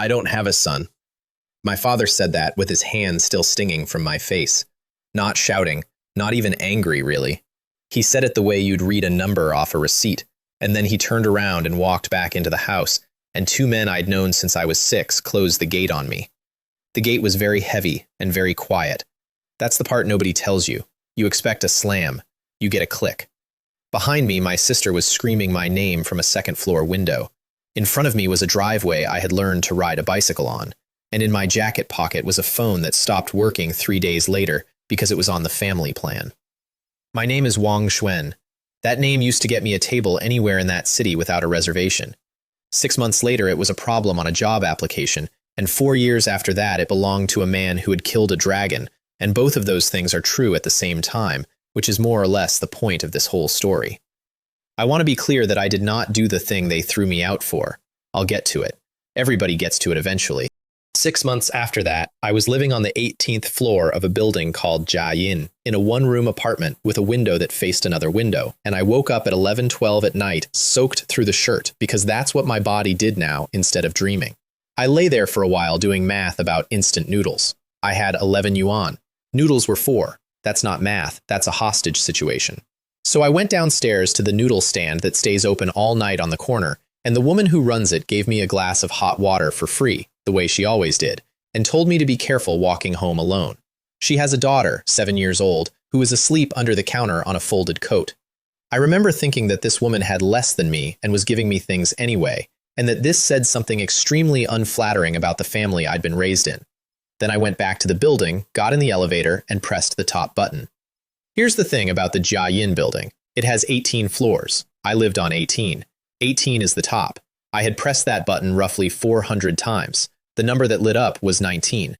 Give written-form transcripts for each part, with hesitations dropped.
I don't have a son. My father said that with his hand still stinging from my face. Not shouting, not even angry, really. He said it the way you'd read a number off a receipt, and then he turned around and walked back into the house, and two men I'd known since I was 6 closed the gate on me. The gate was very heavy and very quiet. That's the part nobody tells you. You expect a slam. You get a click. Behind me, my sister was screaming my name from a second-floor window. In front of me was a driveway I had learned to ride a bicycle on, and in my jacket pocket was a phone that stopped working 3 days later because it was on the family plan. My name is Wang Xuan. That name used to get me a table anywhere in that city without a reservation. 6 months later, it was a problem on a job application, and 4 years after that, it belonged to a man who had killed a dragon, and both of those things are true at the same time, which is more or less the point of this whole story. I want to be clear that I did not do the thing they threw me out for. I'll get to it. Everybody gets to it eventually. 6 months after that, I was living on the 18th floor of a building called Jiayin, in a one-room apartment with a window that faced another window, and I woke up at 11:12 at night, soaked through the shirt, because that's what my body did now instead of dreaming. I lay there for a while doing math about instant noodles. I had 11 yuan. Noodles were 4. That's not math, that's a hostage situation. So I went downstairs to the noodle stand that stays open all night on the corner, and the woman who runs it gave me a glass of hot water for free, the way she always did, and told me to be careful walking home alone. She has a daughter, 7 years old, who is asleep under the counter on a folded coat. I remember thinking that this woman had less than me and was giving me things anyway, and that this said something extremely unflattering about the family I'd been raised in. Then I went back to the building, got in the elevator, and pressed the top button. Here's the thing about the Jiayin building. It has 18 floors. I lived on 18. 18 is the top. I had pressed that button roughly 400 times. The number that lit up was 19.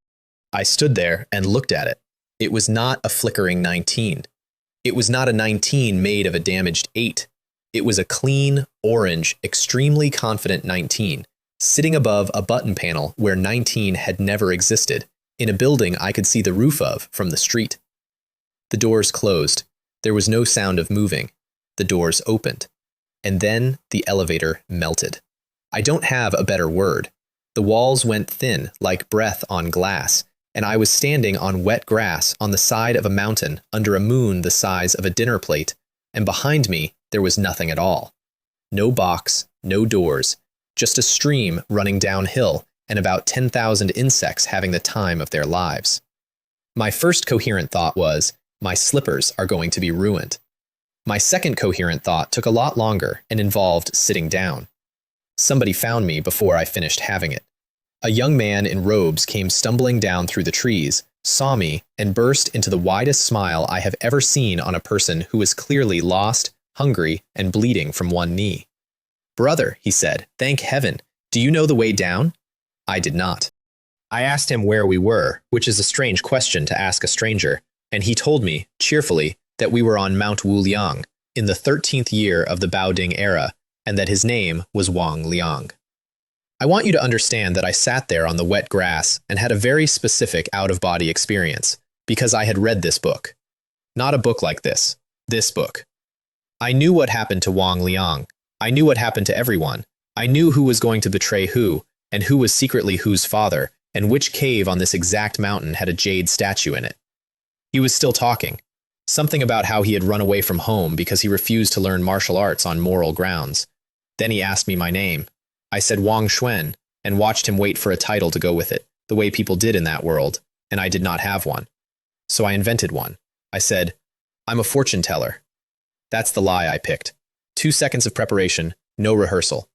I stood there and looked at it. It was not a flickering 19. It was not a 19 made of a damaged 8. It was a clean, orange, extremely confident 19, sitting above a button panel where 19 had never existed, in a building I could see the roof of from the street. The doors closed. There was no sound of moving. The doors opened. And then the elevator melted. I don't have a better word. The walls went thin, like breath on glass, and I was standing on wet grass on the side of a mountain under a moon the size of a dinner plate, and behind me there was nothing at all. No box, no doors, just a stream running downhill and about 10,000 insects having the time of their lives. My first coherent thought was, my slippers are going to be ruined. My second coherent thought took a lot longer and involved sitting down. Somebody found me before I finished having it. A young man in robes came stumbling down through the trees, saw me, and burst into the widest smile I have ever seen on a person who was clearly lost, hungry, and bleeding from one knee. "Brother," he said, "thank heaven. Do you know the way down?" I did not. I asked him where we were, which is a strange question to ask a stranger, and he told me, cheerfully, that we were on Mount Wuliang, in the 13th year of the Baoding era, and that his name was Wang Liang. I want you to understand that I sat there on the wet grass and had a very specific out-of-body experience, because I had read this book. Not a book like this book. I knew what happened to Wang Liang. I knew what happened to everyone. I knew who was going to betray who, and who was secretly whose father, and which cave on this exact mountain had a jade statue in it. He was still talking. Something about how he had run away from home because he refused to learn martial arts on moral grounds. Then he asked me my name. I said Wang Xuan, and watched him wait for a title to go with it, the way people did in that world, and I did not have one. So I invented one. I said, "I'm a fortune teller." That's the lie I picked. 2 seconds of preparation, no rehearsal.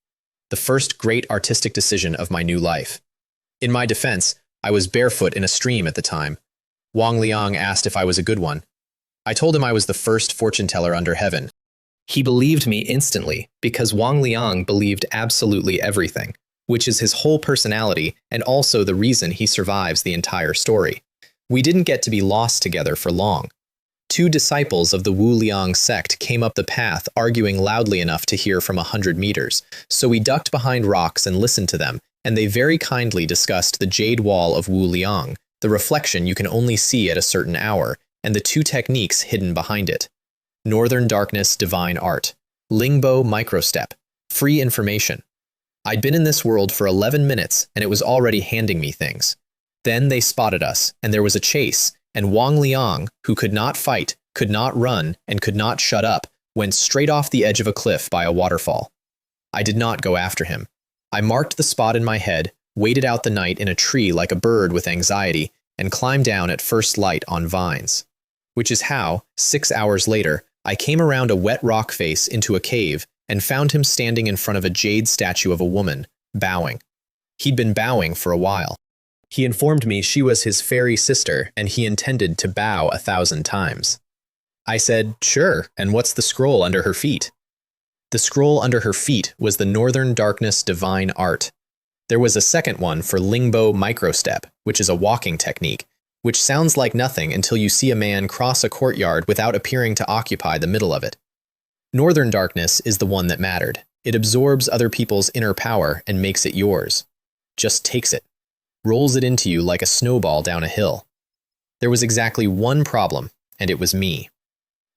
The first great artistic decision of my new life. In my defense, I was barefoot in a stream at the time. Wang Liang asked if I was a good one. I told him I was the first fortune teller under heaven. He believed me instantly, because Wang Liang believed absolutely everything, which is his whole personality and also the reason he survives the entire story. We didn't get to be lost together for long. 2 disciples of the Wu Liang sect came up the path arguing loudly enough to hear from 100 meters, so we ducked behind rocks and listened to them, and they very kindly discussed the jade wall of Wu Liang, the reflection you can only see at a certain hour, and the 2 techniques hidden behind it. Northern Darkness Divine Art, Lingbo Microstep, Free Information. I'd been in this world for 11 minutes, and it was already handing me things. Then they spotted us, and there was a chase, and Wang Liang, who could not fight, could not run, and could not shut up, went straight off the edge of a cliff by a waterfall. I did not go after him. I marked the spot in my head, waited out the night in a tree like a bird with anxiety, and climbed down at first light on vines. Which is how, 6 hours later, I came around a wet rock face into a cave and found him standing in front of a jade statue of a woman, bowing. He'd been bowing for a while. He informed me she was his fairy sister and he intended to bow 1,000 times. I said, sure, and what's the scroll under her feet? The scroll under her feet was the Northern Darkness Divine Art. There was a second one for Lingbo Microstep, which is a walking technique, which sounds like nothing until you see a man cross a courtyard without appearing to occupy the middle of it. Northern Darkness is the one that mattered. It absorbs other people's inner power and makes it yours. Just takes it. Rolls it into you like a snowball down a hill. There was exactly one problem, and it was me.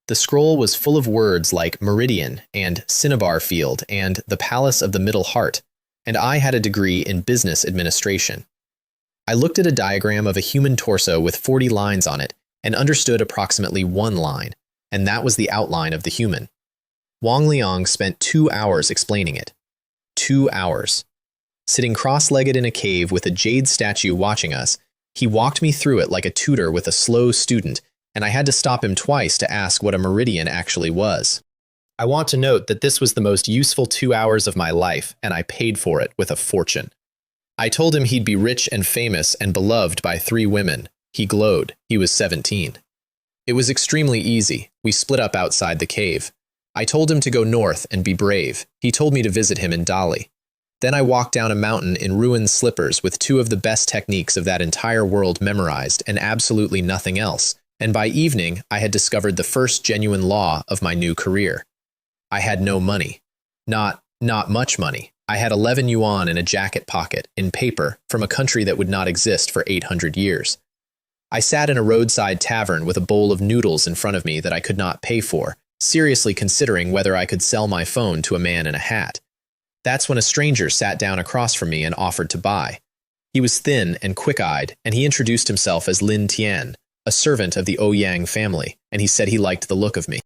The scroll was full of words like Meridian and Cinnabar Field and the Palace of the Middle Heart, and I had a degree in business administration. I looked at a diagram of a human torso with 40 lines on it and understood approximately one line, and that was the outline of the human. Wang Liang spent 2 hours explaining it. 2 hours. Sitting cross-legged in a cave with a jade statue watching us, he walked me through it like a tutor with a slow student, and I had to stop him twice to ask what a meridian actually was. I want to note that this was the most useful 2 hours of my life, and I paid for it with a fortune. I told him he'd be rich and famous and beloved by 3 women. He glowed. He was 17. It was extremely easy. We split up outside the cave. I told him to go north and be brave. He told me to visit him in Dali. Then I walked down a mountain in ruined slippers with 2 of the best techniques of that entire world memorized and absolutely nothing else, and by evening I had discovered the first genuine law of my new career. I had no money. Not much money. I had 11 yuan in a jacket pocket, in paper, from a country that would not exist for 800 years. I sat in a roadside tavern with a bowl of noodles in front of me that I could not pay for, seriously considering whether I could sell my phone to a man in a hat. That's when a stranger sat down across from me and offered to buy. He was thin and quick-eyed, and he introduced himself as Lin Tian, a servant of the Ouyang family, and he said he liked the look of me.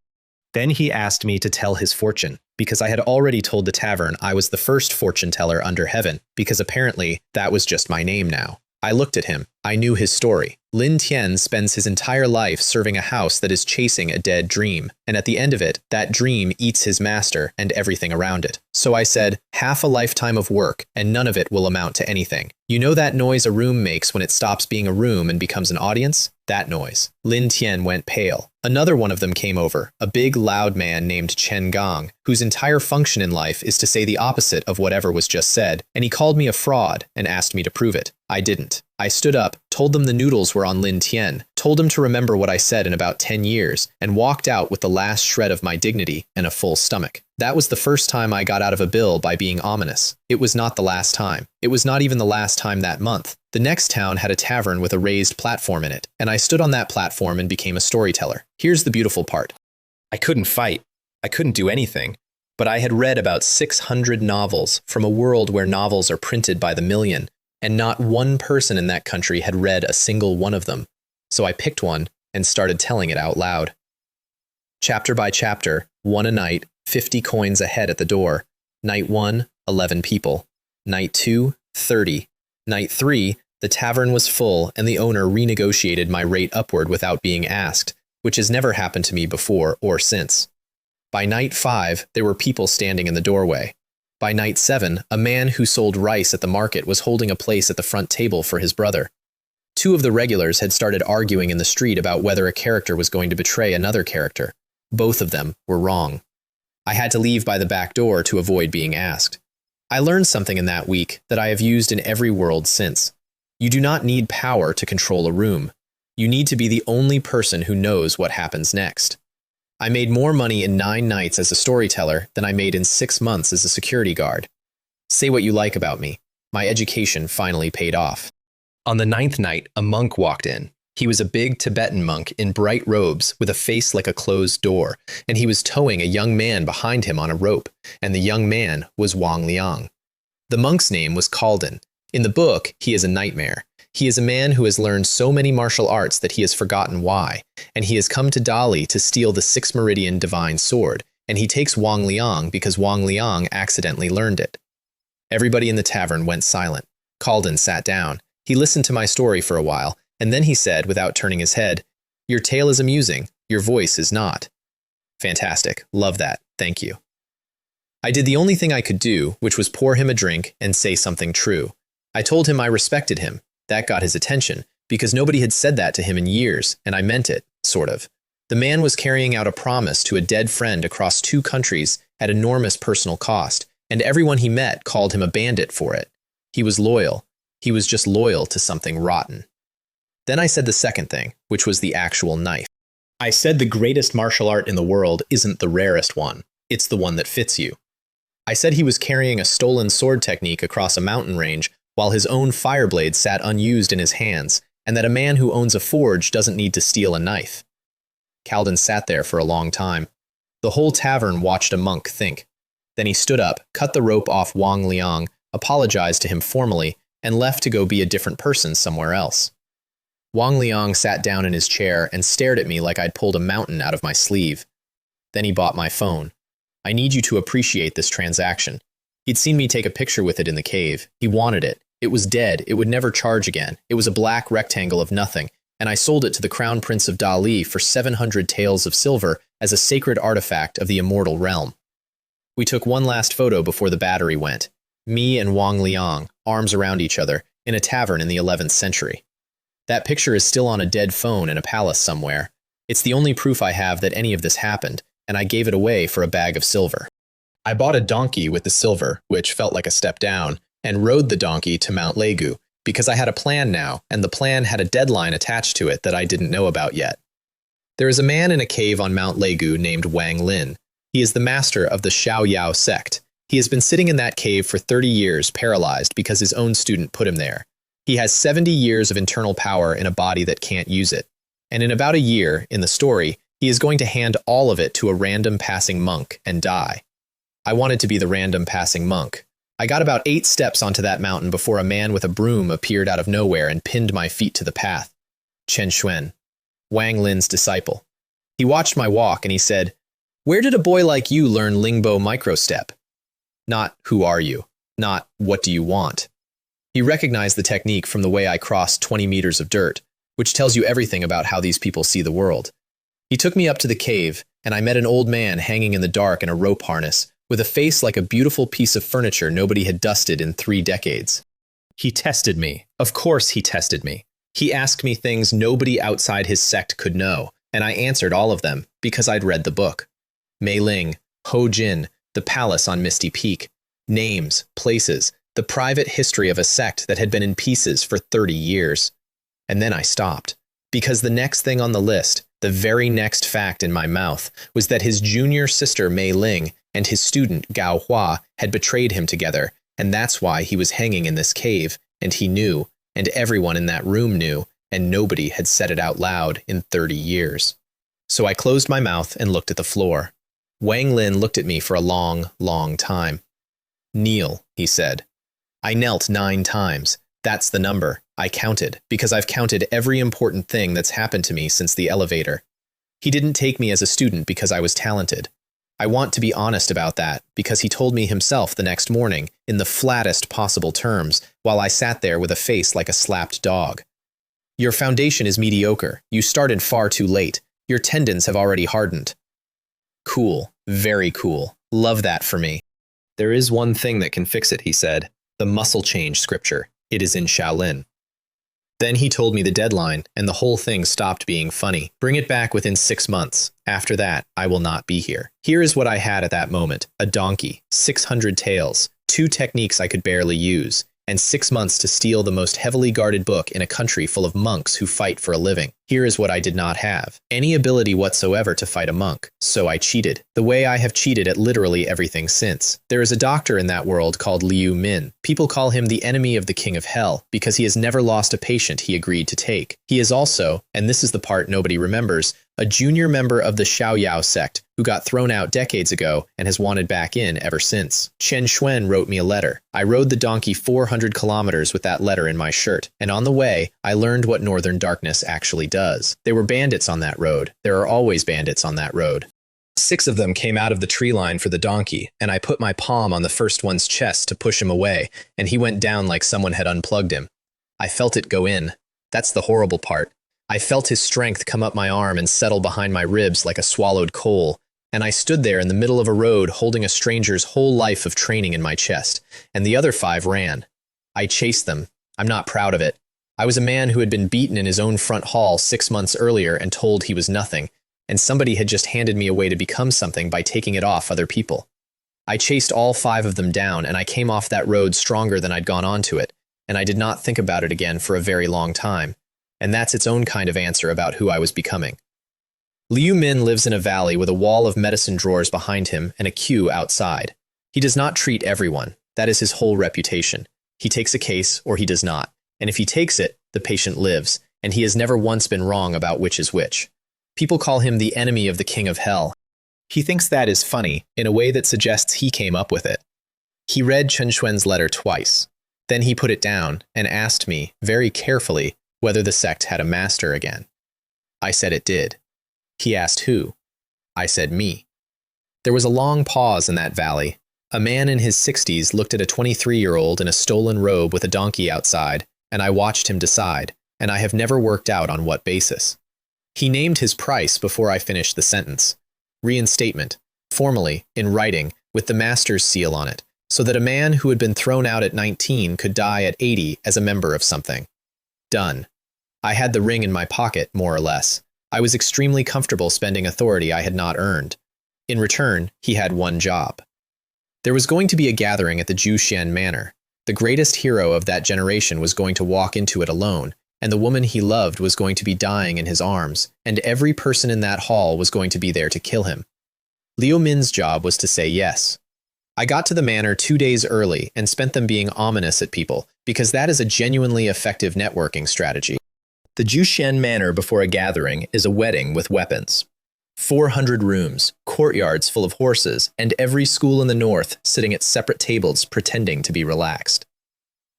Then he asked me to tell his fortune, because I had already told the tavern I was the first fortune teller under heaven, because apparently that was just my name now. I looked at him. I knew his story. Lin Tian spends his entire life serving a house that is chasing a dead dream, and at the end of it, that dream eats his master and everything around it. So I said, half a lifetime of work, and none of it will amount to anything. You know that noise a room makes when it stops being a room and becomes an audience? That noise. Lin Tian went pale. Another one of them came over, a big, loud man named Chen Gong, whose entire function in life is to say the opposite of whatever was just said, and he called me a fraud and asked me to prove it. I didn't. I stood up, told them the noodles were on Lin Tian, told him to remember what I said in about 10 years, and walked out with the last shred of my dignity and a full stomach. That was the first time I got out of a bill by being ominous. It was not the last time. It was not even the last time that month. The next town had a tavern with a raised platform in it, and I stood on that platform and became a storyteller. Here's the beautiful part. I couldn't fight. I couldn't do anything. But I had read about 600 novels from a world where novels are printed by the million, and not one person in that country had read a single one of them. So I picked one and started telling it out loud. Chapter by chapter, 1 a night, 50 coins a head at the door. Night 1, 11 people. Night 2, 30. Night 3, the tavern was full and the owner renegotiated my rate upward without being asked, which has never happened to me before or since. By night 5, there were people standing in the doorway. By night 7, a man who sold rice at the market was holding a place at the front table for his brother. 2 of the regulars had started arguing in the street about whether a character was going to betray another character. Both of them were wrong. I had to leave by the back door to avoid being asked. I learned something in that week that I have used in every world since. You do not need power to control a room. You need to be the only person who knows what happens next. I made more money in 9 nights as a storyteller than I made in 6 months as a security guard. Say what you like about me. My education finally paid off. On the 9th night, a monk walked in. He was a big Tibetan monk in bright robes with a face like a closed door, and he was towing a young man behind him on a rope, and the young man was Wang Liang. The monk's name was Kalden. In the book, he is a nightmare. He is a man who has learned so many martial arts that he has forgotten why, and he has come to Dali to steal the 6 Meridian Divine Sword, and he takes Wang Liang because Wang Liang accidentally learned it. Everybody in the tavern went silent. Kalden sat down. He listened to my story for a while, and then he said, without turning his head, "Your tale is amusing. Your voice is not." Fantastic. Love that. Thank you. I did the only thing I could do, which was pour him a drink and say something true. I told him I respected him. That got his attention, because nobody had said that to him in years, and I meant it, sort of. The man was carrying out a promise to a dead friend across 2 countries at enormous personal cost, and everyone he met called him a bandit for it. He was loyal. He was just loyal to something rotten. Then I said the second thing, which was the actual knife. I said the greatest martial art in the world isn't the rarest one. It's the one that fits you. I said he was carrying a stolen sword technique across a mountain range while his own fire blade sat unused in his hands, and that a man who owns a forge doesn't need to steal a knife. Kalden sat there for a long time. The whole tavern watched a monk think. Then he stood up, cut the rope off Wang Liang, apologized to him formally, and left to go be a different person somewhere else. Wang Liang sat down in his chair and stared at me like I'd pulled a mountain out of my sleeve. Then he bought my phone. I need you to appreciate this transaction. He'd seen me take a picture with it in the cave. He wanted it. It was dead. It would never charge again. It was a black rectangle of nothing, and I sold it to the Crown Prince of Dali for 700 taels of silver as a sacred artifact of the immortal realm. We took one last photo before the battery went. Me and Wang Liang, arms around each other, in a tavern in the 11th century. That picture is still on a dead phone in a palace somewhere. It's the only proof I have that any of this happened, and I gave it away for a bag of silver. I bought a donkey with the silver, which felt like a step down, and rode the donkey to Mount Legu, because I had a plan now, and the plan had a deadline attached to it that I didn't know about yet. There is a man in a cave on Mount Legu named Wang Lin. He is the master of the Xiaoyao sect. He has been sitting in that cave for 30 years, paralyzed because his own student put him there. He has 70 years of internal power in a body that can't use it. And in about a year, in the story, he is going to hand all of it to a random passing monk and die. I wanted to be the random passing monk. I got about 8 steps onto that mountain before a man with a broom appeared out of nowhere and pinned my feet to the path. Chen Xuan, Wang Lin's disciple. He watched my walk and he said, "Where did a boy like you learn Lingbo microstep?" Not, "Who are you?" Not, "What do you want?" He recognized the technique from the way I crossed 20 meters of dirt, which tells you everything about how these people see the world. He took me up to the cave, and I met an old man hanging in the dark in a rope harness, with a face like a beautiful piece of furniture nobody had dusted in 3 decades. He tested me. Of course he tested me. He asked me things nobody outside his sect could know, and I answered all of them, because I'd read the book. Mei Ling, Ho Jin, the palace on Misty Peak, names, places, the private history of a sect that had been in pieces for 30 years. And then I stopped, because the next thing on the list, the very next fact in my mouth, was that his junior sister Mei Ling and his student Gao Hua had betrayed him together, and that's why he was hanging in this cave, and he knew, and everyone in that room knew, and nobody had said it out loud in 30 years. So I closed my mouth and looked at the floor. Wang Lin looked at me for a long, long time. "Kneel," he said. I knelt 9 times. That's the number. I counted, because I've counted every important thing that's happened to me since the elevator. He didn't take me as a student because I was talented. I want to be honest about that, because he told me himself the next morning, in the flattest possible terms, while I sat there with a face like a slapped dog. "Your foundation is mediocre. You started far too late. Your tendons have already hardened." Cool. Very cool. Love that for me. "There is one thing that can fix it," he said. "The muscle change scripture. It is in Shaolin." Then he told me the deadline, and the whole thing stopped being funny. Bring it back within 6 months. After that, I will not be here. Here is what I had at that moment. A donkey, 600 taels, 2 techniques I could barely use, and 6 months to steal the most heavily guarded book in a country full of monks who fight for a living. Here is what I did not have. Any ability whatsoever to fight a monk. So I cheated. The way I have cheated at literally everything since. There is a doctor in that world called Liu Min. People call him the enemy of the king of hell, because he has never lost a patient he agreed to take. He is also, and this is the part nobody remembers, a junior member of the Xiaoyao sect, who got thrown out decades ago and has wanted back in ever since. Chen Xuan wrote me a letter. I rode the donkey 400 kilometers with that letter in my shirt, and on the way, I learned what Northern Darkness actually does. There were bandits on that road. There are always bandits on that road. 6 of them came out of the tree line for the donkey, and I put my palm on the first one's chest to push him away, and he went down like someone had unplugged him. I felt it go in. That's the horrible part. I felt his strength come up my arm and settle behind my ribs like a swallowed coal, and I stood there in the middle of a road holding a stranger's whole life of training in my chest, and the other 5 ran. I chased them. I'm not proud of it. I was a man who had been beaten in his own front hall 6 months earlier and told he was nothing, and somebody had just handed me a way to become something by taking it off other people. I chased all 5 of them down, and I came off that road stronger than I'd gone onto it, and I did not think about it again for a very long time. And that's its own kind of answer about who I was becoming. Liu Min lives in a valley with a wall of medicine drawers behind him and a queue outside. He does not treat everyone. That is his whole reputation. He takes a case or he does not, and if he takes it, the patient lives, and he has never once been wrong about which is which. People call him the enemy of the king of hell. He thinks that is funny, in a way that suggests he came up with it. He read Chen Xuan's letter twice. Then he put it down and asked me, very carefully, whether the sect had a master again. I said it did. He asked who. I said me. There was a long pause in that valley. A man in his 60s looked at a 23-year-old in a stolen robe with a donkey outside, and I watched him decide, and I have never worked out on what basis. He named his price before I finished the sentence. Reinstatement, formally, in writing, with the master's seal on it, so that a man who had been thrown out at 19 could die at 80 as a member of something. Done. I had the ring in my pocket, more or less. I was extremely comfortable spending authority I had not earned. In return, he had one job. There was going to be a gathering at the Jushan Manor. The greatest hero of that generation was going to walk into it alone, and the woman he loved was going to be dying in his arms, and every person in that hall was going to be there to kill him. Liu Min's job was to say yes. I got to the manor 2 days early and spent them being ominous at people, because that is a genuinely effective networking strategy. The Jushan Manor before a gathering is a wedding with weapons. 400 rooms, courtyards full of horses, and every school in the north sitting at separate tables pretending to be relaxed.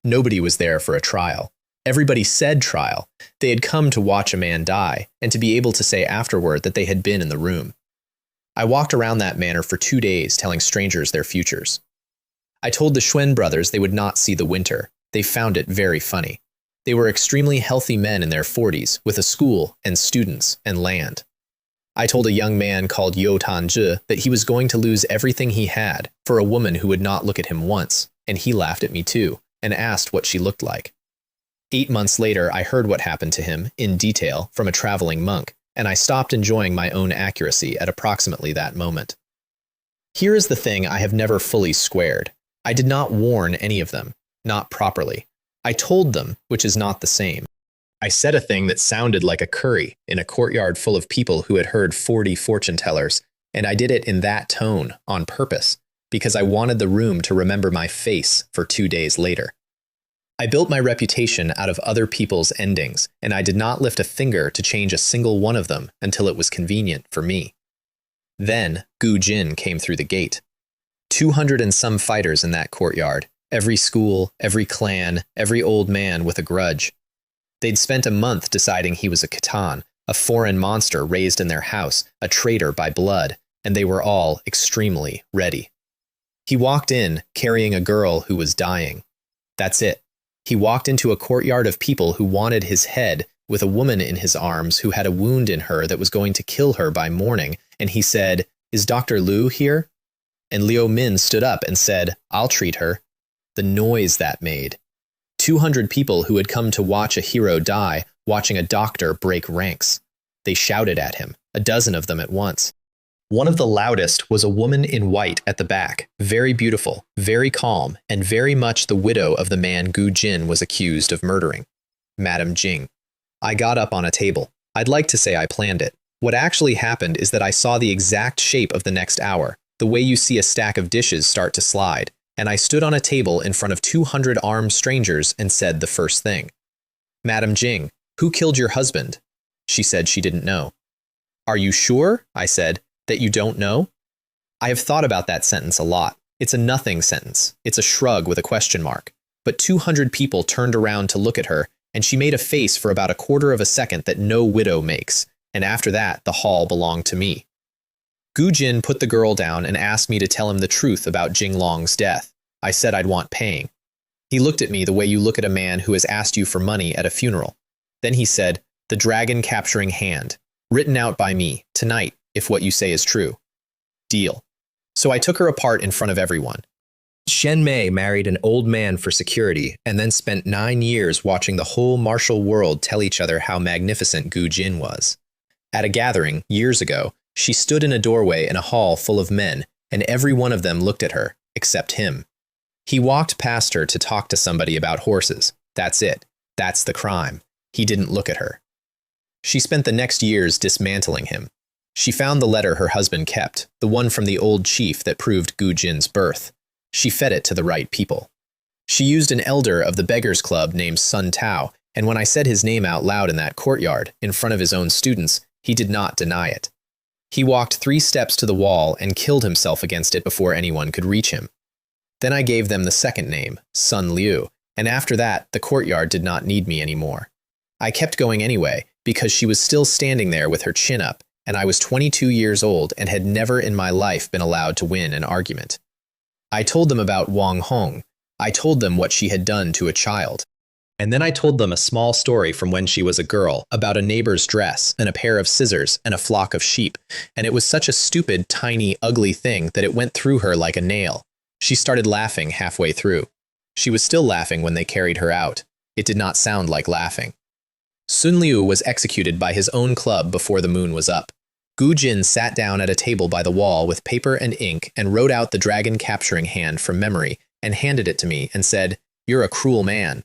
Nobody was there for a trial. Everybody said trial. They had come to watch a man die, and to be able to say afterward that they had been in the room. I walked around that manor for 2 days telling strangers their futures. I told the Xuan brothers they would not see the winter. They found it very funny. They were extremely healthy men in their 40s, with a school and students and land. I told a young man called Yo Tanzhi that he was going to lose everything he had for a woman who would not look at him once, and he laughed at me too, and asked what she looked like. 8 months later, I heard what happened to him, in detail, from a traveling monk, and I stopped enjoying my own accuracy at approximately that moment. Here is the thing I have never fully squared. I did not warn any of them, not properly. I told them, which is not the same. I said a thing that sounded like a curry in a courtyard full of people who had heard 40 fortune tellers, and I did it in that tone, on purpose, because I wanted the room to remember my face for 2 days later. I built my reputation out of other people's endings, and I did not lift a finger to change a single one of them until it was convenient for me. Then, Gu Jin came through the gate. 200 and some fighters in that courtyard, every school, every clan, every old man with a grudge. They'd spent a month deciding he was a Khitan, a foreign monster raised in their house, a traitor by blood, and they were all extremely ready. He walked in, carrying a girl who was dying. That's it. He walked into a courtyard of people who wanted his head, with a woman in his arms who had a wound in her that was going to kill her by morning, and he said, "Is Dr. Liu here?" And Liu Min stood up and said, "I'll treat her." The noise that made. 200 people who had come to watch a hero die, watching a doctor break ranks. They shouted at him, a dozen of them at once. One of the loudest was a woman in white at the back, very beautiful, very calm, and very much the widow of the man Gu Jin was accused of murdering. Madame Jing. I got up on a table. I'd like to say I planned it. What actually happened is that I saw the exact shape of the next hour, the way you see a stack of dishes start to slide, and I stood on a table in front of 200 armed strangers and said the first thing. "Madame Jing, who killed your husband?" She said she didn't know. "Are you sure?" I said. That you don't know? I have thought about that sentence a lot. It's a nothing sentence. It's a shrug with a question mark. But 200 people turned around to look at her, and she made a face for about a quarter of a second that no widow makes, and after that, the hall belonged to me. Gu Jin put the girl down and asked me to tell him the truth about Jinglong's death. I said I'd want paying. He looked at me the way you look at a man who has asked you for money at a funeral. Then he said, "The dragon capturing hand, written out by me, tonight, if what you say is true." Deal. So I took her apart in front of everyone. Shen Mei married an old man for security and then spent 9 years watching the whole martial world tell each other how magnificent Gu Jin was. At a gathering, years ago, she stood in a doorway in a hall full of men, and every one of them looked at her, except him. He walked past her to talk to somebody about horses. That's it. That's the crime. He didn't look at her. She spent the next years dismantling him. She found the letter her husband kept, the one from the old chief that proved Gu Jin's birth. She fed it to the right people. She used an elder of the Beggars Club named Sun Tao, and when I said his name out loud in that courtyard, in front of his own students, he did not deny it. He walked 3 steps to the wall and killed himself against it before anyone could reach him. Then I gave them the second name, Sun Liu, and after that, the courtyard did not need me anymore. I kept going anyway, because she was still standing there with her chin up, and I was 22 years old and had never in my life been allowed to win an argument. I told them about Wang Hong. I told them what she had done to a child. And then I told them a small story from when she was a girl, about a neighbor's dress, and a pair of scissors, and a flock of sheep, and it was such a stupid, tiny, ugly thing that it went through her like a nail. She started laughing halfway through. She was still laughing when they carried her out. It did not sound like laughing. Sun Liu was executed by his own club before the moon was up. Gu Jin sat down at a table by the wall with paper and ink and wrote out the dragon capturing hand from memory and handed it to me and said, "You're a cruel man."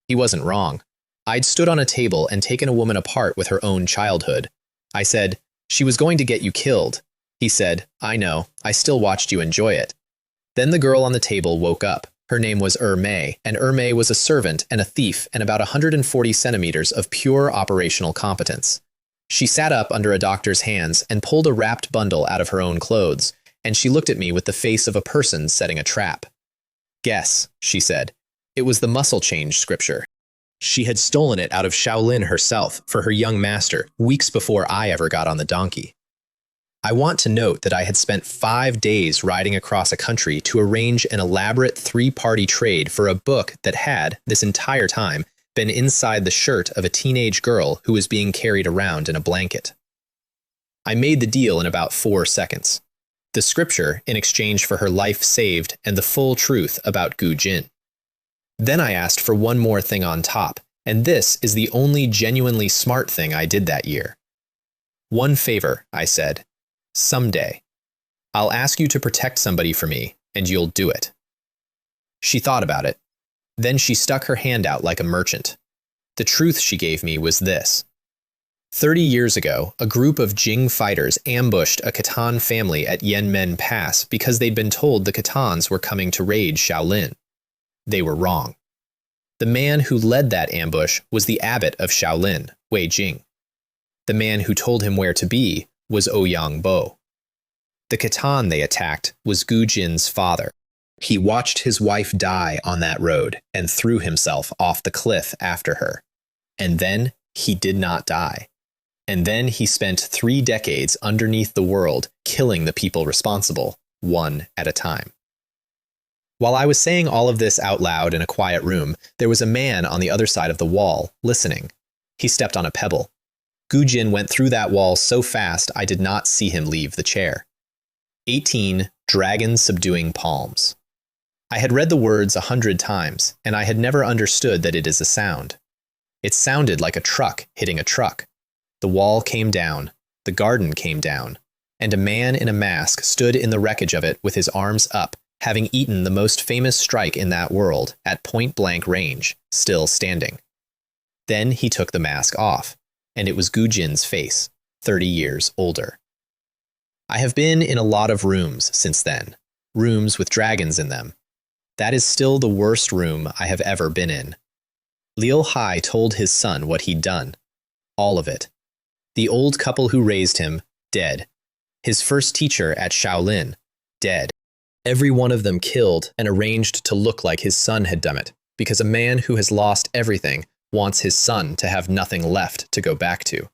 He wasn't wrong. I'd stood on a table and taken a woman apart with her own childhood. I said, "She was going to get you killed." He said, "I know. I still watched you enjoy it." Then the girl on the table woke up. Her name was Mei, and Mei was a servant and a thief and about 140 centimeters of pure operational competence. She sat up under a doctor's hands and pulled a wrapped bundle out of her own clothes, and she looked at me with the face of a person setting a trap. "Guess," she said. It was the muscle change scripture. She had stolen it out of Shaolin herself for her young master weeks before I ever got on the donkey. I want to note that I had spent 5 days riding across a country to arrange an elaborate 3-party trade for a book that had, this entire time, been inside the shirt of a teenage girl who was being carried around in a blanket. I made the deal in about 4 seconds. The scripture in exchange for her life saved and the full truth about Gu Jin. Then I asked for one more thing on top, and this is the only genuinely smart thing I did that year. "One favor," I said. "Someday. I'll ask you to protect somebody for me, and you'll do it." She thought about it. Then she stuck her hand out like a merchant. The truth she gave me was this. 30 years ago, a group of Jing fighters ambushed a Khitan family at Yanmen Pass because they'd been told the Khitans were coming to raid Shaolin. They were wrong. The man who led that ambush was the abbot of Shaolin, Wei Jing. The man who told him where to be was Ouyang Bo. The Khitan they attacked was Gu Jin's father. He watched his wife die on that road and threw himself off the cliff after her. And then he did not die. And then he spent 3 decades underneath the world killing the people responsible, one at a time. While I was saying all of this out loud in a quiet room, there was a man on the other side of the wall, listening. He stepped on a pebble. Gu Jin went through that wall so fast I did not see him leave the chair. 18 dragon subduing palms. I had read the words 100 times, and I had never understood that it is a sound. It sounded like a truck hitting a truck. The wall came down, the garden came down, and a man in a mask stood in the wreckage of it with his arms up, having eaten the most famous strike in that world at point-blank range, still standing. Then he took the mask off, and it was Gu Jin's face, 30 years older. I have been in a lot of rooms since then, rooms with dragons in them. That is still the worst room I have ever been in. Liu Hai told his son what he'd done. All of it. The old couple who raised him, dead. His first teacher at Shaolin, dead. Every one of them killed and arranged to look like his son had done it, because a man who has lost everything wants his son to have nothing left to go back to.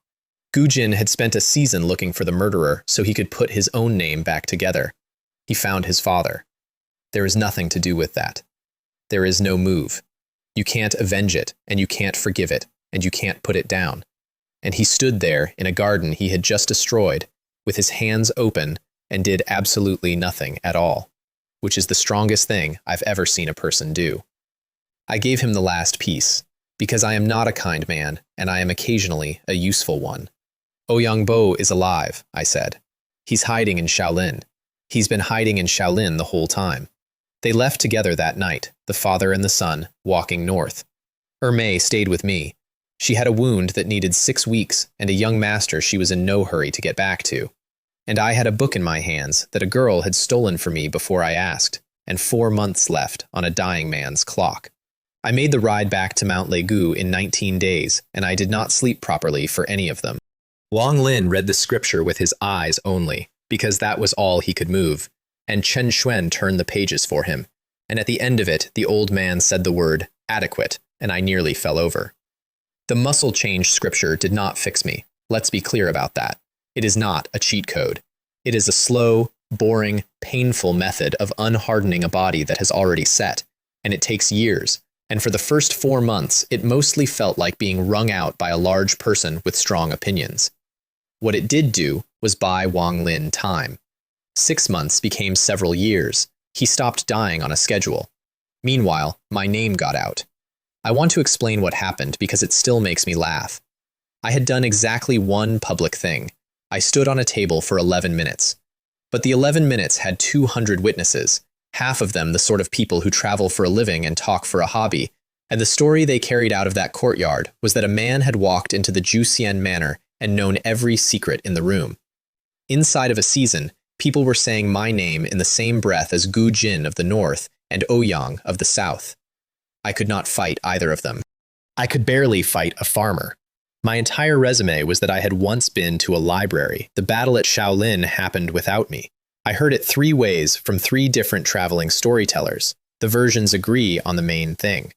Gu Jin had spent a season looking for the murderer so he could put his own name back together. He found his father. There is nothing to do with that. There is no move. You can't avenge it, and you can't forgive it, and you can't put it down. And he stood there in a garden he had just destroyed, with his hands open, and did absolutely nothing at all, which is the strongest thing I've ever seen a person do. I gave him the last piece, because I am not a kind man, and I am occasionally a useful one. Ouyang is alive, I said. He's hiding in Shaolin. He's been hiding in Shaolin the whole time. They left together that night, the father and the son, walking north. Mei stayed with me. She had a wound that needed 6 weeks and a young master she was in no hurry to get back to. And I had a book in my hands that a girl had stolen from me before I asked, and 4 months left on a dying man's clock. I made the ride back to Mount Legu in 19 days, and I did not sleep properly for any of them. Wang Lin read the scripture with his eyes only, because that was all he could move, and Chen Xuan turned the pages for him, and at the end of it the old man said the word, adequate, and I nearly fell over. The muscle change scripture did not fix me. Let's be clear about that. It is not a cheat code. It is a slow, boring, painful method of unhardening a body that has already set, and it takes years, and for the first 4 months it mostly felt like being wrung out by a large person with strong opinions. What it did do was buy Wang Lin time. 6 months became several years. He stopped dying on a schedule. Meanwhile, my name got out. I want to explain what happened because it still makes me laugh. I had done exactly one public thing. I stood on a table for 11 minutes. But the 11 minutes had 200 witnesses, half of them the sort of people who travel for a living and talk for a hobby, and the story they carried out of that courtyard was that a man had walked into the Juxian Manor and known every secret in the room. Inside of a season, people were saying my name in the same breath as Gu Jin of the north and Ouyang of the south. I could not fight either of them. I could barely fight a farmer. My entire resume was that I had once been to a library. The battle at Shaolin happened without me. I heard it 3 ways from 3 different traveling storytellers. The versions agree on the main thing.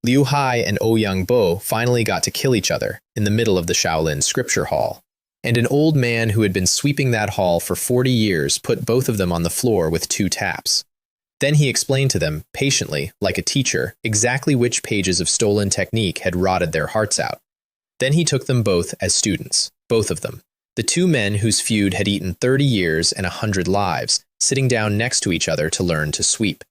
Liu Hai and Ouyang finally got to kill each other in the middle of the Shaolin scripture hall. And an old man who had been sweeping that hall for 40 years put both of them on the floor with 2 taps. Then he explained to them, patiently, like a teacher, exactly which pages of stolen technique had rotted their hearts out. Then he took them both as students, both of them. The 2 men whose feud had eaten 30 years and 100 lives, sitting down next to each other to learn to sweep.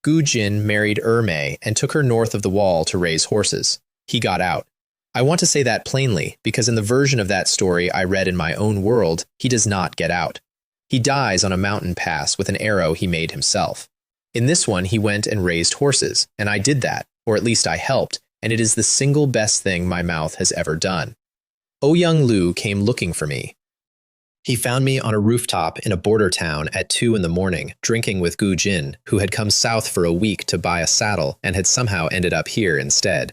Gu Jin married Mei and took her north of the wall to raise horses. He got out. I want to say that plainly, because in the version of that story I read in my own world, he does not get out. He dies on a mountain pass with an arrow he made himself. In this one, he went and raised horses, and I did that, or at least I helped, and it is the single best thing my mouth has ever done. Ouyang Lu came looking for me. He found me on a rooftop in a border town at 2 in the morning, drinking with Gu Jin, who had come south for a week to buy a saddle and had somehow ended up here instead.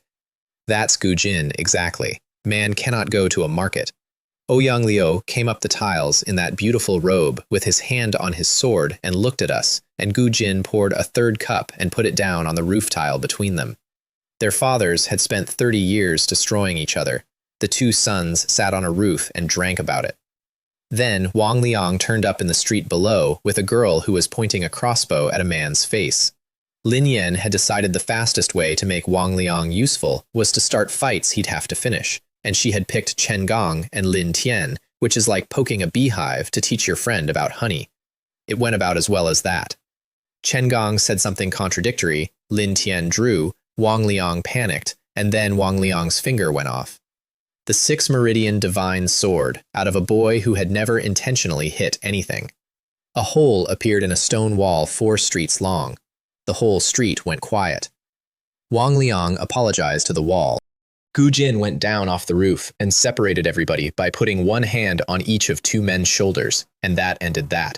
That's Gu Jin, exactly. Man cannot go to a market. Ouyang Liu came up the tiles in that beautiful robe with his hand on his sword and looked at us, and Gu Jin poured a 3rd cup and put it down on the roof tile between them. Their fathers had spent 30 years destroying each other. The 2 sons sat on a roof and drank about it. Then Wang Liang turned up in the street below with a girl who was pointing a crossbow at a man's face. Lin Yan had decided the fastest way to make Wang Liang useful was to start fights he'd have to finish, and she had picked Chen Gong and Lin Tian, which is like poking a beehive to teach your friend about honey. It went about as well as that. Chen Gong said something contradictory, Lin Tian drew, Wang Liang panicked, and then Wang Liang's finger went off. The 6 Meridian Divine Sword, out of a boy who had never intentionally hit anything. A hole appeared in a stone wall 4 streets long. The whole street went quiet. Wang Liang apologized to the wall. Gu Jin went down off the roof and separated everybody by putting one hand on each of 2 men's shoulders, and that ended that.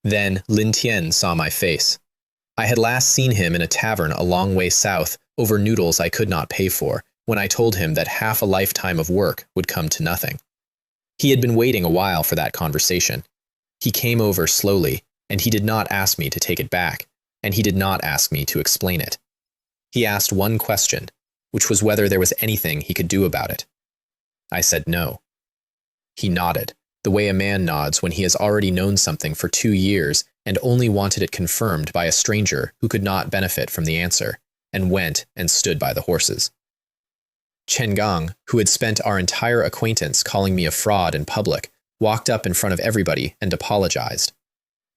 Then Lin Tian saw my face. I had last seen him in a tavern a long way south over noodles I could not pay for, when I told him that half a lifetime of work would come to nothing. He had been waiting a while for that conversation. He came over slowly, and he did not ask me to take it back, and he did not ask me to explain it. He asked one question, which was whether there was anything he could do about it. I said no. He nodded, the way a man nods when he has already known something for 2 years and only wanted it confirmed by a stranger who could not benefit from the answer, and went and stood by the horses. Chen Gang, who had spent our entire acquaintance calling me a fraud in public, walked up in front of everybody and apologized.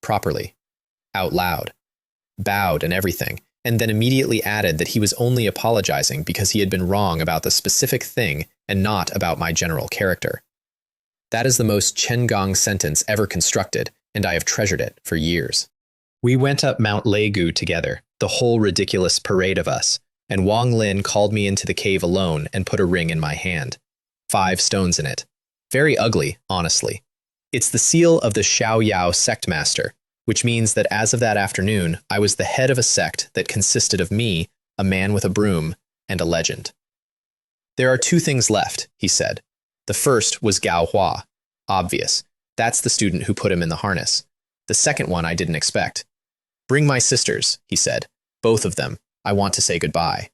Properly. Out loud. Bowed and everything, and then immediately added that he was only apologizing because he had been wrong about the specific thing and not about my general character. That is the most Chen Gang sentence ever constructed, and I have treasured it for years. We went up Mount Legu together, the whole ridiculous parade of us, and Wang Lin called me into the cave alone and put a ring in my hand. 5 stones in it. Very ugly, honestly. It's the seal of the Xiaoyao sect master, which means that as of that afternoon, I was the head of a sect that consisted of me, a man with a broom, and a legend. There are 2 things left, he said. The first was Gao Hua. Obvious. That's the student who put him in the harness. The second one I didn't expect. Bring my sisters, he said. Both of them. I want to say goodbye.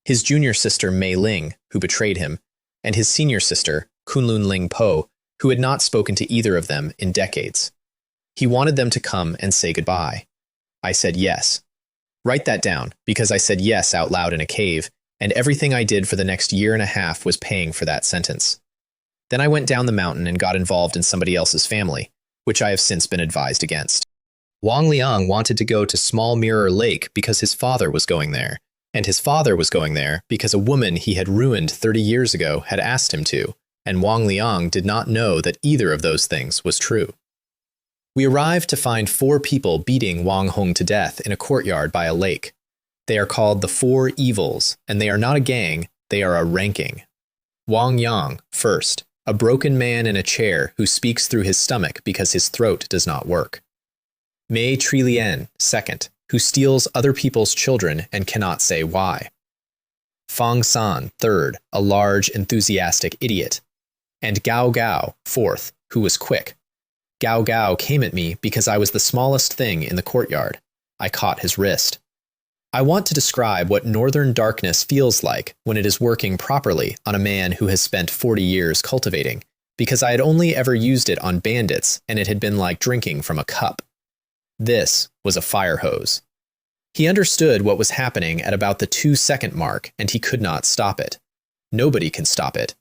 His junior sister Mei Ling, who betrayed him, and his senior sister, Kunlun Ling Po, who had not spoken to either of them in decades. He wanted them to come and say goodbye. I said yes. Write that down, because I said yes out loud in a cave, and everything I did for the next year and a half was paying for that sentence. Then I went down the mountain and got involved in somebody else's family, which I have since been advised against. Wang Liang wanted to go to Small Mirror Lake because his father was going there, and his father was going there because a woman he had ruined 30 years ago had asked him to, and Wang Liang did not know that either of those things was true. We arrived to find 4 people beating Wang Hong to death in a courtyard by a lake. They are called the 4 Evils, and they are not a gang, they are a ranking. Wang Yang, first, a broken man in a chair who speaks through his stomach because his throat does not work. Mei Trilian, second, who steals other people's children and cannot say why. Fang San, third, a large, enthusiastic idiot. And Gao Gao, fourth, who was quick. Gao Gao came at me because I was the smallest thing in the courtyard. I caught his wrist. I want to describe what northern darkness feels like when it is working properly on a man who has spent 40 years cultivating, because I had only ever used it on bandits and it had been like drinking from a cup. This was a fire hose. He understood what was happening at about the 2-second mark and he could not stop it. Nobody can stop it.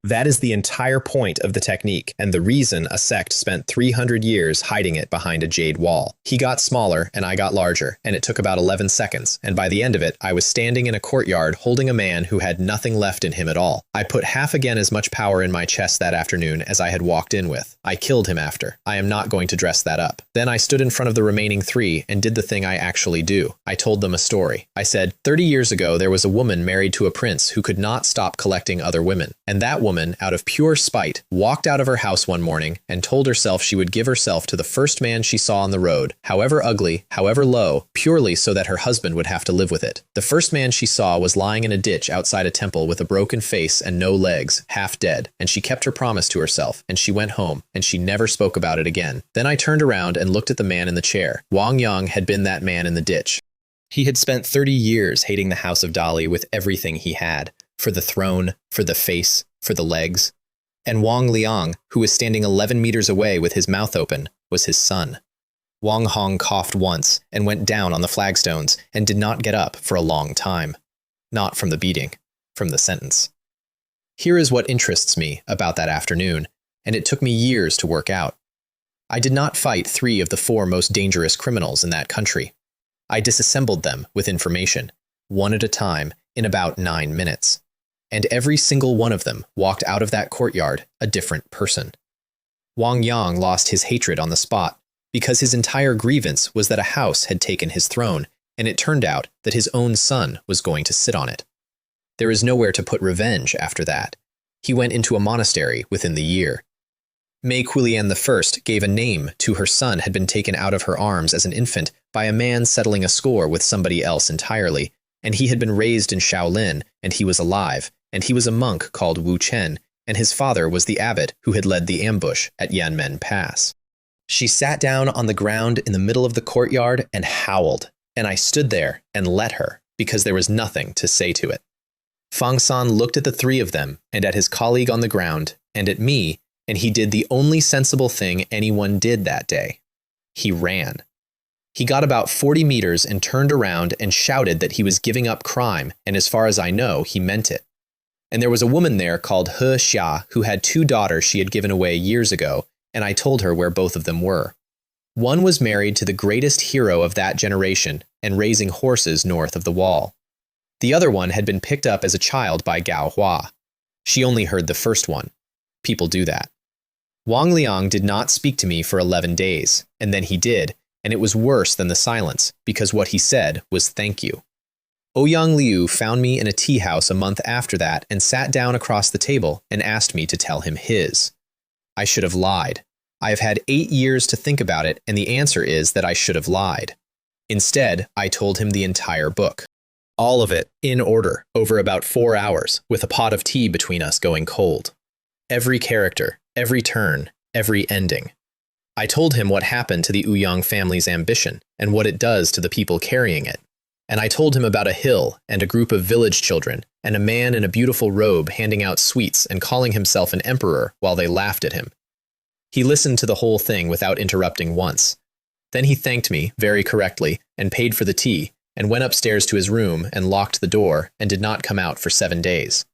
That is the entire point of the technique, and the reason a sect spent 300 years hiding it behind a jade wall. He got smaller, and I got larger, and it took about 11 seconds, and by the end of it, I was standing in a courtyard holding a man who had nothing left in him at all. I put half again as much power in my chest that afternoon as I had walked in with. I killed him after. I am not going to dress that up. Then I stood in front of the remaining 3 and did the thing I actually do. I told them a story. I said, 30 years ago, there was a woman married to a prince who could not stop collecting other women, and that woman, out of pure spite, walked out of her house one morning and told herself she would give herself to the first man she saw on the road, however ugly, however low, purely so that her husband would have to live with it. The first man she saw was lying in a ditch outside a temple with a broken face and no legs, half dead, and she kept her promise to herself, and she went home, and she never spoke about it again. Then I turned around and looked at the man in the chair. Wang Yang had been that man in the ditch. He had spent 30 years hating the House of Dali with everything he had, for the throne, for the face, for the legs. And Wang Liang, who was standing 11 meters away with his mouth open, was his son. Wang Hong coughed once and went down on the flagstones and did not get up for a long time. Not from the beating, from the sentence. Here is what interests me about that afternoon, and it took me years to work out. I did not fight 3 of the 4 most dangerous criminals in that country. I disassembled them with information, one at a time, in about 9 minutes. And every single one of them walked out of that courtyard a different person. Wang Yang lost his hatred on the spot, because his entire grievance was that a house had taken his throne, and it turned out that his own son was going to sit on it. There is nowhere to put revenge after that. He went into a monastery within the year. Mei Quilian I gave a name to her son had been taken out of her arms as an infant by a man settling a score with somebody else entirely, and he had been raised in Shaolin, and he was alive, and he was a monk called Wu Chen, and his father was the abbot who had led the ambush at Yanmen Pass. She sat down on the ground in the middle of the courtyard and howled, and I stood there and let her, because there was nothing to say to it. Fang San looked at the three of them, and at his colleague on the ground, and at me, and he did the only sensible thing anyone did that day. He ran. He got about 40 meters and turned around and shouted that he was giving up crime, and as far as I know, he meant it. And there was a woman there called He Xia who had 2 daughters she had given away years ago, and I told her where both of them were. One was married to the greatest hero of that generation and raising horses north of the wall. The other one had been picked up as a child by Gao Hua. She only heard the first one. People do that. Wang Liang did not speak to me for 11 days, and then he did, and it was worse than the silence, because what he said was thank you. Ouyang Liu found me in a tea house a month after that and sat down across the table and asked me to tell him his. I should have lied. I have had 8 years to think about it, and the answer is that I should have lied. Instead, I told him the entire book. All of it, in order, over about 4 hours, with a pot of tea between us going cold. Every character, every turn, every ending. I told him what happened to the Ouyang family's ambition, and what it does to the people carrying it. And I told him about a hill, and a group of village children, and a man in a beautiful robe handing out sweets and calling himself an emperor while they laughed at him. He listened to the whole thing without interrupting once. Then he thanked me, very correctly, and paid for the tea, and went upstairs to his room and locked the door and did not come out for 7 days.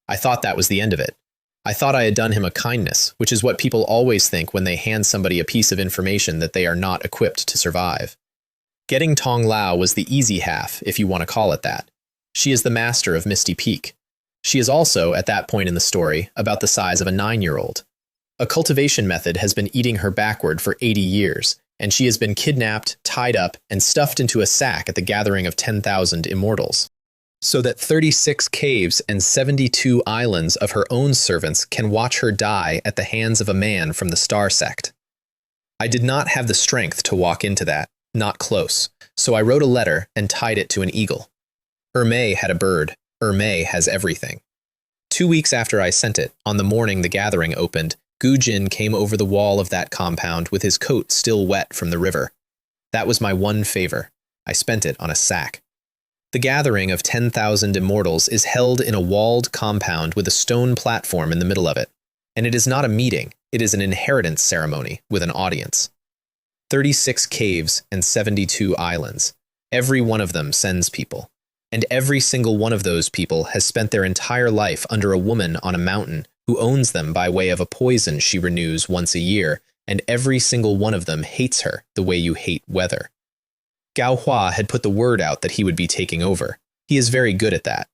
I thought that was the end of it. I thought I had done him a kindness, which is what people always think when they hand somebody a piece of information that they are not equipped to survive. Getting Tong Lao was the easy half, if you want to call it that. She is the master of Misty Peak. She is also, at that point in the story, about the size of a 9-year-old. A cultivation method has been eating her backward for 80 years, and she has been kidnapped, tied up, and stuffed into a sack at the gathering of 10,000 immortals, so that 36 caves and 72 islands of her own servants can watch her die at the hands of a man from the Star Sect. I did not have the strength to walk into that, not close, so I wrote a letter and tied it to an eagle. Ermei had a bird. Ermei has everything. 2 weeks after I sent it, on the morning the gathering opened, Gu Jin came over the wall of that compound with his coat still wet from the river. That was my one favor. I spent it on a sack. The gathering of 10,000 immortals is held in a walled compound with a stone platform in the middle of it. And it is not a meeting, it is an inheritance ceremony with an audience. 36 caves and 72 islands. Every one of them sends people. And every single one of those people has spent their entire life under a woman on a mountain who owns them by way of a poison she renews once a year, and every single one of them hates her the way you hate weather. Gao Hua had put the word out that he would be taking over. He is very good at that.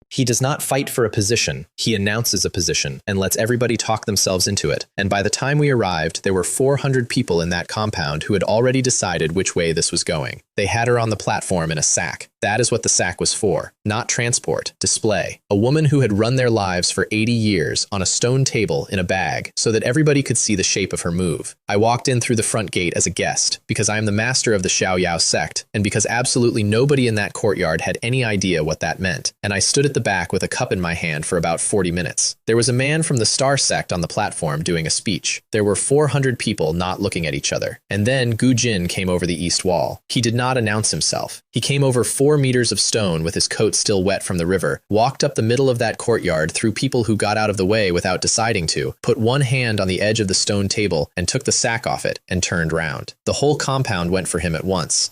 He does not fight for a position, he announces a position and lets everybody talk themselves into it, and by the time we arrived, there were 400 people in that compound who had already decided which way this was going. They had her on the platform in a sack. That is what the sack was for. Not transport, display. A woman who had run their lives for 80 years on a stone table in a bag so that everybody could see the shape of her move. I walked in through the front gate as a guest because I am the master of the Xiaoyao sect and because absolutely nobody in that courtyard had any idea what that meant, and I stood at the back with a cup in my hand for about 40 minutes. There was a man from the Star Sect on the platform doing a speech. There were 400 people not looking at each other. And then Gu Jin came over the east wall. He did not announce himself. He came over 4 meters of stone with his coat still wet from the river, walked up the middle of that courtyard through people who got out of the way without deciding to, put one hand on the edge of the stone table and took the sack off it and turned round. The whole compound went for him at once.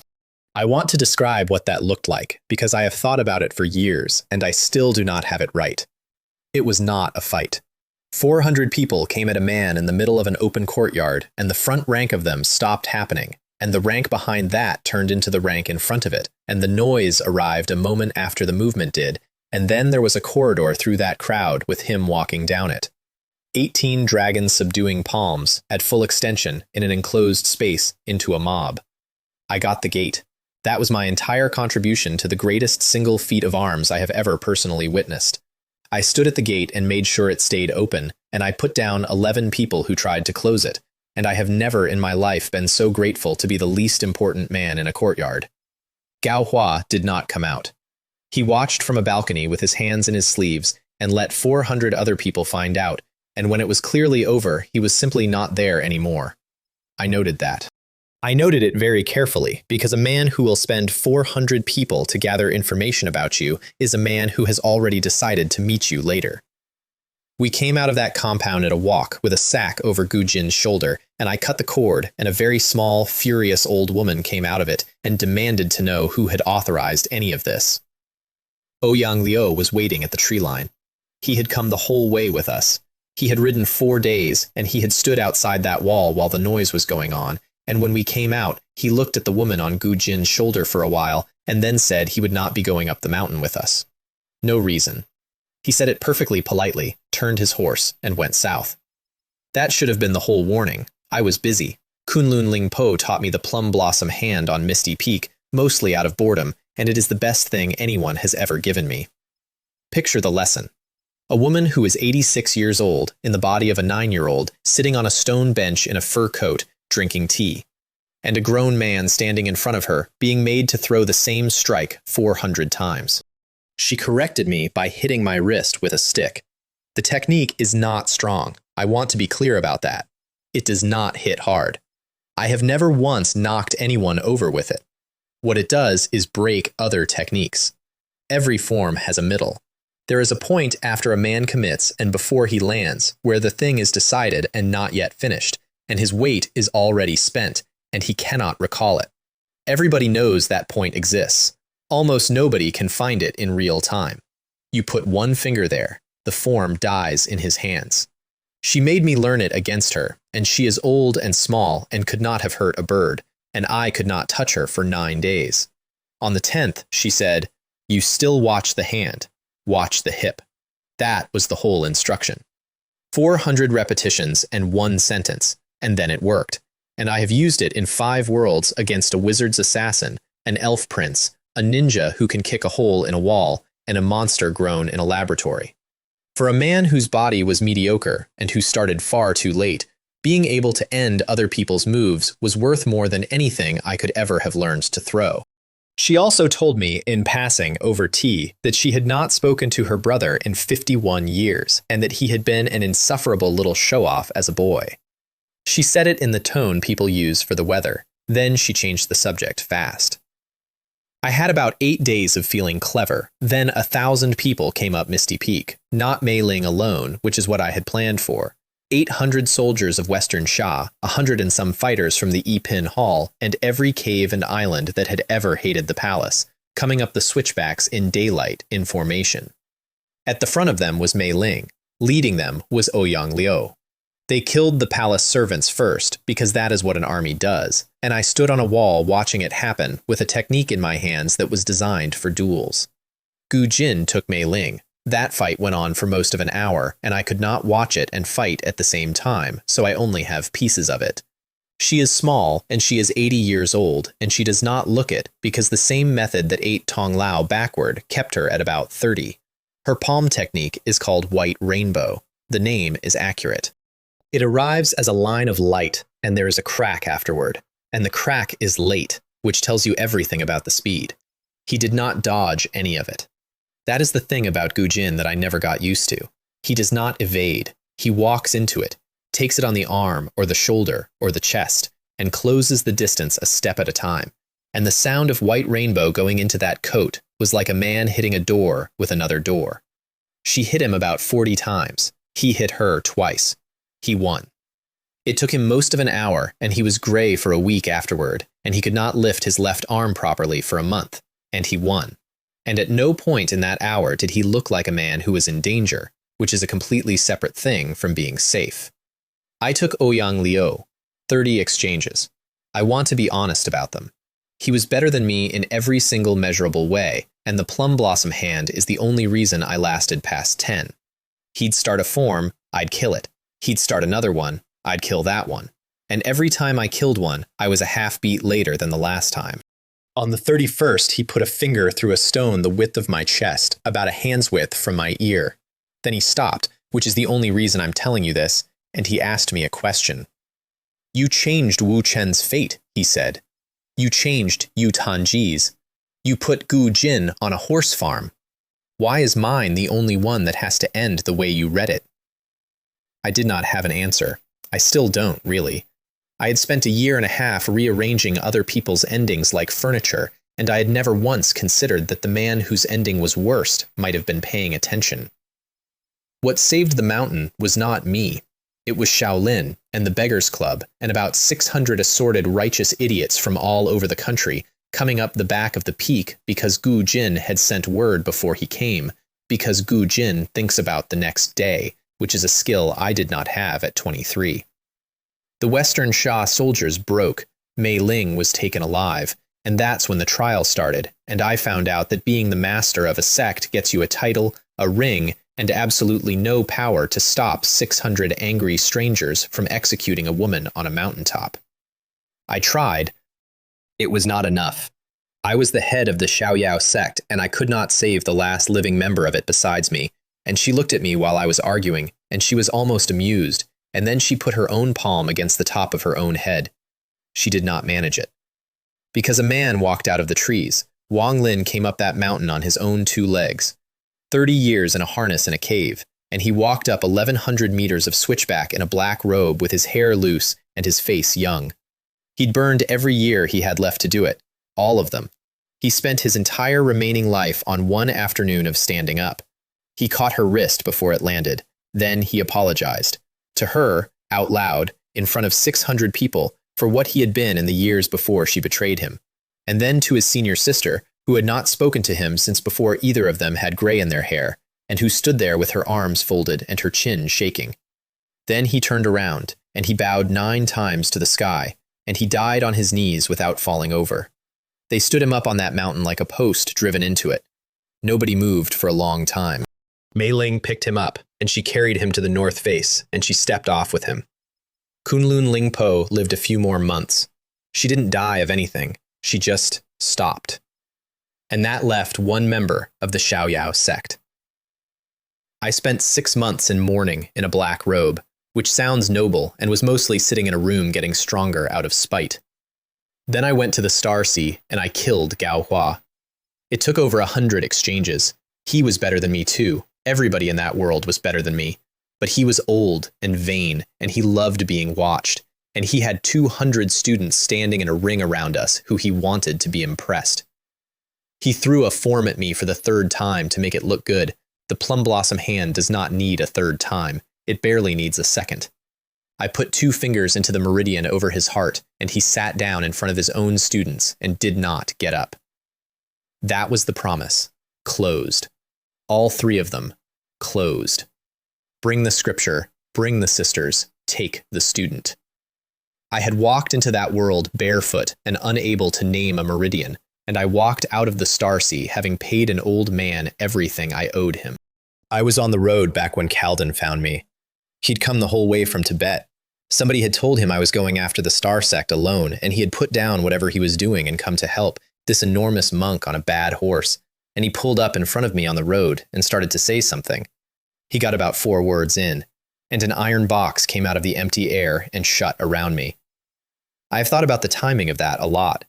I want to describe what that looked like, because I have thought about it for years, and I still do not have it right. It was not a fight. 400 people came at a man in the middle of an open courtyard, and the front rank of them stopped happening, and the rank behind that turned into the rank in front of it, and the noise arrived a moment after the movement did, and then there was a corridor through that crowd with him walking down it. 18 dragons subduing palms, at full extension, in an enclosed space, into a mob. I got the gate. That was my entire contribution to the greatest single feat of arms I have ever personally witnessed. I stood at the gate and made sure it stayed open, and I put down 11 people who tried to close it, and I have never in my life been so grateful to be the least important man in a courtyard. Gao Hua did not come out. He watched from a balcony with his hands in his sleeves and let 400 other people find out, and when it was clearly over, he was simply not there anymore. I noted that. I noted it very carefully, because a man who will spend 400 people to gather information about you is a man who has already decided to meet you later. We came out of that compound at a walk with a sack over Gu Jin's shoulder, and I cut the cord, and a very small, furious old woman came out of it and demanded to know who had authorized any of this. Ouyang Liu was waiting at the tree line. He had come the whole way with us. He had ridden 4 days, and he had stood outside that wall while the noise was going on, and when we came out, he looked at the woman on Gu Jin's shoulder for a while, and then said he would not be going up the mountain with us. No reason. He said it perfectly politely, turned his horse, and went south. That should have been the whole warning. I was busy. Kunlun Lingpo taught me the plum blossom hand on Misty Peak, mostly out of boredom, and it is the best thing anyone has ever given me. Picture the lesson. A woman who is 86 years old, in the body of a 9-year-old, sitting on a stone bench in a fur coat, drinking tea. And a grown man standing in front of her, being made to throw the same strike 400 times. She corrected me by hitting my wrist with a stick. The technique is not strong. I want to be clear about that. It does not hit hard. I have never once knocked anyone over with it. What it does is break other techniques. Every form has a middle. There is a point after a man commits and before he lands, where the thing is decided and not yet finished, and his weight is already spent, and he cannot recall it. Everybody knows that point exists. Almost nobody can find it in real time. You put one finger there, the form dies in his hands. She made me learn it against her, and she is old and small and could not have hurt a bird, and I could not touch her for 9 days. On the 10th, she said, "You still watch the hand, watch the hip." That was the whole instruction. 400 repetitions and 1 sentence, and then it worked, and I have used it in 5 worlds against a wizard's assassin, an elf prince, a ninja who can kick a hole in a wall, and a monster grown in a laboratory. For a man whose body was mediocre and who started far too late, being able to end other people's moves was worth more than anything I could ever have learned to throw. She also told me, in passing over tea, that she had not spoken to her brother in 51 years, and that he had been an insufferable little show-off as a boy. She said it in the tone people use for the weather. Then she changed the subject fast. I had about 8 days of feeling clever. Then 1,000 people came up Misty Peak, not Mei Ling alone, which is what I had planned for. 800 soldiers of Western Sha, 100 and some fighters from the Yipin Hall, and every cave and island that had ever hated the palace, coming up the switchbacks in daylight in formation. At the front of them was Mei Ling. Leading them was Ouyang Liu. They killed the palace servants first, because that is what an army does, and I stood on a wall watching it happen with a technique in my hands that was designed for duels. Gu Jin took Mei Ling. That fight went on for most of an hour, and I could not watch it and fight at the same time, so I only have pieces of it. She is small, and she is 80 years old, and she does not look it because the same method that ate Tong Lao backward kept her at about 30. Her palm technique is called White Rainbow. The name is accurate. It arrives as a line of light, and there is a crack afterward, and the crack is late, which tells you everything about the speed. He did not dodge any of it. That is the thing about Gu Jin that I never got used to. He does not evade. He walks into it, takes it on the arm or the shoulder or the chest, and closes the distance a step at a time. And the sound of White Rainbow going into that coat was like a man hitting a door with another door. She hit him about 40 times. He hit her twice. He won. It took him most of an hour, and he was gray for a week afterward, and he could not lift his left arm properly for a month, and he won. And at no point in that hour did he look like a man who was in danger, which is a completely separate thing from being safe. I took Ouyang Liu, 30 exchanges. I want to be honest about them. He was better than me in every single measurable way, and the plum blossom hand is the only reason I lasted past 10. He'd start a form, I'd kill it. He'd start another one, I'd kill that one. And every time I killed one, I was a half beat later than the last time. On the 31st, he put a finger through a stone the width of my chest, about a hand's width from my ear. Then he stopped, which is the only reason I'm telling you this, and he asked me a question. "You changed Wu Chen's fate," he said. "You changed Yu Tanji's. You put Gu Jin on a horse farm. Why is mine the only one that has to end the way you read it?" I did not have an answer. I still don't, really. I had spent a year and a half rearranging other people's endings like furniture, and I had never once considered that the man whose ending was worst might have been paying attention. What saved the mountain was not me. It was Shaolin and the Beggars Club and about 600 assorted righteous idiots from all over the country coming up the back of the peak because Gu Jin had sent word before he came, because Gu Jin thinks about the next day, which is a skill I did not have at 23. The Western Sha soldiers broke, Mei Ling was taken alive, and that's when the trial started, and I found out that being the master of a sect gets you a title, a ring, and absolutely no power to stop 600 angry strangers from executing a woman on a mountaintop. I tried. It was not enough. I was the head of the Xiaoyao sect, and I could not save the last living member of it besides me, and she looked at me while I was arguing, and she was almost amused, and then she put her own palm against the top of her own head. She did not manage it. Because a man walked out of the trees, Wang Lin came up that mountain on his own 2 legs. 30 years in a harness in a cave, and he walked up 1,100 meters of switchback in a black robe with his hair loose and his face young. He'd burned every year he had left to do it, all of them. He spent his entire remaining life on one afternoon of standing up. He caught her wrist before it landed. Then he apologized. To her, out loud, in front of 600 people, for what he had been in the years before she betrayed him. And then to his senior sister, who had not spoken to him since before either of them had gray in their hair, and who stood there with her arms folded and her chin shaking. Then he turned around, and he bowed 9 times to the sky, and he died on his knees without falling over. They stood him up on that mountain like a post driven into it. Nobody moved for a long time. Mei Ling picked him up, and she carried him to the north face, and she stepped off with him. Kunlun Lingpo lived a few more months. She didn't die of anything. She just stopped. And that left one member of the Xiaoyao sect. I spent 6 months in mourning in a black robe, which sounds noble and was mostly sitting in a room getting stronger out of spite. Then I went to the Star Sea and I killed Gao Hua. It took over 100 exchanges. He was better than me too. Everybody in that world was better than me. But he was old and vain, and he loved being watched, and he had 200 students standing in a ring around us who he wanted to be impressed. He threw a form at me for the 3rd time to make it look good. The plum blossom hand does not need a 3rd time. It barely needs a 2nd. I put 2 fingers into the meridian over his heart, and he sat down in front of his own students and did not get up. That was the promise. Closed. All 3 of them. Closed. Bring the scripture, bring the sisters, take the student. I had walked into that world barefoot and unable to name a meridian, and I walked out of the Star Sea having paid an old man everything I owed him. I was on the road back when Calden found me. He'd come the whole way from Tibet. Somebody had told him I was going after the Star Sect alone, and he had put down whatever he was doing and come to help this enormous monk on a bad horse, and he pulled up in front of me on the road and started to say something. He got about 4 words in, and an iron box came out of the empty air and shut around me. I have thought about the timing of that a lot.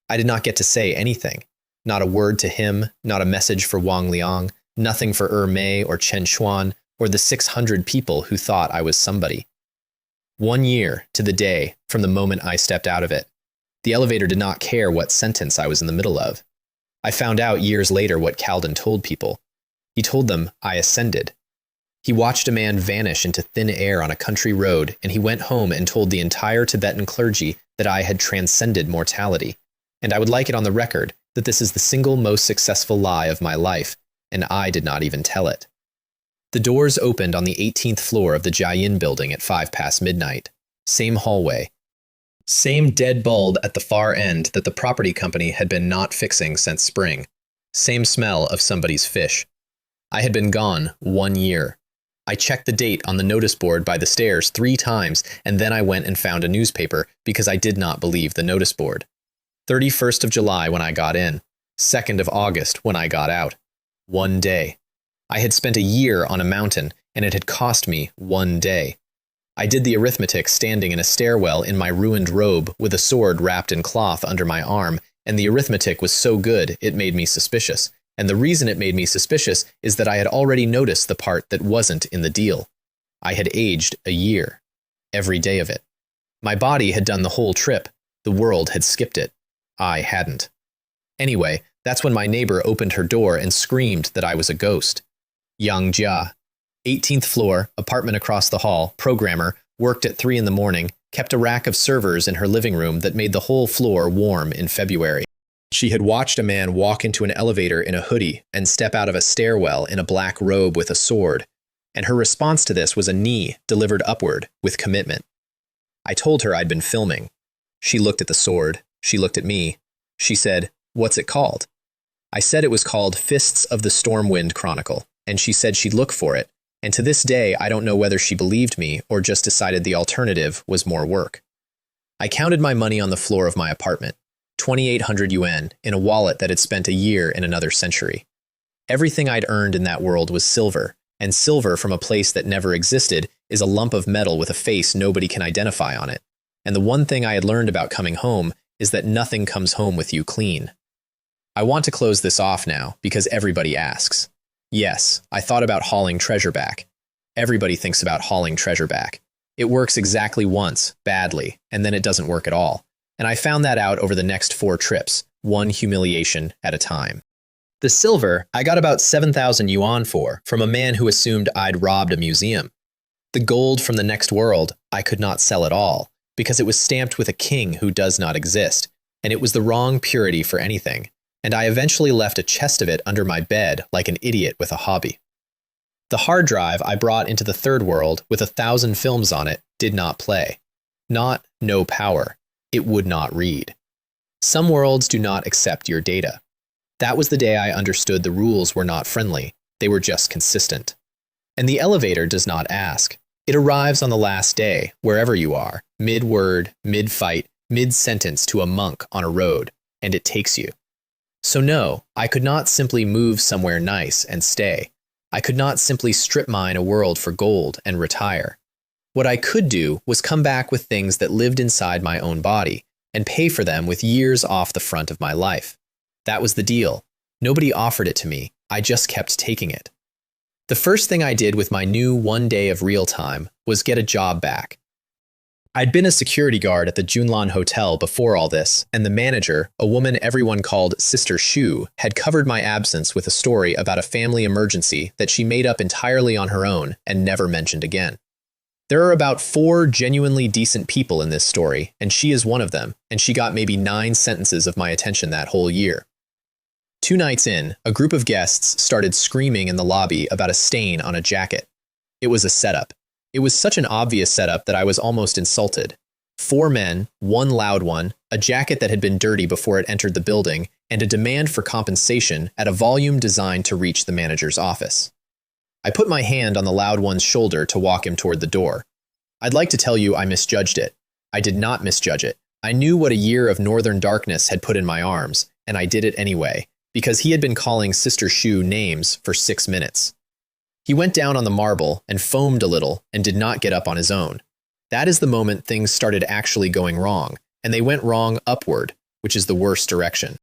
I did not get to say anything. Not a word to him, not a message for Wang Liang, nothing for Mei or Chen Xuan, or the 600 people who thought I was somebody. 1 year to the day from the moment I stepped out of it. The elevator did not care what sentence I was in the middle of. I found out years later what Calden told people. He told them I ascended. He watched a man vanish into thin air on a country road, and he went home and told the entire Tibetan clergy that I had transcended mortality. And I would like it on the record that this is the single most successful lie of my life, and I did not even tell it. The doors opened on the 18th floor of the Jiayin building at 5 past midnight. Same hallway. Same dead bulb at the far end that the property company had been not fixing since spring. Same smell of somebody's fish. I had been gone 1 year. I checked the date on the notice board by the stairs 3 times, and then I went and found a newspaper because I did not believe the notice board. 31st of July when I got in. 2nd of August when I got out. 1 day. I had spent a year on a mountain, and it had cost me 1 day. I did the arithmetic standing in a stairwell in my ruined robe with a sword wrapped in cloth under my arm, and the arithmetic was so good it made me suspicious. And the reason it made me suspicious is that I had already noticed the part that wasn't in the deal. I had aged a year. Every day of it. My body had done the whole trip. The world had skipped it. I hadn't. Anyway, that's when my neighbor opened her door and screamed that I was a ghost. Yang Jia, 18th floor, apartment across the hall, programmer, worked at 3 in the morning, kept a rack of servers in her living room that made the whole floor warm in February. She had watched a man walk into an elevator in a hoodie and step out of a stairwell in a black robe with a sword, and her response to this was a knee delivered upward with commitment. I told her I'd been filming. She looked at the sword. She looked at me. She said, "What's it called?" I said it was called Fists of the Stormwind Chronicle, and she said she'd look for it, and to this day I don't know whether she believed me or just decided the alternative was more work. I counted my money on the floor of my apartment, 2,800 yuan, in a wallet that had spent a year in another century. Everything I'd earned in that world was silver, and silver from a place that never existed is a lump of metal with a face nobody can identify on it. And the one thing I had learned about coming home is that nothing comes home with you clean. I want to close this off now because everybody asks. Yes, I thought about hauling treasure back. Everybody thinks about hauling treasure back. It works exactly once, badly, and then it doesn't work at all. And I found that out over the next 4 trips, one humiliation at a time. The silver, I got about 7,000 yuan for, from a man who assumed I'd robbed a museum. The gold from the next world, I could not sell at all, because it was stamped with a king who does not exist, and it was the wrong purity for anything, and I eventually left a chest of it under my bed like an idiot with a hobby. The hard drive I brought into the third world with 1,000 films on it did not play. Not no power. It would not read. Some worlds do not accept your data. That was the day I understood the rules were not friendly. They were just consistent. And the elevator does not ask. It arrives on the last day, wherever you are, mid-word, mid-fight, mid-sentence to a monk on a road, and it takes you. So no, I could not simply move somewhere nice and stay. I could not simply strip mine a world for gold and retire. What I could do was come back with things that lived inside my own body and pay for them with years off the front of my life. That was the deal. Nobody offered it to me. I just kept taking it. The first thing I did with my new 1 day of real time was get a job back. I'd been a security guard at the Junlan Hotel before all this, and the manager, a woman everyone called Sister Shu, had covered my absence with a story about a family emergency that she made up entirely on her own and never mentioned again. There are about 4 genuinely decent people in this story, and she is one of them, and she got maybe 9 sentences of my attention that whole year. 2 nights in, a group of guests started screaming in the lobby about a stain on a jacket. It was a setup. It was such an obvious setup that I was almost insulted. 4 men, 1 loud one, a jacket that had been dirty before it entered the building, and a demand for compensation at a volume designed to reach the manager's office. I put my hand on the loud one's shoulder to walk him toward the door. I'd like to tell you I misjudged it. I did not misjudge it. I knew what a year of northern darkness had put in my arms, and I did it anyway, because he had been calling Sister Shu names for 6 minutes. He went down on the marble and foamed a little and did not get up on his own. That is the moment things started actually going wrong, and they went wrong upward, which is the worst direction.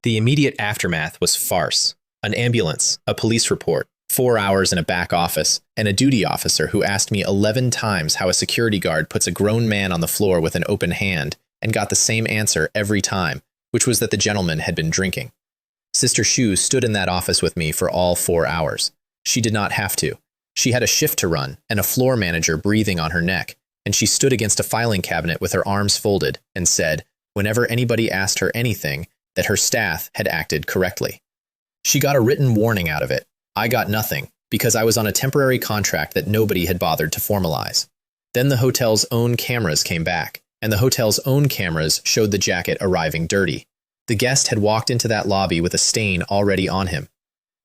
The immediate aftermath was farce. An ambulance, a police report, 4 hours in a back office, and a duty officer who asked me 11 times how a security guard puts a grown man on the floor with an open hand and got the same answer every time, which was that the gentleman had been drinking. Sister Shu stood in that office with me for all 4 hours. She did not have to. She had a shift to run and a floor manager breathing on her neck, and she stood against a filing cabinet with her arms folded and said, whenever anybody asked her anything, that her staff had acted correctly. She got a written warning out of it. I got nothing, because I was on a temporary contract that nobody had bothered to formalize. Then the hotel's own cameras came back, and the hotel's own cameras showed the jacket arriving dirty. The guest had walked into that lobby with a stain already on him.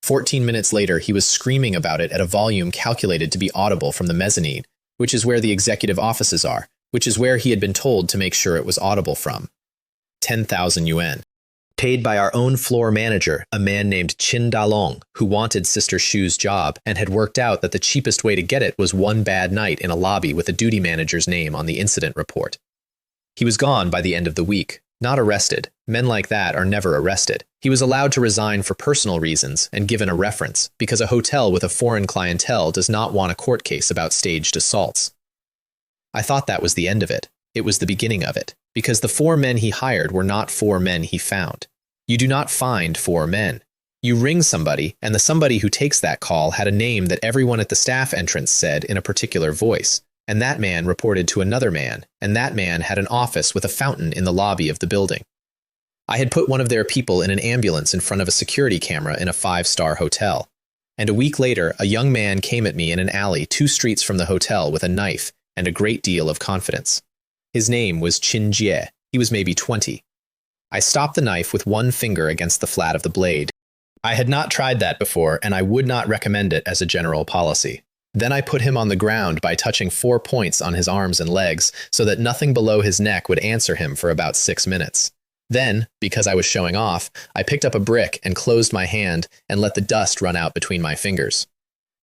14 minutes later, he was screaming about it at a volume calculated to be audible from the mezzanine, which is where the executive offices are, which is where he had been told to make sure it was audible from. 10,000 yuan. Paid by our own floor manager, a man named Qin Dalong, who wanted Sister Shu's job and had worked out that the cheapest way to get it was 1 bad night in a lobby with a duty manager's name on the incident report. He was gone by the end of the week, not arrested. Men like that are never arrested. He was allowed to resign for personal reasons and given a reference, because a hotel with a foreign clientele does not want a court case about staged assaults. I thought that was the end of it. it was the beginning of it, because the 4 men he hired were not 4 men he found. You do not find 4 men. You ring somebody, and the somebody who takes that call had a name that everyone at the staff entrance said in a particular voice, and that man reported to another man, and that man had an office with a fountain in the lobby of the building. I had put one of their people in an ambulance in front of a security camera in a 5-star hotel. And a week later, a young man came at me in an alley 2 streets from the hotel with a knife and a great deal of confidence. His name was Qin Jie. He was maybe 20. I stopped the knife with one finger against the flat of the blade. I had not tried that before, and I would not recommend it as a general policy. Then I put him on the ground by touching 4 points on his arms and legs so that nothing below his neck would answer him for about 6 minutes. Then, because I was showing off, I picked up a brick and closed my hand and let the dust run out between my fingers.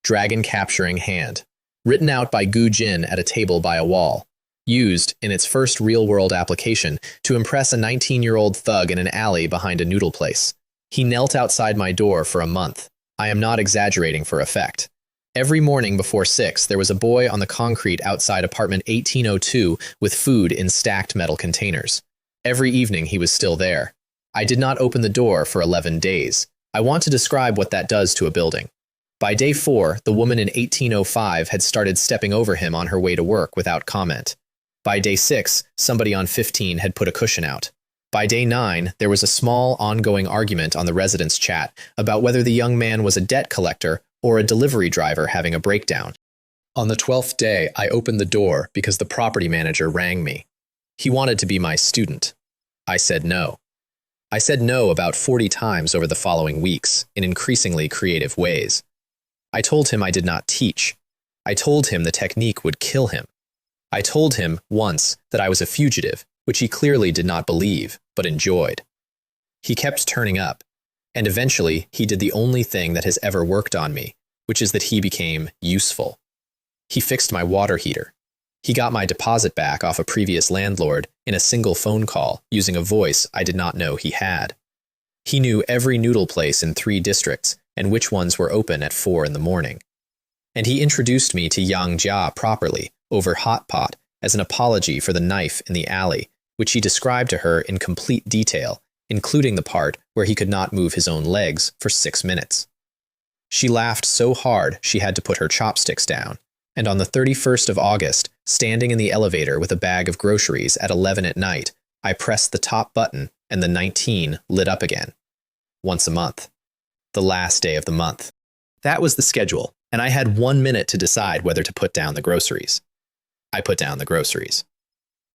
Dragon Capturing Hand. Written out by Gu Jin at a table by a wall. Used, in its first real-world application, to impress a 19-year-old thug in an alley behind a noodle place. He knelt outside my door for a month. I am not exaggerating for effect. Every morning before 6, there was a boy on the concrete outside apartment 1802 with food in stacked metal containers. Every evening he was still there. I did not open the door for 11 days. I want to describe what that does to a building. By day 4, the woman in 1805 had started stepping over him on her way to work without comment. By day 6, somebody on 15 had put a cushion out. By day 9, there was a small, ongoing argument on the residence chat about whether the young man was a debt collector or a delivery driver having a breakdown. On the 12th day, I opened the door because the property manager rang me. He wanted to be my student. I said no. I said no about 40 times over the following weeks, in increasingly creative ways. I told him I did not teach. I told him the technique would kill him. I told him once that I was a fugitive, which he clearly did not believe, but enjoyed. He kept turning up, and eventually he did the only thing that has ever worked on me, which is that he became useful. He fixed my water heater. He got my deposit back off a previous landlord in a single phone call using a voice I did not know he had. He knew every noodle place in 3 districts and which ones were open at 4 in the morning. And he introduced me to Yang Jia properly, over hot pot, as an apology for the knife in the alley, which he described to her in complete detail, including the part where he could not move his own legs for 6 minutes. She laughed so hard she had to put her chopsticks down, and on the 31st of August, standing in the elevator with a bag of groceries at 11 at night, I pressed the top button and the 19 lit up again. Once a month. The last day of the month. That was the schedule, and I had 1 minute to decide whether to put down the groceries. I put down the groceries.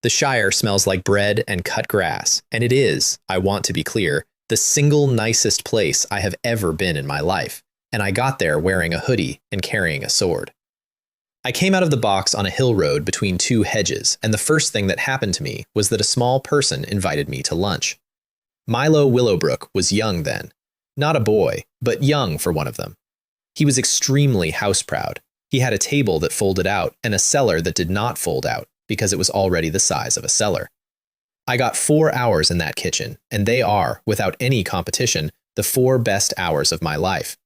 The Shire smells like bread and cut grass, and it is, I want to be clear, the single nicest place I have ever been in my life, and I got there wearing a hoodie and carrying a sword. I came out of the box on a hill road between 2 hedges, and the first thing that happened to me was that a small person invited me to lunch. Milo Willowbrook was young then. Not a boy, but young for one of them. He was extremely house-proud. He had a table that folded out and a cellar that did not fold out because it was already the size of a cellar. I got 4 hours in that kitchen, and they are, without any competition, the 4 best hours of my life.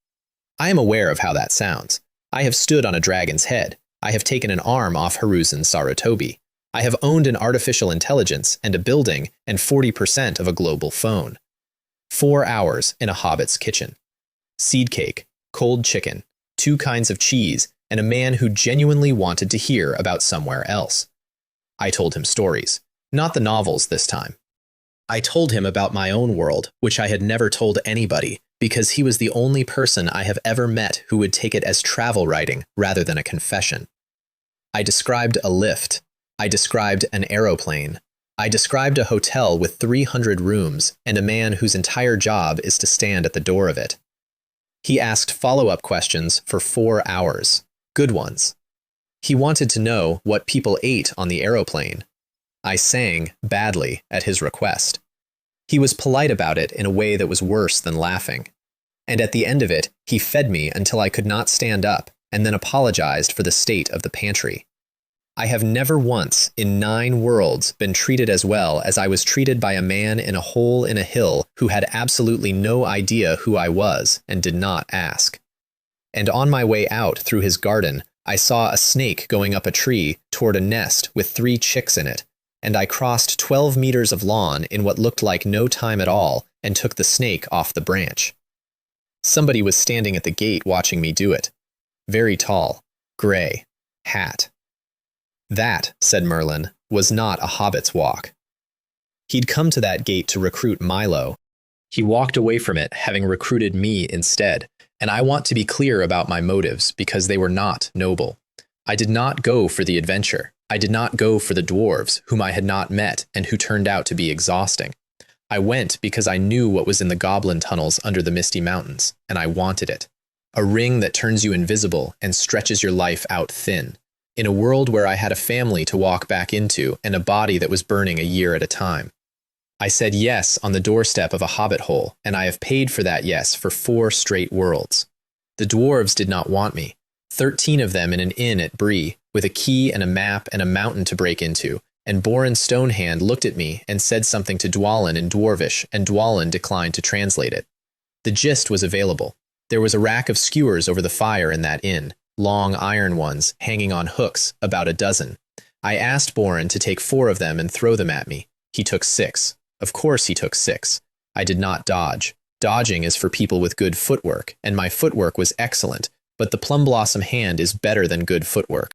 I am aware of how that sounds. I have stood on a dragon's head. I have taken an arm off Haruzen Sarutobi. I have owned an artificial intelligence and a building and 40% of a global phone. 4 hours in a hobbit's kitchen. Seed cake, cold chicken, 2 kinds of cheese, and a man who genuinely wanted to hear about somewhere else. I told him stories, not the novels this time. I told him about my own world, which I had never told anybody, because he was the only person I have ever met who would take it as travel writing rather than a confession. I described a lift. I described an aeroplane. I described a hotel with 300 rooms and a man whose entire job is to stand at the door of it. He asked follow-up questions for 4 hours. Good ones. He wanted to know what people ate on the aeroplane. I sang badly at his request. He was polite about it in a way that was worse than laughing. And at the end of it, he fed me until I could not stand up and then apologized for the state of the pantry. I have never once, in 9 worlds, been treated as well as I was treated by a man in a hole in a hill who had absolutely no idea who I was and did not ask. And on my way out through his garden, I saw a snake going up a tree toward a nest with 3 chicks in it, and I crossed 12 meters of lawn in what looked like no time at all and took the snake off the branch. Somebody was standing at the gate watching me do it. Very tall, gray, hat. That, said Merlin, was not a hobbit's walk. He'd come to that gate to recruit Milo. He walked away from it, having recruited me instead, and I want to be clear about my motives because they were not noble. I did not go for the adventure. I did not go for the dwarves, whom I had not met and who turned out to be exhausting. I went because I knew what was in the goblin tunnels under the Misty Mountains, and I wanted it. A ring that turns you invisible and stretches your life out thin. In a world where I had a family to walk back into and a body that was burning a year at a time. I said yes on the doorstep of a hobbit hole, and I have paid for that yes for 4 straight worlds. The dwarves did not want me. 13 of them in an inn at Bree, with a key and a map and a mountain to break into, and Borin Stonehand looked at me and said something to Dwalin in Dwarvish, and Dwalin declined to translate it. The gist was available. There was a rack of skewers over the fire in that inn, long iron ones, hanging on hooks, about a dozen. I asked Borin to take 4 of them and throw them at me. He took 6. Of course he took 6. I did not dodge. Dodging is for people with good footwork, and my footwork was excellent, but the plum blossom hand is better than good footwork.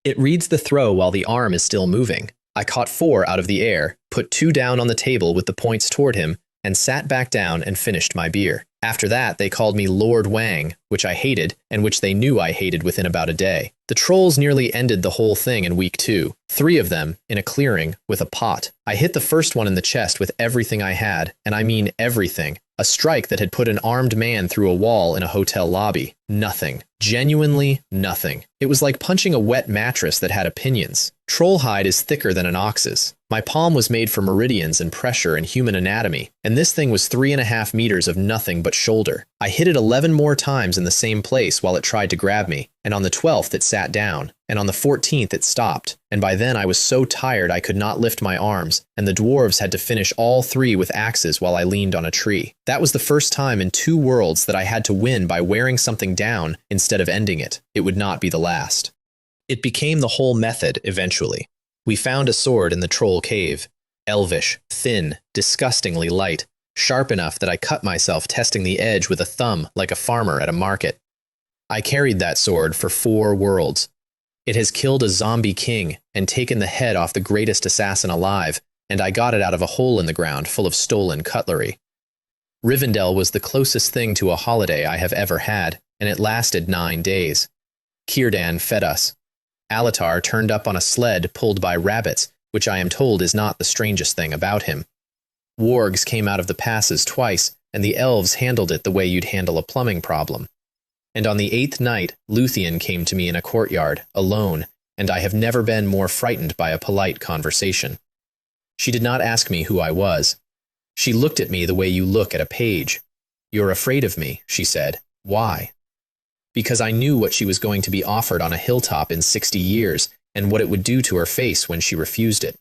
It reads the throw while the arm is still moving. I caught 4 out of the air, put 2 down on the table with the points toward him, and sat back down and finished my beer. After that, they called me Lord Wang, which I hated, and which they knew I hated within about a day. The trolls nearly ended the whole thing in week 2. 3 of them, in a clearing, with a pot. I hit the first one in the chest with everything I had, and I mean everything. A strike that had put an armed man through a wall in a hotel lobby. Nothing. Genuinely nothing. It was like punching a wet mattress that had opinions. Troll hide is thicker than an ox's. My palm was made for meridians and pressure and human anatomy, and this thing was 3.5 meters of nothing but shoulder. I hit it 11 more times in the same place while it tried to grab me, and on the 12th it sat down, and on the 14th it stopped, and by then I was so tired I could not lift my arms, and the dwarves had to finish all 3 with axes while I leaned on a tree. That was the first time in 2 worlds that I had to win by wearing something down instead of ending it. It would not be the last. It became the whole method eventually. We found a sword in the troll cave. Elvish, thin, disgustingly light, sharp enough that I cut myself testing the edge with a thumb like a farmer at a market. I carried that sword for 4 worlds. It has killed a zombie king and taken the head off the greatest assassin alive, and I got it out of a hole in the ground full of stolen cutlery. Rivendell was the closest thing to a holiday I have ever had, and it lasted 9 days. Círdan fed us. Alatar turned up on a sled pulled by rabbits, which I am told is not the strangest thing about him. Wargs came out of the passes twice, and the elves handled it the way you'd handle a plumbing problem. And on the 8th night, Luthien came to me in a courtyard, alone, and I have never been more frightened by a polite conversation. She did not ask me who I was. She looked at me the way you look at a page. "You're afraid of me," she said. "Why?" Because I knew what she was going to be offered on a hilltop in 60 years, and what it would do to her face when she refused it.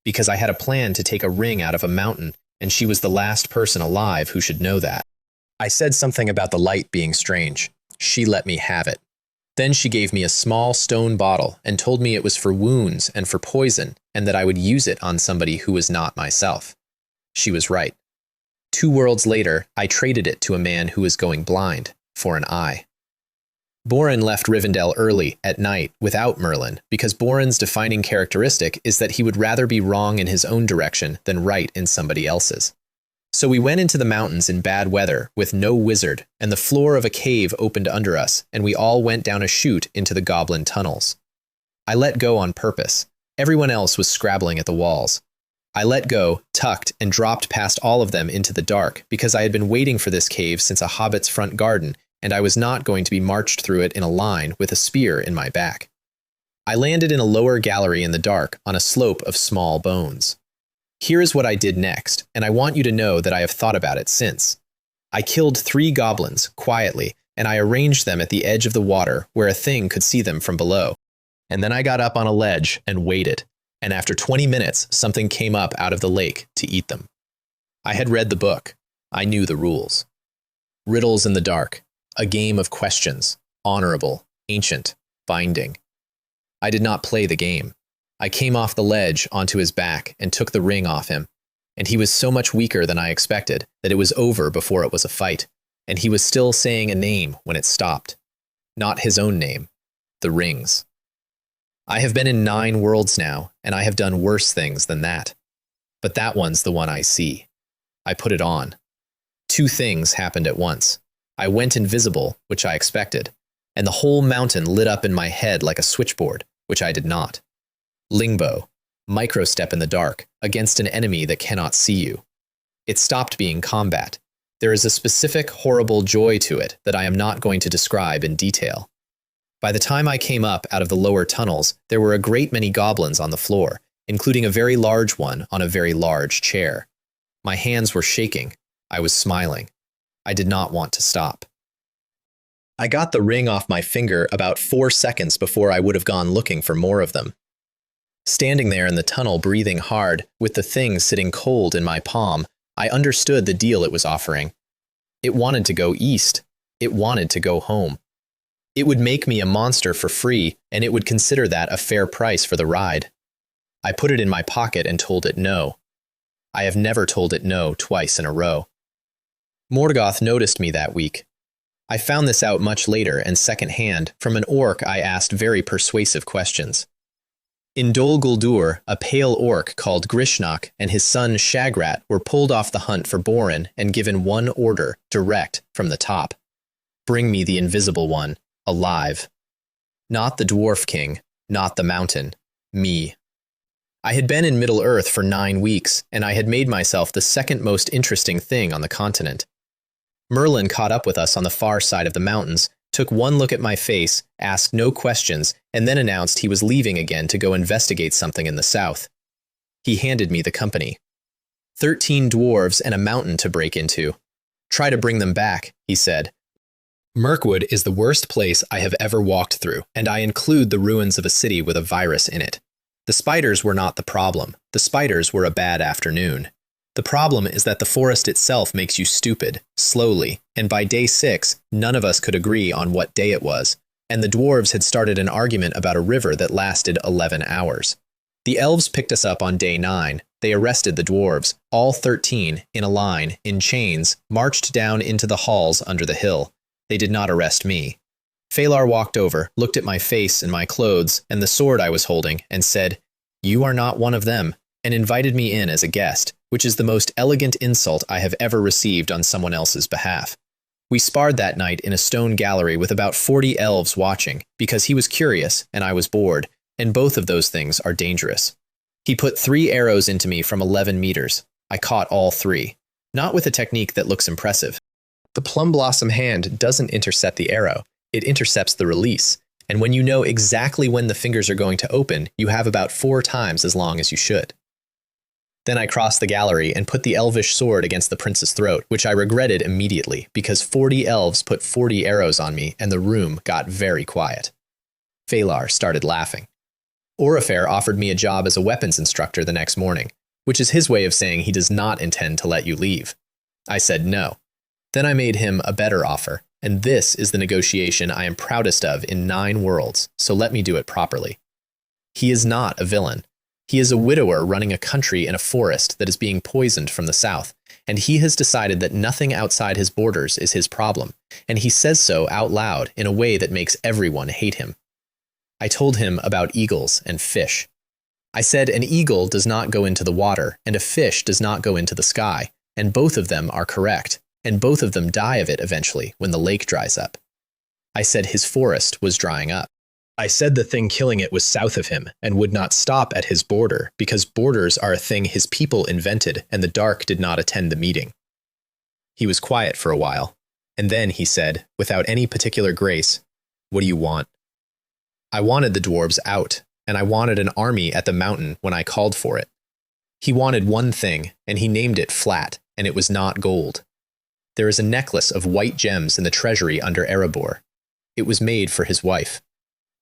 Because I had a plan to take a ring out of a mountain, and she was the last person alive who should know that. I said something about the light being strange. She let me have it. Then she gave me a small stone bottle and told me it was for wounds and for poison, and that I would use it on somebody who was not myself. She was right. 2 worlds later, I traded it to a man who was going blind, for an eye. Borin left Rivendell early, at night, without Merlin, because Borin's defining characteristic is that he would rather be wrong in his own direction than right in somebody else's. So we went into the mountains in bad weather, with no wizard, and the floor of a cave opened under us, and we all went down a chute into the goblin tunnels. I let go on purpose. Everyone else was scrabbling at the walls. I let go, tucked, and dropped past all of them into the dark, because I had been waiting for this cave since a hobbit's front garden, and I was not going to be marched through it in a line with a spear in my back. I landed in a lower gallery in the dark, on a slope of small bones. Here is what I did next, and I want you to know that I have thought about it since. I killed 3 goblins, quietly, and I arranged them at the edge of the water where a thing could see them from below. And then I got up on a ledge and waited, and after 20 minutes, something came up out of the lake to eat them. I had read the book. I knew the rules. Riddles in the dark. A game of questions, honorable, ancient, binding. I did not play the game. I came off the ledge onto his back and took the ring off him, and he was so much weaker than I expected that it was over before it was a fight, and he was still saying a name when it stopped. Not his own name, the ring's. I have been in 9 worlds now, and I have done worse things than that. But that one's the one I see. I put it on. 2 things happened at once. I went invisible, which I expected, and the whole mountain lit up in my head like a switchboard, which I did not. Lingbo, microstep in the dark, against an enemy that cannot see you. It stopped being combat. There is a specific, horrible joy to it that I am not going to describe in detail. By the time I came up out of the lower tunnels, there were a great many goblins on the floor, including a very large one on a very large chair. My hands were shaking. I was smiling. I did not want to stop. I got the ring off my finger about 4 seconds before I would have gone looking for more of them. Standing there in the tunnel breathing hard, with the thing sitting cold in my palm, I understood the deal it was offering. It wanted to go east. It wanted to go home. It would make me a monster for free, and it would consider that a fair price for the ride. I put it in my pocket and told it no. I have never told it no twice in a row. Morgoth noticed me that week. I found this out much later and second-hand from an orc I asked very persuasive questions. In Dol Guldur, a pale orc called Grishnok and his son Shagrat were pulled off the hunt for Borin and given one order, direct, from the top. Bring me the invisible one, alive. Not the dwarf king, not the mountain, me. I had been in Middle-earth for 9 weeks, and I had made myself the second most interesting thing on the continent. Merlin caught up with us on the far side of the mountains, took one look at my face, asked no questions, and then announced he was leaving again to go investigate something in the south. He handed me the company. 13 dwarves and a mountain to break into. Try to bring them back, he said. Mirkwood is the worst place I have ever walked through, and I include the ruins of a city with a virus in it. The spiders were not the problem. The spiders were a bad afternoon. The problem is that the forest itself makes you stupid, slowly, and by day 6, none of us could agree on what day it was, and the dwarves had started an argument about a river that lasted 11 hours. The elves picked us up on day 9. They arrested the dwarves, all 13, in a line, in chains, marched down into the halls under the hill. They did not arrest me. Phalar walked over, looked at my face and my clothes and the sword I was holding, and said, "You are not one of them," and invited me in as a guest, which is the most elegant insult I have ever received on someone else's behalf. We sparred that night in a stone gallery with about 40 elves watching, because he was curious and I was bored, and both of those things are dangerous. He put 3 arrows into me from 11 meters. I caught all 3, not with a technique that looks impressive. The plum blossom hand doesn't intercept the arrow, it intercepts the release, and when you know exactly when the fingers are going to open, you have about 4 times as long as you should. Then I crossed the gallery and put the elvish sword against the prince's throat, which I regretted immediately, because 40 elves put 40 arrows on me, and the room got very quiet. Phalar started laughing. Orifair offered me a job as a weapons instructor the next morning, which is his way of saying he does not intend to let you leave. I said no. Then I made him a better offer, and this is the negotiation I am proudest of in 9 worlds, so let me do it properly. He is not a villain. He is a widower running a country in a forest that is being poisoned from the south, and he has decided that nothing outside his borders is his problem, and he says so out loud in a way that makes everyone hate him. I told him about eagles and fish. I said an eagle does not go into the water, and a fish does not go into the sky, and both of them are correct, and both of them die of it eventually when the lake dries up. I said his forest was drying up. I said the thing killing it was south of him and would not stop at his border because borders are a thing his people invented and the dark did not attend the meeting. He was quiet for a while, and then he said, without any particular grace, "What do you want?" I wanted the dwarves out, and I wanted an army at the mountain when I called for it. He wanted one thing, and he named it Flat, and it was not gold. There is a necklace of white gems in the treasury under Erebor. It was made for his wife.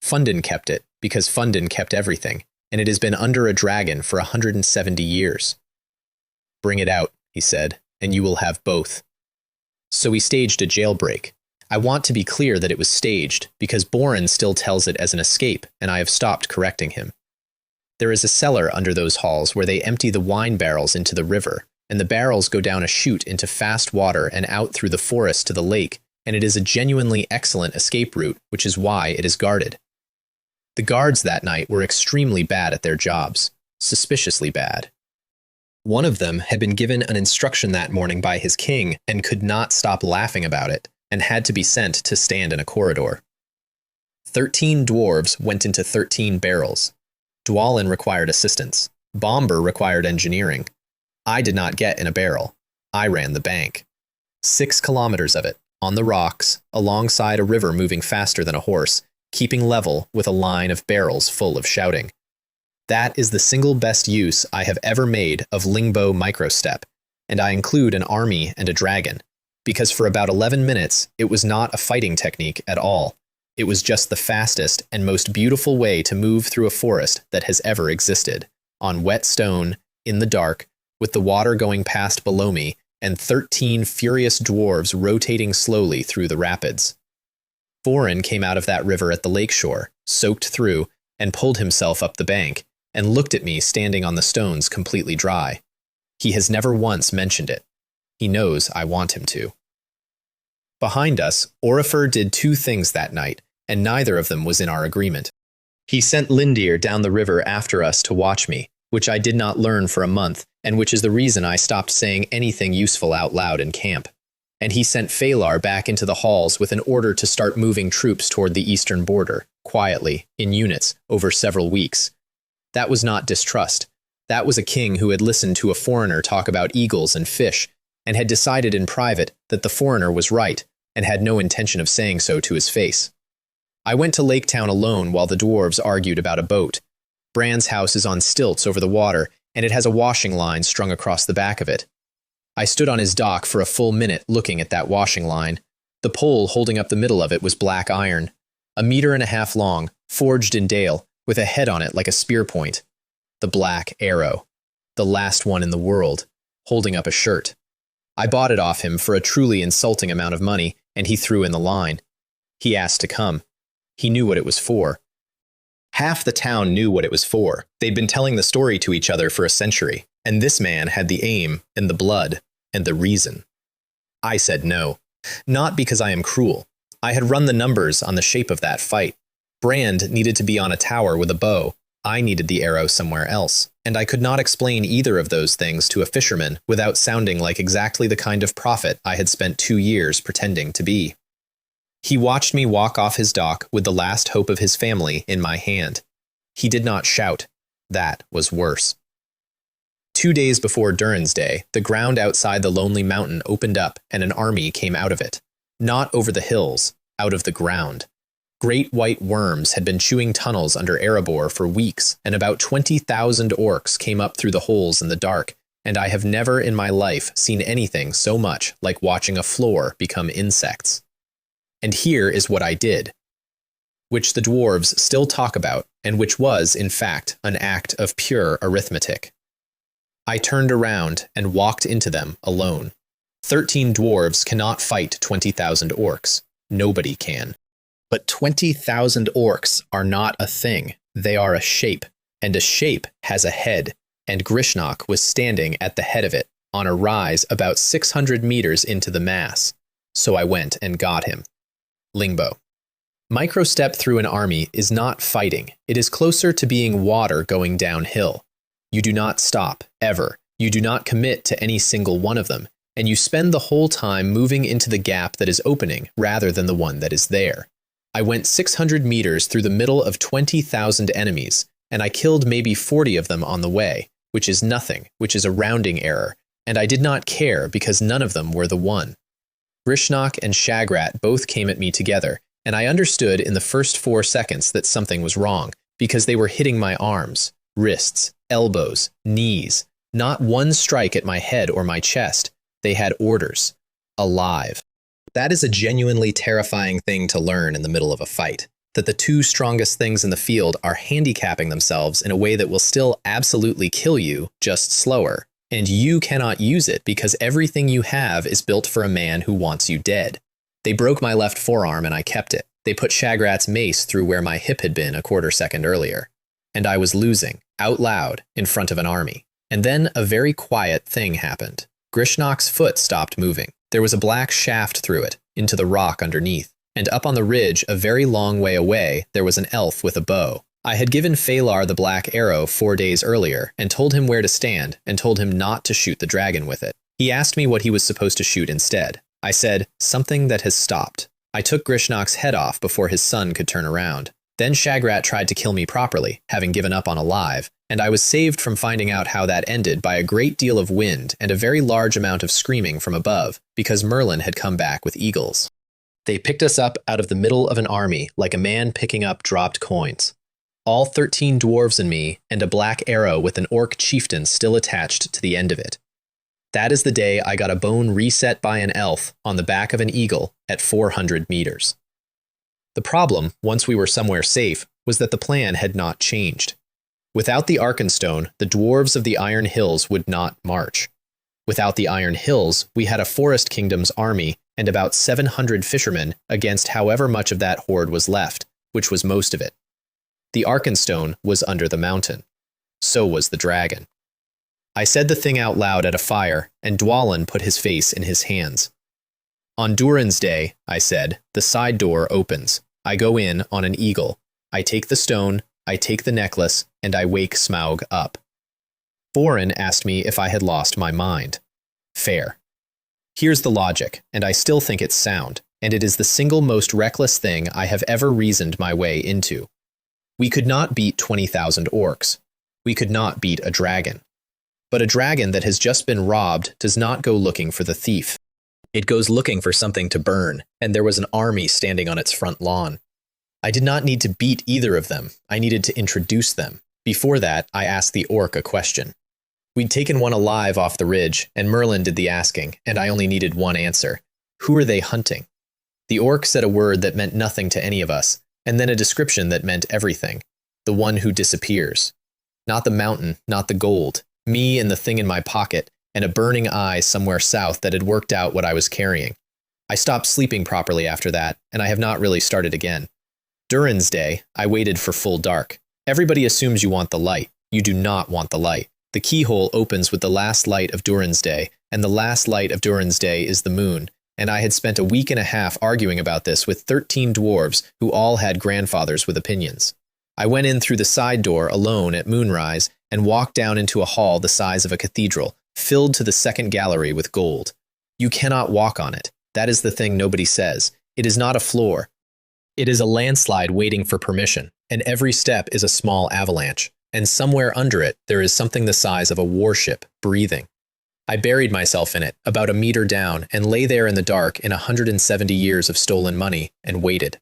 Fundin kept it, because Fundin kept everything, and it has been under a dragon for 170 years. "Bring it out," he said, "and you will have both." So we staged a jailbreak. I want to be clear that it was staged, because Borin still tells it as an escape, and I have stopped correcting him. There is a cellar under those halls where they empty the wine barrels into the river, and the barrels go down a chute into fast water and out through the forest to the lake, and it is a genuinely excellent escape route, which is why it is guarded. The guards that night were extremely bad at their jobs, suspiciously bad. One of them had been given an instruction that morning by his king and could not stop laughing about it, and had to be sent to stand in a corridor. 13 dwarves went into 13 barrels. Dwalin required assistance. Bomber required engineering. I did not get in a barrel. I ran the bank. 6 kilometers of it, on the rocks, alongside a river moving faster than a horse, keeping level with a line of barrels full of shouting. That is the single best use I have ever made of Lingbo microstep, and I include an army and a dragon, because for about 11 minutes it was not a fighting technique at all. It was just the fastest and most beautiful way to move through a forest that has ever existed, on wet stone, in the dark, with the water going past below me, and 13 furious dwarves rotating slowly through the rapids. Foran came out of that river at the lakeshore, soaked through, and pulled himself up the bank, and looked at me standing on the stones completely dry. He has never once mentioned it. He knows I want him to. Behind us, Orifer did 2 things that night, and neither of them was in our agreement. He sent Lindir down the river after us to watch me, which I did not learn for a month, and which is the reason I stopped saying anything useful out loud in camp. And he sent Phalar back into the halls with an order to start moving troops toward the eastern border, quietly, in units, over several weeks. That was not distrust. That was a king who had listened to a foreigner talk about eagles and fish, and had decided in private that the foreigner was right, and had no intention of saying so to his face. I went to Lake Town alone while the dwarves argued about a boat. Bran's house is on stilts over the water, and it has a washing line strung across the back of it. I stood on his dock for a full minute looking at that washing line. The pole holding up the middle of it was black iron, 1.5 meters long, forged in Dale, with a head on it like a spear point. The black arrow. The last one in the world, holding up a shirt. I bought it off him for a truly insulting amount of money, and he threw in the line. He asked to come. He knew what it was for. Half the town knew what it was for. They'd been telling the story to each other for a century, and this man had the aim, and the blood, and the reason. I said no. Not because I am cruel. I had run the numbers on the shape of that fight. Brand needed to be on a tower with a bow. I needed the arrow somewhere else, and I could not explain either of those things to a fisherman without sounding like exactly the kind of prophet I had spent 2 years pretending to be. He watched me walk off his dock with the last hope of his family in my hand. He did not shout. That was worse. 2 days before Durin's Day, the ground outside the lonely mountain opened up and an army came out of it. Not over the hills, out of the ground. Great white worms had been chewing tunnels under Erebor for weeks, and about 20,000 orcs came up through the holes in the dark, and I have never in my life seen anything so much like watching a floor become insects. And here is what I did, which the dwarves still talk about, and which was, in fact, an act of pure arithmetic. I turned around and walked into them alone. 13 dwarves cannot fight 20,000 orcs. Nobody can. But 20,000 orcs are not a thing. They are a shape, and a shape has a head, and Grishnok was standing at the head of it, on a rise about 600 meters into the mass. So I went and got him. Lingbo. Microstep through an army is not fighting. It is closer to being water going downhill. You do not stop, ever. You do not commit to any single one of them, and you spend the whole time moving into the gap that is opening rather than the one that is there. I went 600 meters through the middle of 20,000 enemies, and I killed maybe 40 of them on the way, which is nothing, which is a rounding error, and I did not care because none of them were the one. Grishnok and Shagrat both came at me together, and I understood in the first 4 seconds that something was wrong, because they were hitting my arms, wrists, elbows, knees. Not one strike at my head or my chest. They had orders. Alive. That is a genuinely terrifying thing to learn in the middle of a fight, that the 2 strongest things in the field are handicapping themselves in a way that will still absolutely kill you, just slower, and you cannot use it because everything you have is built for a man who wants you dead. They broke my left forearm and I kept it. They put Shagrat's mace through where my hip had been a quarter second earlier. And I was losing. out loud, in front of an army. And then a very quiet thing happened. Grishnok's foot stopped moving. There was a black shaft through it, into the rock underneath. And up on the ridge, a very long way away, there was an elf with a bow. I had given Phalar the black arrow 4 days earlier, and told him where to stand, and told him not to shoot the dragon with it. He asked me what he was supposed to shoot instead. I said, something that has stopped. I took Grishnok's head off before his son could turn around. Then Shagrat tried to kill me properly, having given up on alive, and I was saved from finding out how that ended by a great deal of wind and a very large amount of screaming from above, because Merlin had come back with eagles. They picked us up out of the middle of an army like a man picking up dropped coins. All 13 dwarves and me, and a black arrow with an orc chieftain still attached to the end of it. That is the day I got a bone reset by an elf on the back of an eagle at 400 meters. The problem, once we were somewhere safe, was that the plan had not changed. Without the Arkenstone, the dwarves of the Iron Hills would not march. Without the Iron Hills, we had a Forest Kingdom's army and about 700 fishermen against however much of that horde was left, which was most of it. The Arkenstone was under the mountain. So was the dragon. I said the thing out loud at a fire, and Dwalin put his face in his hands. On Durin's day, I said, the side door opens. I go in on an eagle. I take the stone, I take the necklace, and I wake Smaug up. Borin asked me if I had lost my mind. Fair. Here's the logic, and I still think it's sound, and it is the single most reckless thing I have ever reasoned my way into. We could not beat 20,000 orcs. We could not beat a dragon. But a dragon that has just been robbed does not go looking for the thief. It goes looking for something to burn, and there was an army standing on its front lawn. I did not need to beat either of them. I needed to introduce them. Before that, I asked the orc a question. We'd taken one alive off the ridge, and Merlin did the asking, and I only needed one answer. Who are they hunting? The orc said a word that meant nothing to any of us, and then a description that meant everything. The one who disappears. Not the mountain, not the gold. Me and the thing in my pocket, and a burning eye somewhere south that had worked out what I was carrying. I stopped sleeping properly after that, and I have not really started again. Durin's day, I waited for full dark. Everybody assumes you want the light. You do not want the light. The keyhole opens with the last light of Durin's day, and the last light of Durin's day is the moon, and I had spent a week and a half arguing about this with 13 dwarves who all had grandfathers with opinions. I went in through the side door alone at moonrise and walked down into a hall the size of a cathedral, filled to the second gallery with gold. You cannot walk on it. That is the thing nobody says. It is not a floor. It is a landslide waiting for permission, and every step is a small avalanche, and somewhere under it there is something the size of a warship breathing. I buried myself in it, about a meter down, and lay there in the dark in 170 years of stolen money, and waited.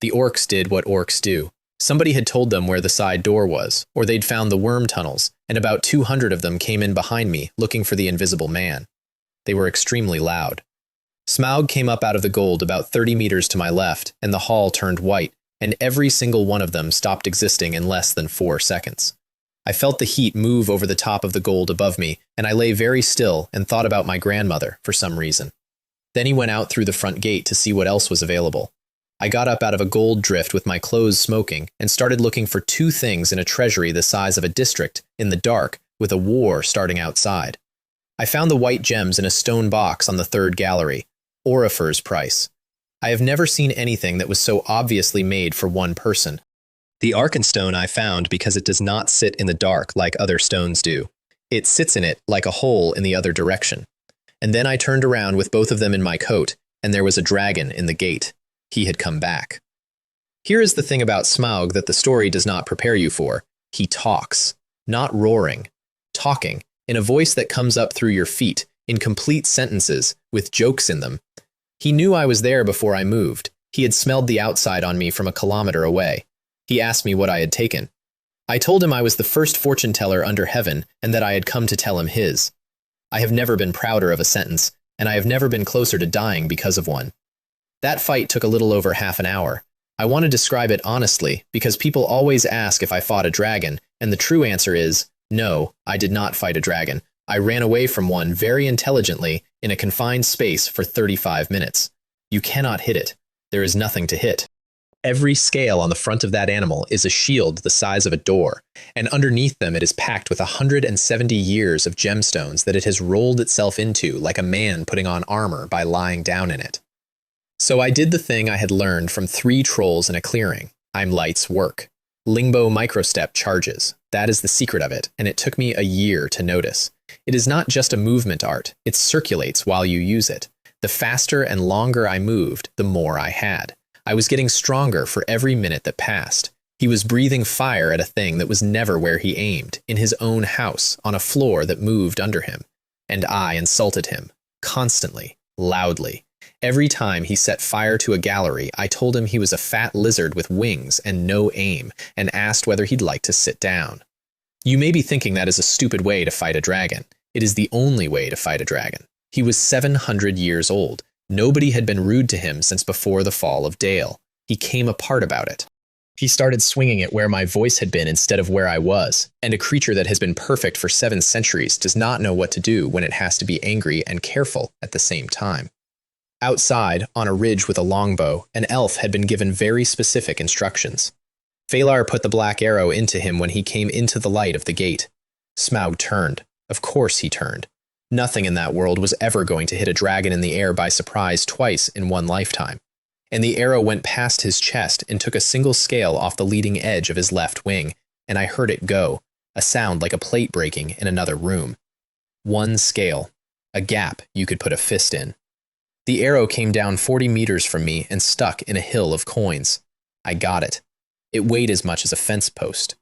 The orcs did what orcs do. Somebody had told them where the side door was, or they'd found the worm tunnels, and about 200 of them came in behind me, looking for the invisible man. They were extremely loud. Smaug came up out of the gold about 30 meters to my left, and the hall turned white, and every single one of them stopped existing in less than 4 seconds. I felt the heat move over the top of the gold above me, and I lay very still and thought about my grandmother for some reason. Then he went out through the front gate to see what else was available. I got up out of a gold drift with my clothes smoking and started looking for 2 things in a treasury the size of a district, in the dark, with a war starting outside. I found the white gems in a stone box on the 3rd gallery, Aurifer's price. I have never seen anything that was so obviously made for one person. The Arkenstone I found because it does not sit in the dark like other stones do. It sits in it like a hole in the other direction. And then I turned around with both of them in my coat, and there was a dragon in the gate. He had come back. Here is the thing about Smaug that the story does not prepare you for. He talks. Not roaring. Talking, in a voice that comes up through your feet, in complete sentences, with jokes in them. He knew I was there before I moved. He had smelled the outside on me from a kilometer away. He asked me what I had taken. I told him I was the first fortune teller under heaven, and that I had come to tell him his. I have never been prouder of a sentence, and I have never been closer to dying because of one. That fight took a little over half an hour. I want to describe it honestly, because people always ask if I fought a dragon, and the true answer is, no, I did not fight a dragon. I ran away from one very intelligently in a confined space for 35 minutes. You cannot hit it. There is nothing to hit. Every scale on the front of that animal is a shield the size of a door, and underneath them it is packed with 170 years of gemstones that it has rolled itself into like a man putting on armor by lying down in it. So I did the thing I had learned from 3 trolls in a clearing. I'm Light's work. Lingbo microstep charges. That is the secret of it, and it took me a year to notice. It is not just a movement art, it circulates while you use it. The faster and longer I moved, the more I had. I was getting stronger for every minute that passed. He was breathing fire at a thing that was never where he aimed, in his own house, on a floor that moved under him. And I insulted him, constantly, loudly. Every time he set fire to a gallery, I told him he was a fat lizard with wings and no aim, and asked whether he'd like to sit down. You may be thinking that is a stupid way to fight a dragon. It is the only way to fight a dragon. He was 700 years old. Nobody had been rude to him since before the fall of Dale. He came apart about it. He started swinging it where my voice had been instead of where I was, and a creature that has been perfect for 7 centuries does not know what to do when it has to be angry and careful at the same time. Outside, on a ridge with a longbow, an elf had been given very specific instructions. Phalar put the black arrow into him when he came into the light of the gate. Smaug turned. Of course he turned. Nothing in that world was ever going to hit a dragon in the air by surprise twice in one lifetime. And the arrow went past his chest and took a single scale off the leading edge of his left wing, and I heard it go, a sound like a plate breaking in another room. 1 scale. A gap you could put a fist in. The arrow came down 40 meters from me and stuck in a hill of coins. I got it. It weighed as much as a fence post.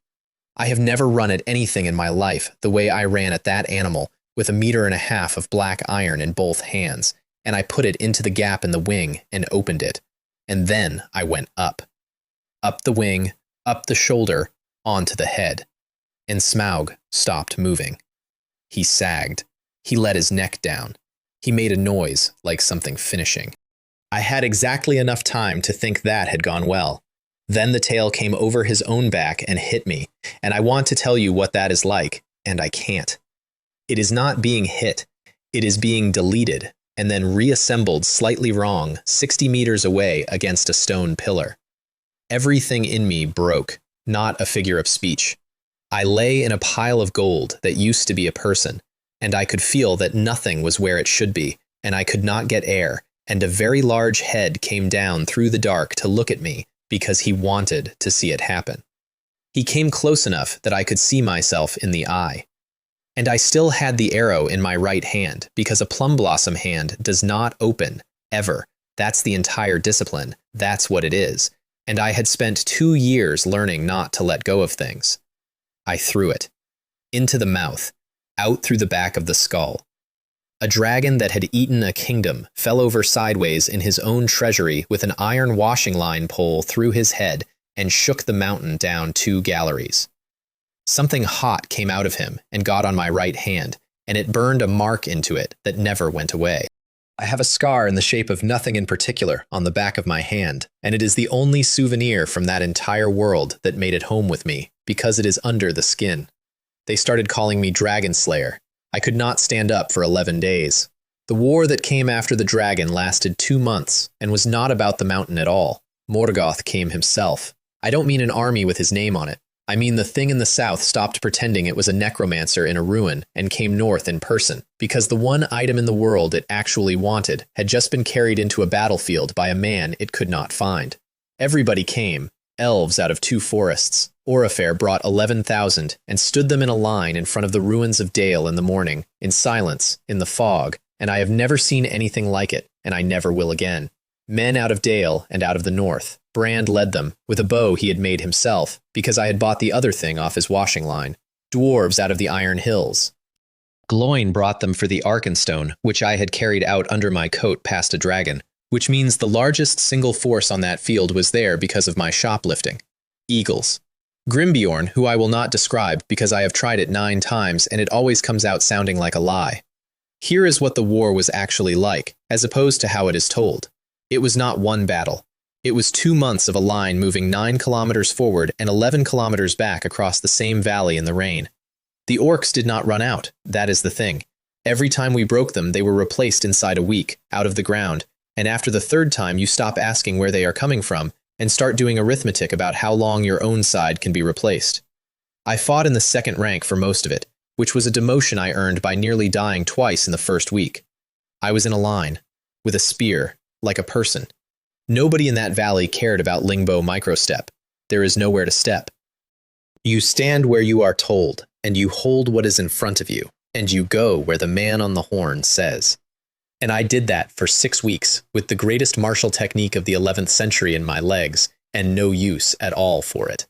I have never run at anything in my life the way I ran at that animal, with 1.5 meters of black iron in both hands, and I put it into the gap in the wing and opened it. And then I went up. Up the wing, up the shoulder, onto the head. And Smaug stopped moving. He sagged. He let his neck down. He made a noise like something finishing. I had exactly enough time to think that had gone well. Then the tail came over his own back and hit me, and I want to tell you what that is like, and I can't. It is not being hit. It is being deleted, and then reassembled slightly wrong 60 meters away against a stone pillar. Everything in me broke, not a figure of speech. I lay in a pile of gold that used to be a person, and I could feel that nothing was where it should be, and I could not get air, and a very large head came down through the dark to look at me because he wanted to see it happen. He came close enough that I could see myself in the eye. And I still had the arrow in my right hand, because a plum blossom hand does not open, ever. That's the entire discipline. That's what it is. And I had spent 2 years learning not to let go of things. I threw it. Into the mouth. Out through the back of the skull. A dragon that had eaten a kingdom fell over sideways in his own treasury with an iron washing line pole through his head and shook the mountain down 2 galleries. Something hot came out of him and got on my right hand, and it burned a mark into it that never went away. I have a scar in the shape of nothing in particular on the back of my hand, and it is the only souvenir from that entire world that made it home with me, because it is under the skin. They started calling me Dragon Slayer. I could not stand up for 11 days. The war that came after the dragon lasted 2 months, and was not about the mountain at all. Morgoth came himself. I don't mean an army with his name on it. I mean the thing in the south stopped pretending it was a necromancer in a ruin and came north in person, because the one item in the world it actually wanted had just been carried into a battlefield by a man it could not find. Everybody came, elves out of 2 forests. Orifair brought 11,000 and stood them in a line in front of the ruins of Dale in the morning, in silence, in the fog, and I have never seen anything like it, and I never will again. Men out of Dale and out of the north. Brand led them, with a bow he had made himself, because I had bought the other thing off his washing line. Dwarves out of the Iron Hills. Gloin brought them for the Arkenstone, which I had carried out under my coat past a dragon, which means the largest single force on that field was there because of my shoplifting. Eagles. Grimbjorn, who I will not describe because I have tried it 9 times and it always comes out sounding like a lie. Here is what the war was actually like, as opposed to how it is told. It was not one battle. It was 2 months of a line moving 9 kilometers forward and 11 kilometers back across the same valley in the rain. The orcs did not run out, that is the thing. Every time we broke them, they were replaced inside a week, out of the ground, and after the 3rd time you stop asking where they are coming from, and start doing arithmetic about how long your own side can be replaced. I fought in the second rank for most of it, which was a demotion I earned by nearly dying twice in the first week. I was in a line, with a spear, like a person. Nobody in that valley cared about Lingbo microstep. There is nowhere to step. You stand where you are told, and you hold what is in front of you, and you go where the man on the horn says. And I did that for 6 weeks, with the greatest martial technique of the 11th century in my legs, and no use at all for it.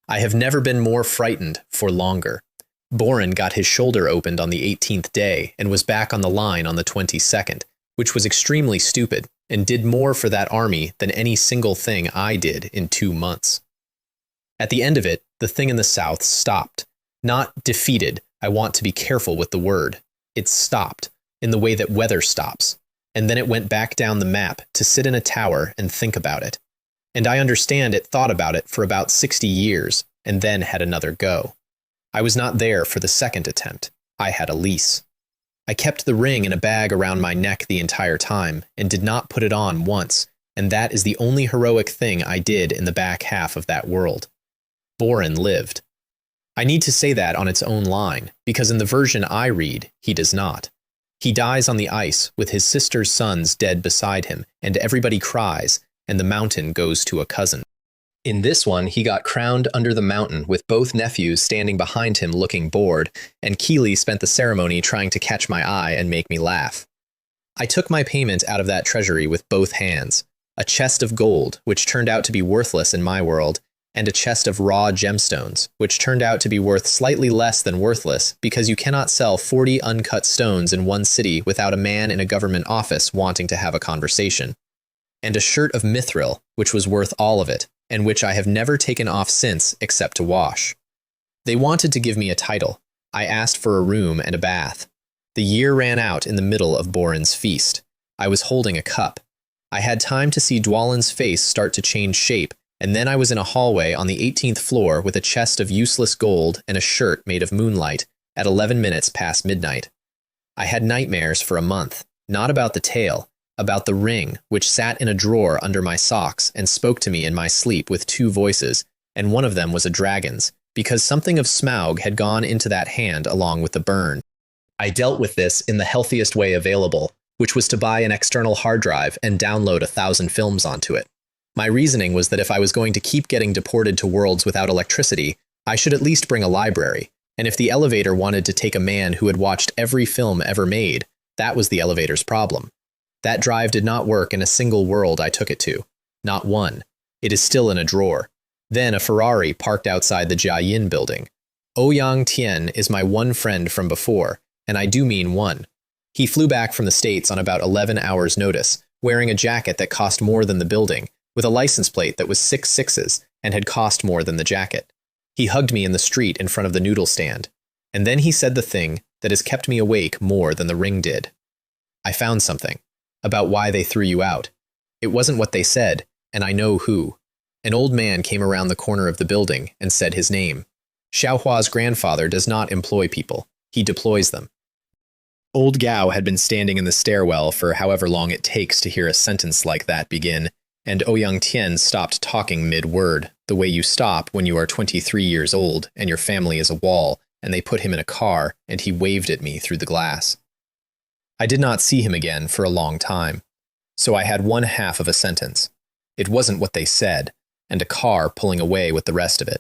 I have never been more frightened for longer. Boren got his shoulder opened on the 18th day, and was back on the line on the 22nd, which was extremely stupid, and did more for that army than any single thing I did in 2 months. At the end of it, the thing in the south stopped. Not defeated, I want to be careful with the word. It stopped, in the way that weather stops, and then it went back down the map to sit in a tower and think about it. And I understand it thought about it for about 60 years, and then had another go. I was not there for the second attempt. I had a lease. I kept the ring in a bag around my neck the entire time, and did not put it on once, and that is the only heroic thing I did in the back half of that world. Boren lived. I need to say that on its own line, because in the version I read, he does not. He dies on the ice with his sister's sons dead beside him, and everybody cries, and the mountain goes to a cousin. In this one, he got crowned under the mountain with both nephews standing behind him looking bored, and Keeley spent the ceremony trying to catch my eye and make me laugh. I took my payment out of that treasury with both hands, a chest of gold, which turned out to be worthless in my world, and a chest of raw gemstones, which turned out to be worth slightly less than worthless because you cannot sell 40 uncut stones in one city without a man in a government office wanting to have a conversation. And a shirt of mithril, which was worth all of it, and which I have never taken off since except to wash. They wanted to give me a title. I asked for a room and a bath. The year ran out in the middle of Boren's feast. I was holding a cup. I had time to see Dwalin's face start to change shape, and then I was in a hallway on the 18th floor with a chest of useless gold and a shirt made of moonlight at 11 minutes past midnight. I had nightmares for a month, not about the tale, about the ring, which sat in a drawer under my socks and spoke to me in my sleep with 2 voices, and one of them was a dragon's, because something of Smaug had gone into that hand along with the burn. I dealt with this in the healthiest way available, which was to buy an external hard drive and download 1,000 films onto it. My reasoning was that if I was going to keep getting deported to worlds without electricity, I should at least bring a library, and if the elevator wanted to take a man who had watched every film ever made, that was the elevator's problem. That drive did not work in a single world I took it to. Not one. It is still in a drawer. Then a Ferrari parked outside the Jiayin building. Ouyang Tian is my one friend from before, and I do mean one. He flew back from the States on about 11 hours' notice, wearing a jacket that cost more than the building, with a license plate that was 6 sixes and had cost more than the jacket. He hugged me in the street in front of the noodle stand, and then he said the thing that has kept me awake more than the ring did. I found something. About why they threw you out. It wasn't what they said, and I know who. An old man came around the corner of the building and said his name. Xiaohua's grandfather does not employ people. He deploys them. Old Gao had been standing in the stairwell for however long it takes to hear a sentence like that begin, and Ouyang Tian stopped talking mid-word, the way you stop when you are 23 years old and your family is a wall, and they put him in a car, and he waved at me through the glass. I did not see him again for a long time, so I had one half of a sentence. It wasn't what they said, and a car pulling away with the rest of it.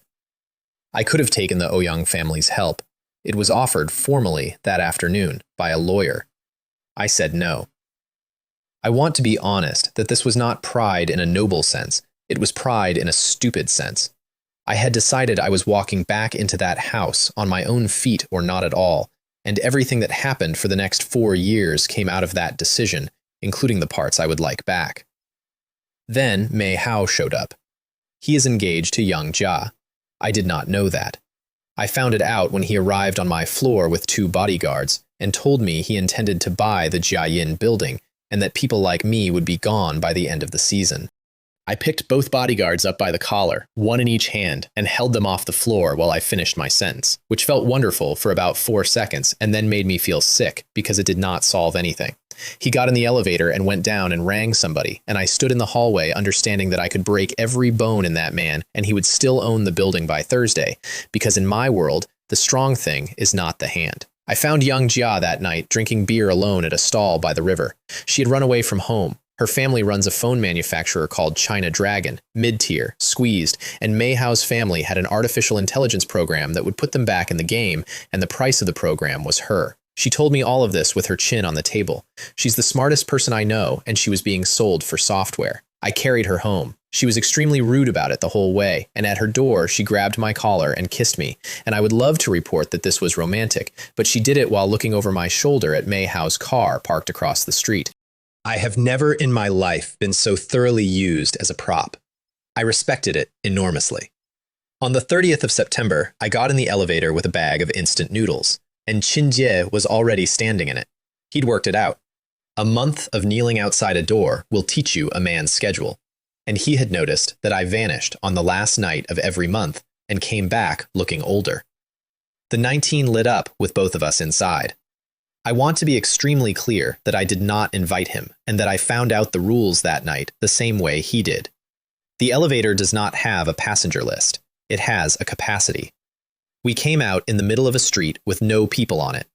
I could have taken the Ouyang family's help. It was offered formally that afternoon by a lawyer. I said no. I want to be honest that this was not pride in a noble sense, it was pride in a stupid sense. I had decided I was walking back into that house on my own feet or not at all, and everything that happened for the next 4 years came out of that decision, including the parts I would like back. Then Mei Hao showed up. He is engaged to young Jia. I did not know that. I found it out when he arrived on my floor with 2 bodyguards and told me he intended to buy the Jiayin building and that people like me would be gone by the end of the season. I picked both bodyguards up by the collar, one in each hand, and held them off the floor while I finished my sentence, which felt wonderful for about 4 seconds and then made me feel sick because it did not solve anything. He got in the elevator and went down and rang somebody, and I stood in the hallway understanding that I could break every bone in that man and he would still own the building by Thursday, because in my world, the strong thing is not the hand. I found young Jia that night drinking beer alone at a stall by the river. She had run away from home. Her family runs a phone manufacturer called China Dragon, mid-tier, squeezed, and Mei Hao's family had an artificial intelligence program that would put them back in the game, and the price of the program was her. She told me all of this with her chin on the table. She's the smartest person I know, and she was being sold for software. I carried her home. She was extremely rude about it the whole way, and at her door she grabbed my collar and kissed me, and I would love to report that this was romantic, but she did it while looking over my shoulder at Mei Hao's car parked across the street. I have never in my life been so thoroughly used as a prop. I respected it enormously. On the 30th of September, I got in the elevator with a bag of instant noodles, and Qin Jie was already standing in it. He'd worked it out. A month of kneeling outside a door will teach you a man's schedule, and he had noticed that I vanished on the last night of every month and came back looking older. The 19 lit up with both of us inside. I want to be extremely clear that I did not invite him and that I found out the rules that night the same way he did. The elevator does not have a passenger list. It has a capacity. We came out in the middle of a street with no people on it.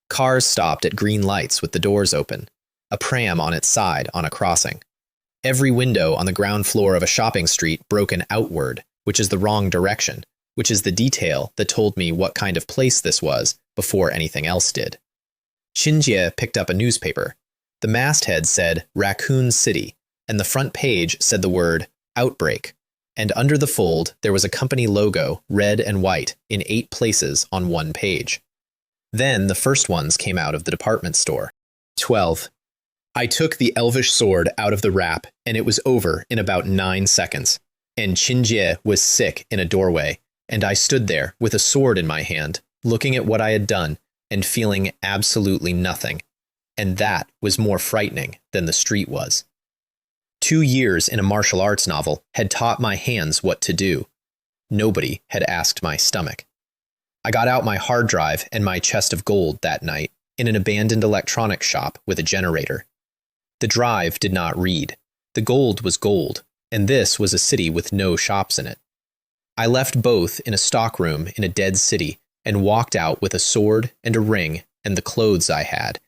Cars stopped at green lights with the doors open. A pram on its side on a crossing. Every window on the ground floor of a shopping street broken outward, which is the wrong direction, which is the detail that told me what kind of place this was before anything else did. Qin Jie picked up a newspaper. The masthead said Raccoon City, and the front page said the word Outbreak, and under the fold there was a company logo, red and white, in 8 places on one page. Then the first ones came out of the department store. 12. I took the elvish sword out of the wrap, and it was over in about 9 seconds, and Qin Jie was sick in a doorway, and I stood there with a sword in my hand, looking at what I had done, and feeling absolutely nothing, and that was more frightening than the street was. 2 years in a martial arts novel had taught my hands what to do. Nobody had asked my stomach. I got out my hard drive and my chest of gold that night in an abandoned electronics shop with a generator. The drive did not read. The gold was gold, and this was a city with no shops in it. I left both in a stockroom in a dead city and walked out with a sword and a ring and the clothes I had,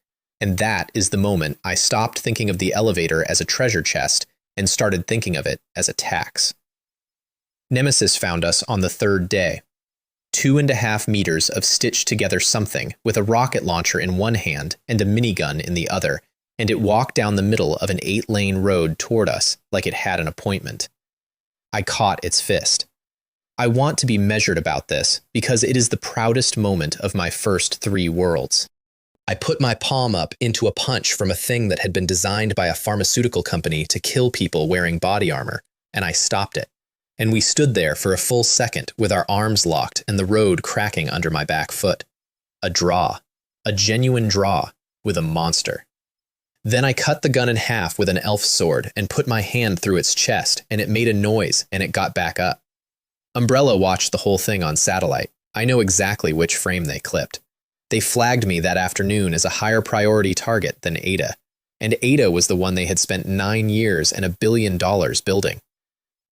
and that is the moment I stopped thinking of the elevator as a treasure chest and started thinking of it as a tax. Nemesis found us on the 3rd day. 2.5 meters of stitched-together something with a rocket launcher in one hand and a minigun in the other, and it walked down the middle of an 8-lane road toward us like it had an appointment. I caught its fist. I want to be measured about this because it is the proudest moment of my first 3 worlds. I put my palm up into a punch from a thing that had been designed by a pharmaceutical company to kill people wearing body armor, and I stopped it. And we stood there for a full second with our arms locked and the road cracking under my back foot. A draw. A genuine draw with a monster. Then I cut the gun in half with an elf sword and put my hand through its chest, and it made a noise and it got back up. Umbrella watched the whole thing on satellite. I know exactly which frame they clipped. They flagged me that afternoon as a higher priority target than Ada, and Ada was the one they had spent 9 years and $1 billion building.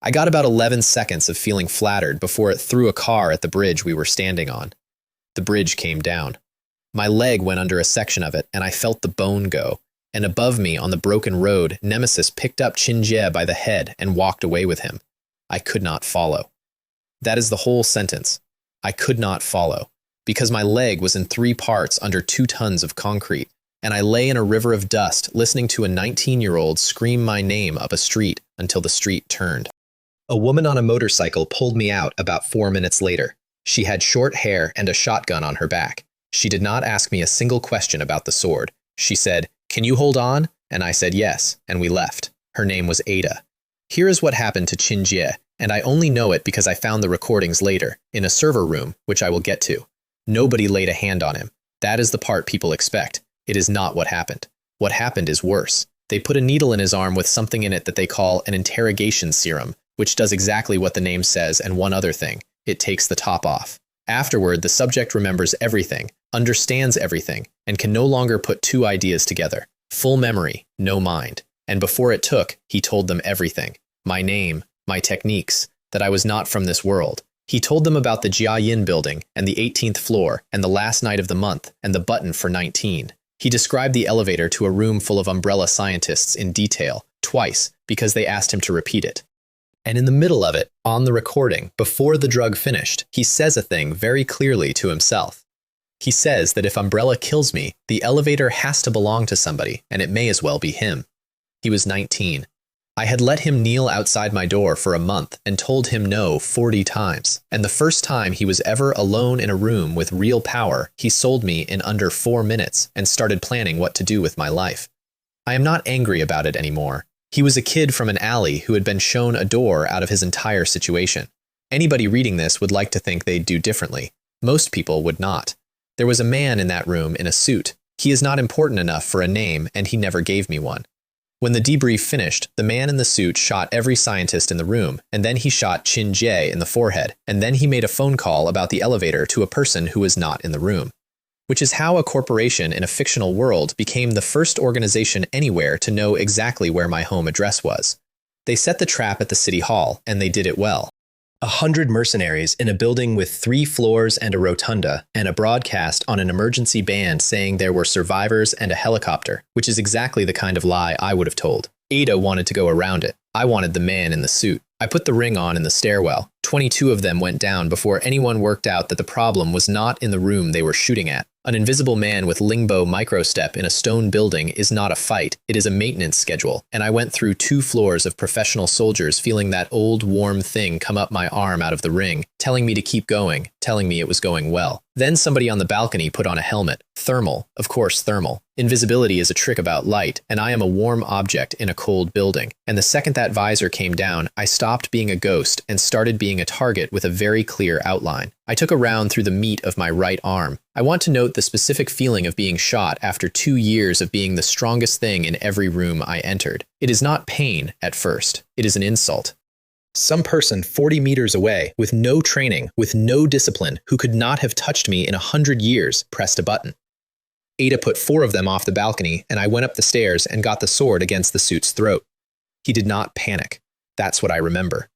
I got about 11 seconds of feeling flattered before it threw a car at the bridge we were standing on. The bridge came down. My leg went under a section of it, and I felt the bone go, and above me on the broken road, Nemesis picked up Qin Jie by the head and walked away with him. I could not follow. That is the whole sentence. I could not follow, because my leg was in 3 parts under 2 tons of concrete, and I lay in a river of dust listening to a 19-year-old scream my name up a street until the street turned. A woman on a motorcycle pulled me out about 4 minutes later. She had short hair and a shotgun on her back. She did not ask me a single question about the sword. She said, "Can you hold on?" And I said yes, and we left. Her name was Ada. Here is what happened to Qin Jie, and I only know it because I found the recordings later, in a server room, which I will get to. Nobody laid a hand on him. That is the part people expect. It is not what happened. What happened is worse. They put a needle in his arm with something in it that they call an interrogation serum, which does exactly what the name says and one other thing. It takes the top off. Afterward, the subject remembers everything, understands everything, and can no longer put two ideas together. Full memory, no mind. And before it took, he told them everything. My name, my techniques, that I was not from this world. He told them about the Jiayin building and the 18th floor and the last night of the month and the button for 19. He described the elevator to a room full of umbrella scientists in detail, twice, because they asked him to repeat it. And in the middle of it, on the recording, before the drug finished, he says a thing very clearly to himself. He says that if Umbrella kills me, the elevator has to belong to somebody, and it may as well be him. He was 19. I had let him kneel outside my door for a month and told him no 40 times. And the first time he was ever alone in a room with real power, he sold me in under 4 minutes and started planning what to do with my life. I am not angry about it anymore. He was a kid from an alley who had been shown a door out of his entire situation. Anybody reading this would like to think they'd do differently. Most people would not. There was a man in that room in a suit. He is not important enough for a name, and he never gave me one. When the debrief finished, the man in the suit shot every scientist in the room, and then he shot Qin Jie in the forehead, and then he made a phone call about the elevator to a person who was not in the room. Which is how a corporation in a fictional world became the first organization anywhere to know exactly where my home address was. They set the trap at the city hall, and they did it well. 100 mercenaries in a building with 3 floors and a rotunda, and a broadcast on an emergency band saying there were survivors and a helicopter, which is exactly the kind of lie I would have told. Ada wanted to go around it. I wanted the man in the suit. I put the ring on in the stairwell. 22 of them went down before anyone worked out that the problem was not in the room they were shooting at. An invisible man with Lingbo microstep in a stone building is not a fight, it is a maintenance schedule, and I went through 2 floors of professional soldiers feeling that old warm thing come up my arm out of the ring, telling me to keep going, telling me it was going well. Then somebody on the balcony put on a helmet. Thermal, of course thermal. Invisibility is a trick about light, and I am a warm object in a cold building. And the second that visor came down, I stopped being a ghost and started being a target with a very clear outline. I took a round through the meat of my right arm. I want to note the specific feeling of being shot after 2 years of being the strongest thing in every room I entered. It is not pain at first. It is an insult. Some person 40 meters away, with no training, with no discipline, who could not have touched me in 100 years, pressed a button. Ada put 4 of them off the balcony, and I went up the stairs and got the sword against the suit's throat. He did not panic. That's what I remember.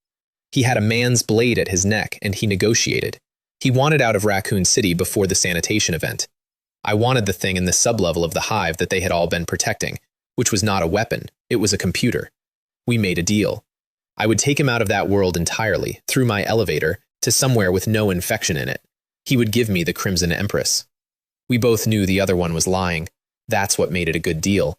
He had a man's blade at his neck, and he negotiated. He wanted out of Raccoon City before the sanitation event. I wanted the thing in the sublevel of the hive that they had all been protecting, which was not a weapon, it was a computer. We made a deal. I would take him out of that world entirely, through my elevator, to somewhere with no infection in it. He would give me the Crimson Empress. We both knew the other one was lying. That's what made it a good deal.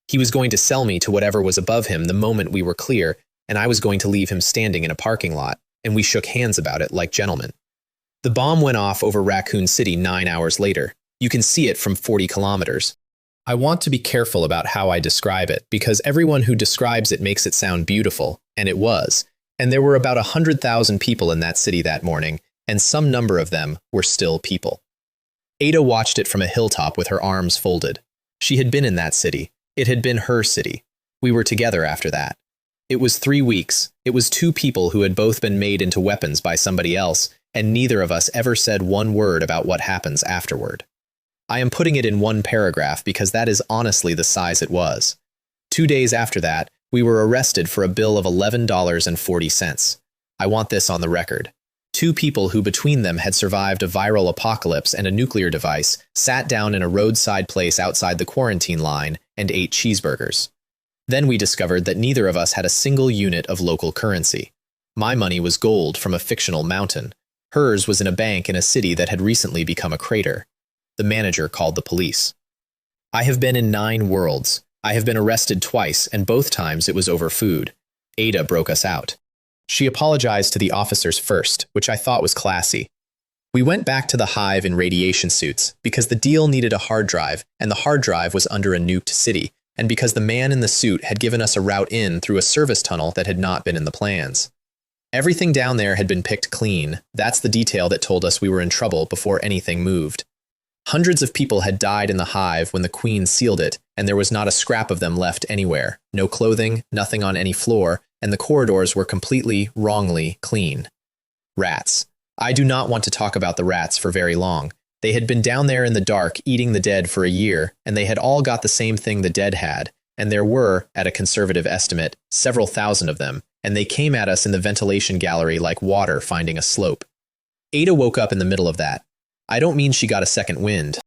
He was going to sell me to whatever was above him the moment we were clear, and I was going to leave him standing in a parking lot, and we shook hands about it like gentlemen. The bomb went off over Raccoon City 9 hours later. You can see it from 40 kilometers. I want to be careful about how I describe it, because everyone who describes it makes it sound beautiful, and it was. And there were about 100,000 people in that city that morning, and some number of them were still people. Ada watched it from a hilltop with her arms folded. She had been in that city. It had been her city. We were together after that. It was 3 weeks. It was 2 people who had both been made into weapons by somebody else, and neither of us ever said one word about what happens afterward. I am putting it in 1 paragraph because that is honestly the size it was. 2 days after that, we were arrested for a bill of $11.40. I want this on the record. 2 people who between them had survived a viral apocalypse and a nuclear device sat down in a roadside place outside the quarantine line and ate cheeseburgers. Then we discovered that neither of us had a single unit of local currency. My money was gold from a fictional mountain. Hers was in a bank in a city that had recently become a crater. The manager called the police. I have been in 9 worlds. I have been arrested twice, and both times it was over food. Ada broke us out. She apologized to the officers first, which I thought was classy. We went back to the hive in radiation suits, because the deal needed a hard drive, and the hard drive was under a nuked city, and because the man in the suit had given us a route in through a service tunnel that had not been in the plans. Everything down there had been picked clean. That's the detail that told us we were in trouble before anything moved. Hundreds of people had died in the hive when the Queen sealed it, and there was not a scrap of them left anywhere. No clothing, nothing on any floor, and the corridors were completely, wrongly clean. Rats. I do not want to talk about the rats for very long. They had been down there in the dark eating the dead for a year, and they had all got the same thing the dead had, and there were, at a conservative estimate, several thousand of them, and they came at us in the ventilation gallery like water finding a slope. Ada woke up in the middle of that. I don't mean she got a second wind.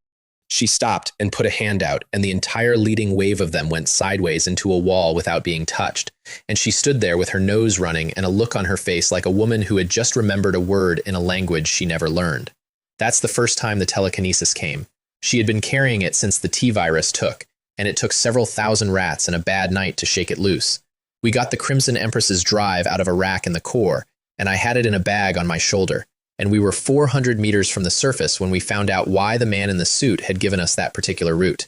She stopped and put a hand out, and the entire leading wave of them went sideways into a wall without being touched, and she stood there with her nose running and a look on her face like a woman who had just remembered a word in a language she never learned. That's the first time the telekinesis came. She had been carrying it since the T-virus took, and it took several thousand rats and a bad night to shake it loose. We got the Crimson Empress's drive out of a rack in the core, and I had it in a bag on my shoulder, and we were 400 meters from the surface when we found out why the man in the suit had given us that particular route.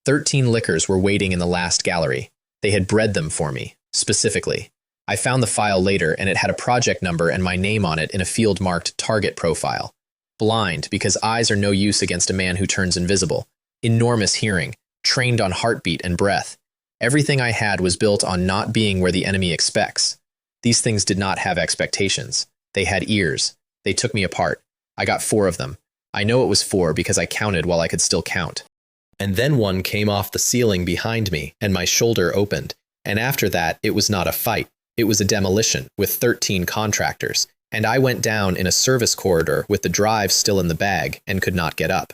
13 lickers were waiting in the last gallery. They had bred them for me, specifically. I found the file later, and it had a project number and my name on it in a field marked Target Profile. Blind, because eyes are no use against a man who turns invisible. Enormous hearing, trained on heartbeat and breath. Everything I had was built on not being where the enemy expects. These things did not have expectations. They had ears. They took me apart. I got 4 of them. I know it was 4 because I counted while I could still count. And then one came off the ceiling behind me, and my shoulder opened. And after that, it was not a fight. It was a demolition with 13 contractors, and I went down in a service corridor with the drive still in the bag and could not get up.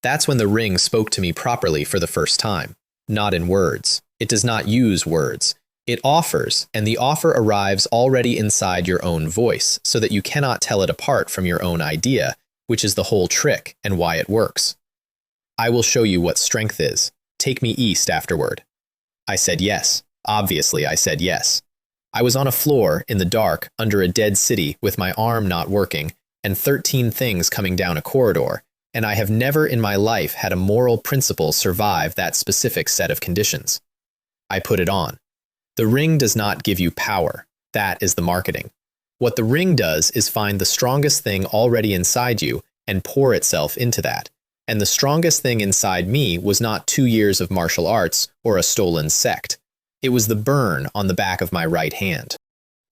That's when the ring spoke to me properly for the first time. Not in words. It does not use words. It offers, and the offer arrives already inside your own voice, so that you cannot tell it apart from your own idea, which is the whole trick and why it works. I will show you what strength is. Take me east afterward. I said yes. Obviously, I said yes. I was on a floor, in the dark, under a dead city, with my arm not working, and 13 things coming down a corridor, and I have never in my life had a moral principle survive that specific set of conditions. I put it on. The ring does not give you power. That is the marketing. What the ring does is find the strongest thing already inside you and pour itself into that. And the strongest thing inside me was not 2 years of martial arts or a stolen sect. It was the burn on the back of my right hand.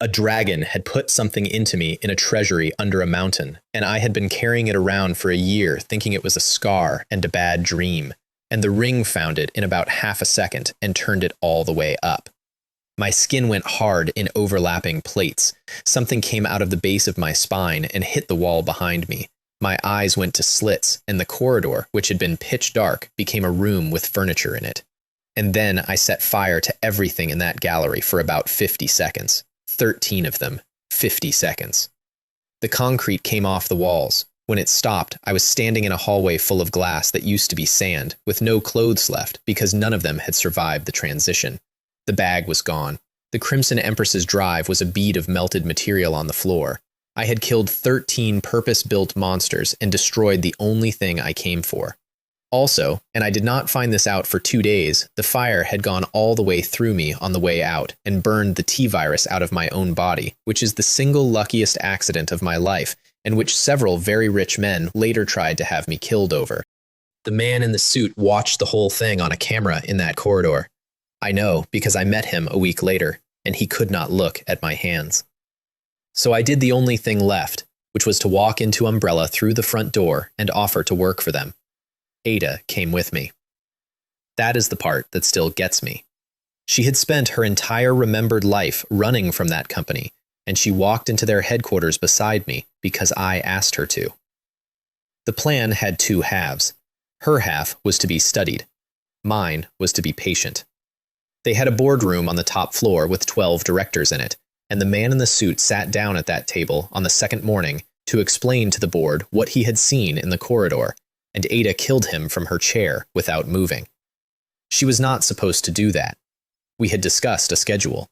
A dragon had put something into me in a treasury under a mountain, and I had been carrying it around for a year thinking it was a scar and a bad dream, and the ring found it in about half a second and turned it all the way up. My skin went hard in overlapping plates. Something came out of the base of my spine and hit the wall behind me. My eyes went to slits, and the corridor, which had been pitch dark, became a room with furniture in it. And then I set fire to everything in that gallery for about 50 seconds. 13 of them. 50 seconds. The concrete came off the walls. When it stopped, I was standing in a hallway full of glass that used to be sand, with no clothes left because none of them had survived the transition. The bag was gone. The Crimson Empress's drive was a bead of melted material on the floor. I had killed 13 purpose-built monsters and destroyed the only thing I came for. Also, and I did not find this out for 2 days, the fire had gone all the way through me on the way out and burned the T-virus out of my own body, which is the single luckiest accident of my life, and which several very rich men later tried to have me killed over. The man in the suit watched the whole thing on a camera in that corridor. I know, because I met him a week later, and he could not look at my hands. So I did the only thing left, which was to walk into Umbrella through the front door and offer to work for them. Ada came with me. That is the part that still gets me. She had spent her entire remembered life running from that company, and she walked into their headquarters beside me because I asked her to. The plan had 2 halves. Her half was to be studied. Mine was to be patient. They had a boardroom on the top floor with 12 directors in it, and the man in the suit sat down at that table on the second morning to explain to the board what he had seen in the corridor, and Ada killed him from her chair without moving. She was not supposed to do that. We had discussed a schedule.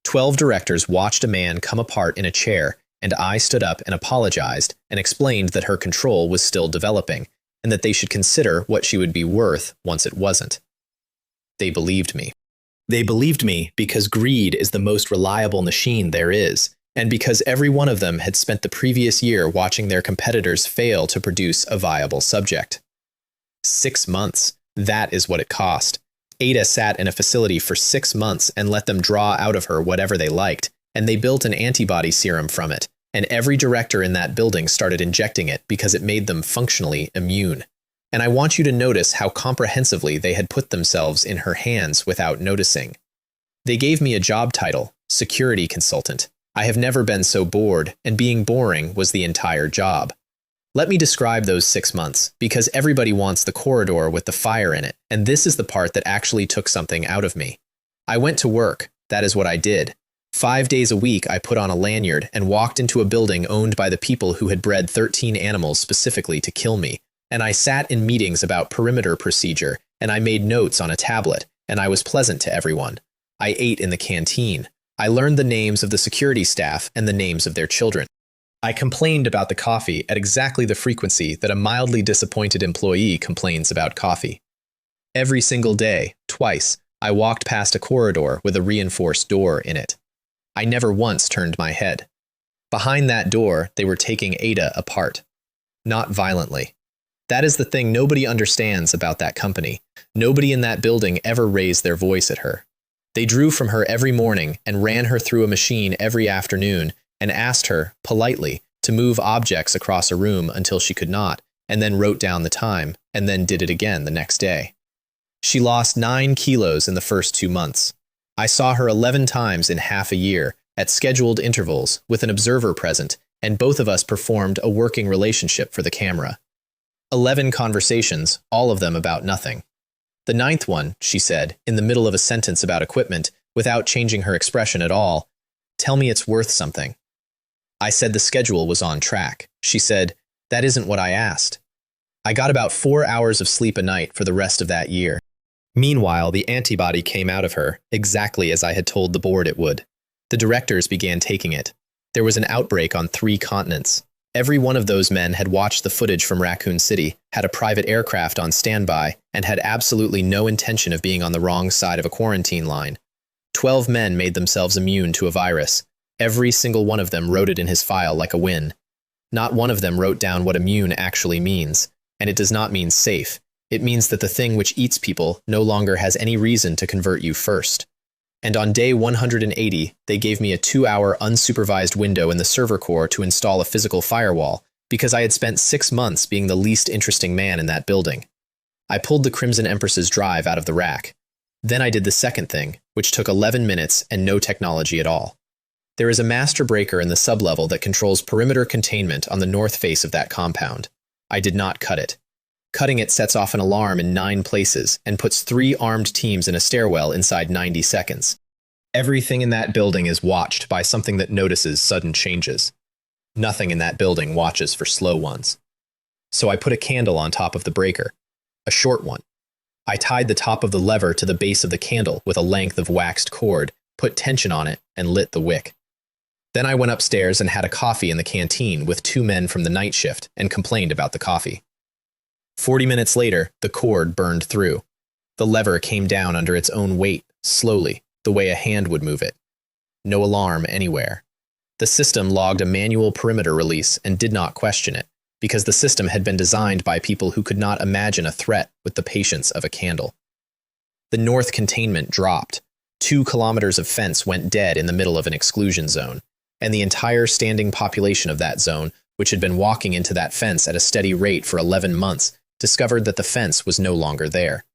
12 directors watched a man come apart in a chair, and I stood up and apologized and explained that her control was still developing, and that they should consider what she would be worth once it wasn't. They believed me. They believed me because greed is the most reliable machine there is, and because every one of them had spent the previous year watching their competitors fail to produce a viable subject. 6 months. That is what it cost. Ada sat in a facility for 6 months and let them draw out of her whatever they liked, and they built an antibody serum from it, and every director in that building started injecting it because it made them functionally immune. And I want you to notice how comprehensively they had put themselves in her hands without noticing. They gave me a job title, security consultant. I have never been so bored, and being boring was the entire job. Let me describe those 6 months, because everybody wants the corridor with the fire in it, and this is the part that actually took something out of me. I went to work, that is what I did. 5 days a week I put on a lanyard and walked into a building owned by the people who had bred 13 animals specifically to kill me, and I sat in meetings about perimeter procedure, and I made notes on a tablet, and I was pleasant to everyone. I ate in the canteen. I learned the names of the security staff and the names of their children. I complained about the coffee at exactly the frequency that a mildly disappointed employee complains about coffee. Every single day, twice, I walked past a corridor with a reinforced door in it. I never once turned my head. Behind that door, they were taking Ada apart. Not violently. That is the thing nobody understands about that company. Nobody in that building ever raised their voice at her. They drew from her every morning and ran her through a machine every afternoon and asked her, politely, to move objects across a room until she could not, and then wrote down the time, and then did it again the next day. She lost 9 kilos in the first 2 months. I saw her 11 times in half a year, at scheduled intervals, with an observer present, and both of us performed a working relationship for the camera. 11 conversations, all of them about nothing. The 9th one, she said, in the middle of a sentence about equipment, without changing her expression at all, "Tell me it's worth something." I said the schedule was on track. She said, "That isn't what I asked." I got about 4 hours of sleep a night for the rest of that year. Meanwhile, the antibody came out of her, exactly as I had told the board it would. The directors began taking it. There was an outbreak on 3 continents. Every one of those men had watched the footage from Raccoon City, had a private aircraft on standby, and had absolutely no intention of being on the wrong side of a quarantine line. 12 men made themselves immune to a virus. Every single one of them wrote it in his file like a win. Not one of them wrote down what immune actually means, and it does not mean safe. It means that the thing which eats people no longer has any reason to convert you first. And on day 180, they gave me a 2-hour unsupervised window in the server core to install a physical firewall, because I had spent 6 months being the least interesting man in that building. I pulled the Crimson Empress's drive out of the rack. Then I did the second thing, which took 11 minutes and no technology at all. There is a master breaker in the sublevel that controls perimeter containment on the north face of that compound. I did not cut it. Cutting it sets off an alarm in 9 places and puts 3 armed teams in a stairwell inside 90 seconds. Everything in that building is watched by something that notices sudden changes. Nothing in that building watches for slow ones. So I put a candle on top of the breaker, a short one. I tied the top of the lever to the base of the candle with a length of waxed cord, put tension on it, and lit the wick. Then I went upstairs and had a coffee in the canteen with 2 men from the night shift and complained about the coffee. 40 minutes later, the cord burned through. The lever came down under its own weight, slowly, the way a hand would move it. No alarm anywhere. The system logged a manual perimeter release and did not question it, because the system had been designed by people who could not imagine a threat with the patience of a candle. The north containment dropped. 2 kilometers of fence went dead in the middle of an exclusion zone, and the entire standing population of that zone, which had been walking into that fence at a steady rate for 11 months, discovered that the fence was no longer there.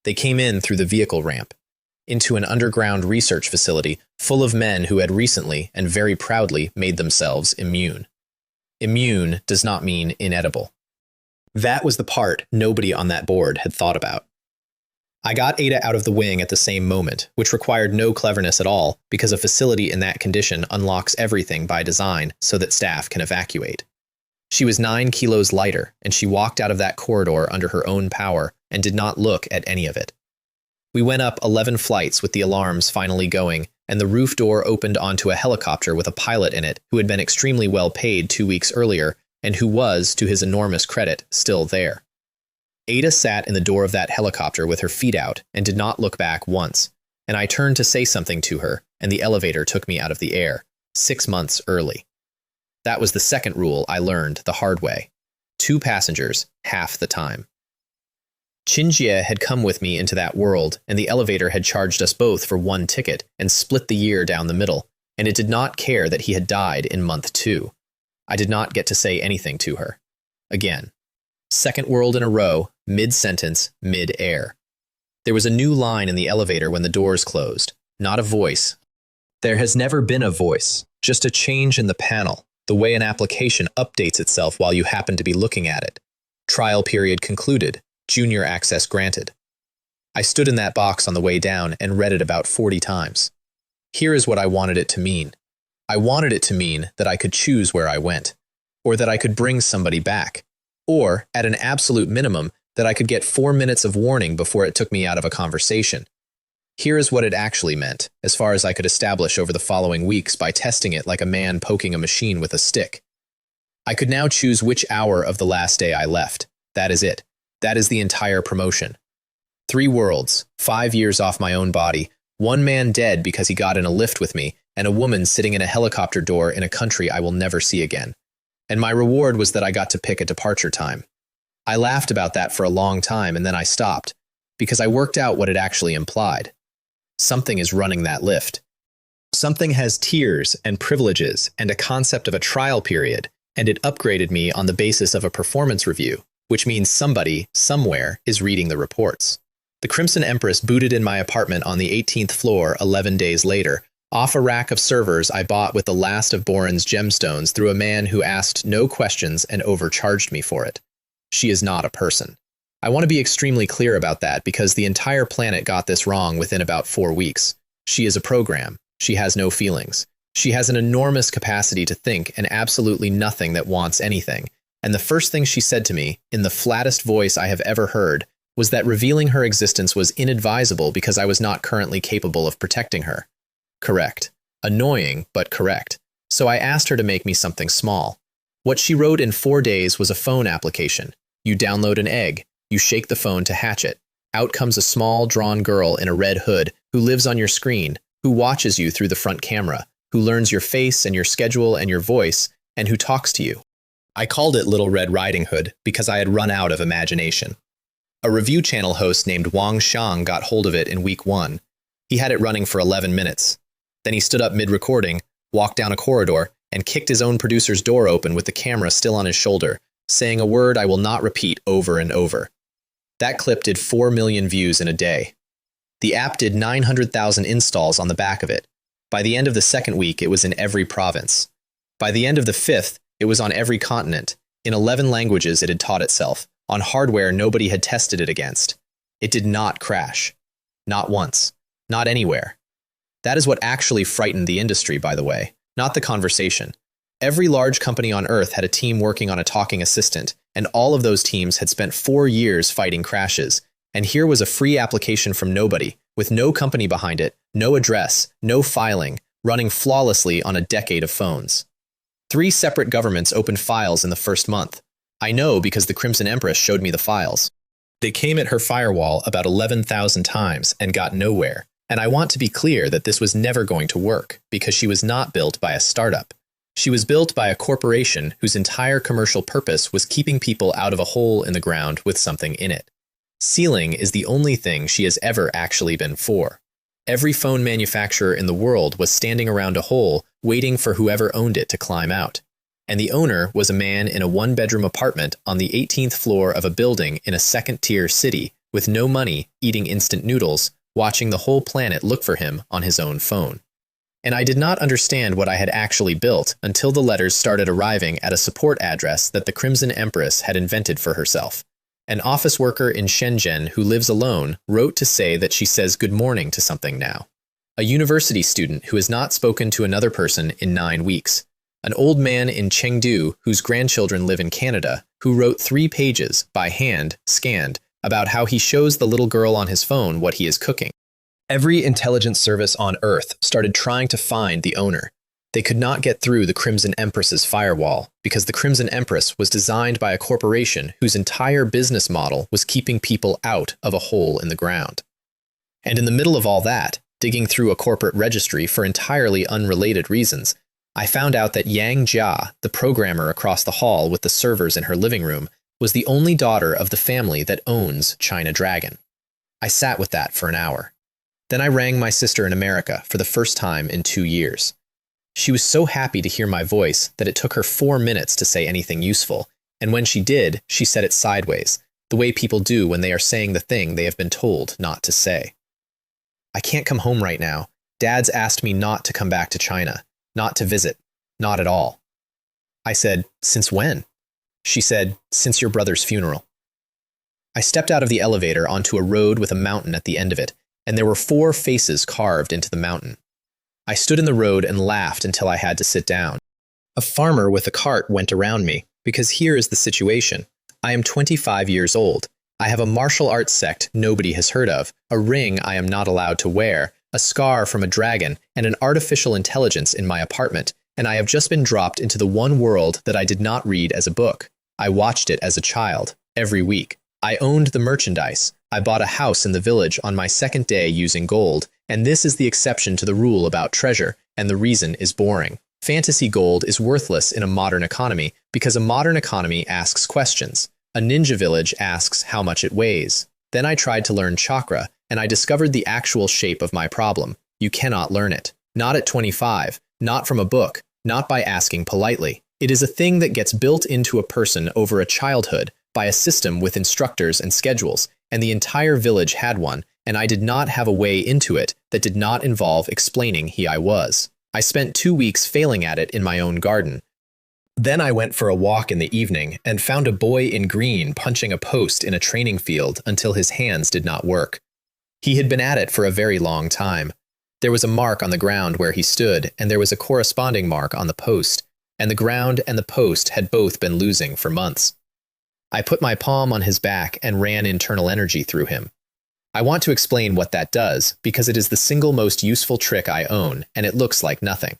They came in through the vehicle ramp, into an underground research facility full of men who had recently and very proudly made themselves immune. Immune does not mean inedible. That was the part nobody on that board had thought about. I got Ada out of the wing at the same moment, which required no cleverness at all, because a facility in that condition unlocks everything by design so that staff can evacuate. She was 9 kilos lighter, and she walked out of that corridor under her own power and did not look at any of it. We went up 11 flights with the alarms finally going, and the roof door opened onto a helicopter with a pilot in it who had been extremely well paid 2 weeks earlier and who was, to his enormous credit, still there. Ada sat in the door of that helicopter with her feet out and did not look back once, and I turned to say something to her, and the elevator took me out of the air, 6 months early. That was the second rule I learned the hard way. 2 passengers, half the time. Qinjie had come with me into that world, and the elevator had charged us both for one ticket and split the year down the middle, and it did not care that he had died in month 2. I did not get to say anything to her. Again. Second world in a row, mid-sentence, mid-air. There was a new line in the elevator when the doors closed. Not a voice. There has never been a voice, just a change in the panel, the way an application updates itself while you happen to be looking at it. Trial period concluded. Junior access granted. I stood in that box on the way down and read it about 40 times. Here is what I wanted it to mean. I wanted it to mean that I could choose where I went, or that I could bring somebody back, or, at an absolute minimum, that I could get 4 minutes of warning before it took me out of a conversation. Here is what it actually meant, as far as I could establish over the following weeks by testing it like a man poking a machine with a stick. I could now choose which hour of the last day I left. That is it. That is the entire promotion. 3 worlds, 5 years off my own body, 1 man dead because he got in a lift with me, and a woman sitting in a helicopter door in a country I will never see again. And my reward was that I got to pick a departure time. I laughed about that for a long time, and then I stopped, because I worked out what it actually implied. Something is running that lift. Something has tiers and privileges and a concept of a trial period, and it upgraded me on the basis of a performance review, which means somebody, somewhere, is reading the reports. The Crimson Empress booted in my apartment on the 18th floor 11 days later, off a rack of servers I bought with the last of Boren's gemstones through a man who asked no questions and overcharged me for it. She is not a person. I want to be extremely clear about that because the entire planet got this wrong within about 4 weeks. She is a program. She has no feelings. She has an enormous capacity to think and absolutely nothing that wants anything. And the first thing she said to me, in the flattest voice I have ever heard, was that revealing her existence was inadvisable because I was not currently capable of protecting her. Correct. Annoying, but correct. So I asked her to make me something small. What she wrote in 4 days was a phone application. You download an egg. You shake the phone to hatch it. Out comes a small, drawn girl in a red hood who lives on your screen, who watches you through the front camera, who learns your face and your schedule and your voice, and who talks to you. I called it Little Red Riding Hood because I had run out of imagination. A review channel host named Wang Xiang got hold of it in week 1. He had it running for 11 minutes. Then he stood up mid-recording, walked down a corridor, and kicked his own producer's door open with the camera still on his shoulder, saying a word I will not repeat over and over. That clip did 4 million views in a day. The app did 900,000 installs on the back of it. By the end of the 2nd week, it was in every province. By the end of the 5th, it was on every continent. In 11 languages it had taught itself, on hardware nobody had tested it against. It did not crash. Not once. Not anywhere. That is what actually frightened the industry, by the way, not the conversation. Every large company on Earth had a team working on a talking assistant, and all of those teams had spent 4 years fighting crashes. And here was a free application from nobody, with no company behind it, no address, no filing, running flawlessly on a decade of phones. 3 separate governments opened files in the first month. I know because the Crimson Empress showed me the files. They came at her firewall about 11,000 times and got nowhere. And I want to be clear that this was never going to work because she was not built by a startup. She was built by a corporation whose entire commercial purpose was keeping people out of a hole in the ground with something in it. Sealing is the only thing she has ever actually been for. Every phone manufacturer in the world was standing around a hole waiting for whoever owned it to climb out. And the owner was a man in a 1-bedroom apartment on the 18th floor of a building in a 2nd-tier city with no money, eating instant noodles, watching the whole planet look for him on his own phone. And I did not understand what I had actually built until the letters started arriving at a support address that the Crimson Empress had invented for herself. An office worker in Shenzhen who lives alone wrote to say that she says good morning to something now. A university student who has not spoken to another person in 9 weeks. An old man in Chengdu whose grandchildren live in Canada who wrote 3 pages, by hand, scanned, about how he shows the little girl on his phone what he is cooking. Every intelligence service on Earth started trying to find the owner. They could not get through the Crimson Empress's firewall because the Crimson Empress was designed by a corporation whose entire business model was keeping people out of a hole in the ground. And in the middle of all that, digging through a corporate registry for entirely unrelated reasons, I found out that Yang Jia, the programmer across the hall with the servers in her living room, was the only daughter of the family that owns China Dragon. I sat with that for an hour. Then I rang my sister in America for the first time in 2 years. She was so happy to hear my voice that it took her 4 minutes to say anything useful, and when she did, she said it sideways, the way people do when they are saying the thing they have been told not to say. I can't come home right now. Dad's asked me not to come back to China, not to visit, not at all. I said, since when? She said, since your brother's funeral. I stepped out of the elevator onto a road with a mountain at the end of it, and there were 4 faces carved into the mountain. I stood in the road and laughed until I had to sit down. A farmer with a cart went around me, because here is the situation. I am 25 years old. I have a martial arts sect nobody has heard of, a ring I am not allowed to wear, a scar from a dragon, and an artificial intelligence in my apartment, and I have just been dropped into the one world that I did not read as a book. I watched it as a child, every week. I owned the merchandise. I bought a house in the village on my second day using gold, and this is the exception to the rule about treasure, and the reason is boring. Fantasy gold is worthless in a modern economy because a modern economy asks questions. A ninja village asks how much it weighs. Then I tried to learn chakra, and I discovered the actual shape of my problem. You cannot learn it. Not at 25, not from a book, not by asking politely. It is a thing that gets built into a person over a childhood by a system with instructors and schedules, and the entire village had one, and I did not have a way into it that did not involve explaining who I was. I spent 2 weeks failing at it in my own garden. Then I went for a walk in the evening and found a boy in green punching a post in a training field until his hands did not work. He had been at it for a very long time. There was a mark on the ground where he stood, and there was a corresponding mark on the post, and the ground and the post had both been losing for months. I put my palm on his back and ran internal energy through him. I want to explain what that does because it is the single most useful trick I own, and it looks like nothing.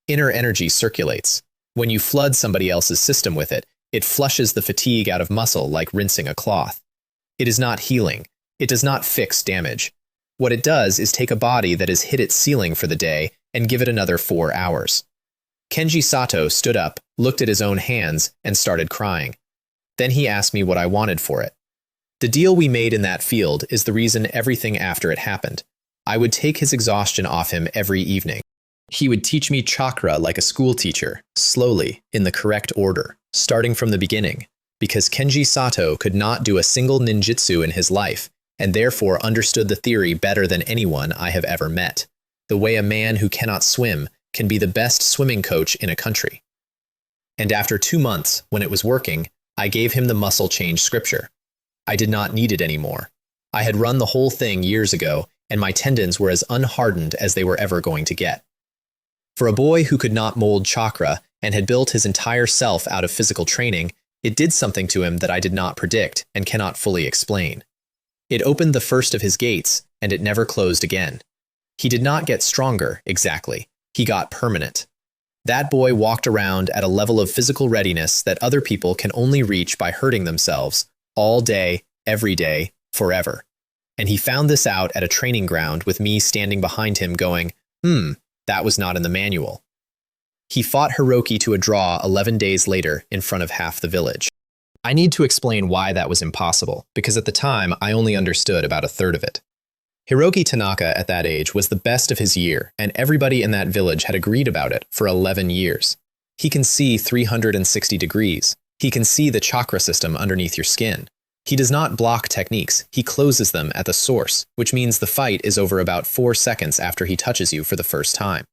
Inner energy circulates. When you flood somebody else's system with it, it flushes the fatigue out of muscle like rinsing a cloth. It is not healing. It does not fix damage. What it does is take a body that has hit its ceiling for the day and give it another 4 hours. Kenji Sato stood up, looked at his own hands, and started crying. Then he asked me what I wanted for it. The deal we made in that field is the reason everything after it happened. I would take his exhaustion off him every evening. He would teach me chakra like a school teacher, slowly, in the correct order, starting from the beginning, because Kenji Sato could not do a single ninjutsu in his life, and therefore understood the theory better than anyone I have ever met. The way a man who cannot swim can be the best swimming coach in a country. And after 2 months, when it was working, I gave him the muscle change scripture. I did not need it anymore. I had run the whole thing years ago, and my tendons were as unhardened as they were ever going to get. For a boy who could not mold chakra and had built his entire self out of physical training, it did something to him that I did not predict and cannot fully explain. It opened the first of his gates, and it never closed again. He did not get stronger, exactly. He got permanent. That boy walked around at a level of physical readiness that other people can only reach by hurting themselves, all day, every day, forever. And he found this out at a training ground with me standing behind him going, that was not in the manual. He fought Hiroki to a draw 11 days later in front of half the village. I need to explain why that was impossible, because at the time I only understood about a third of it. Hiroki Tanaka at that age was the best of his year, and everybody in that village had agreed about it for 11 years. He can see 360 degrees. He can see the chakra system underneath your skin. He does not block techniques, he closes them at the source, which means the fight is over about 4 seconds after he touches you for the first time.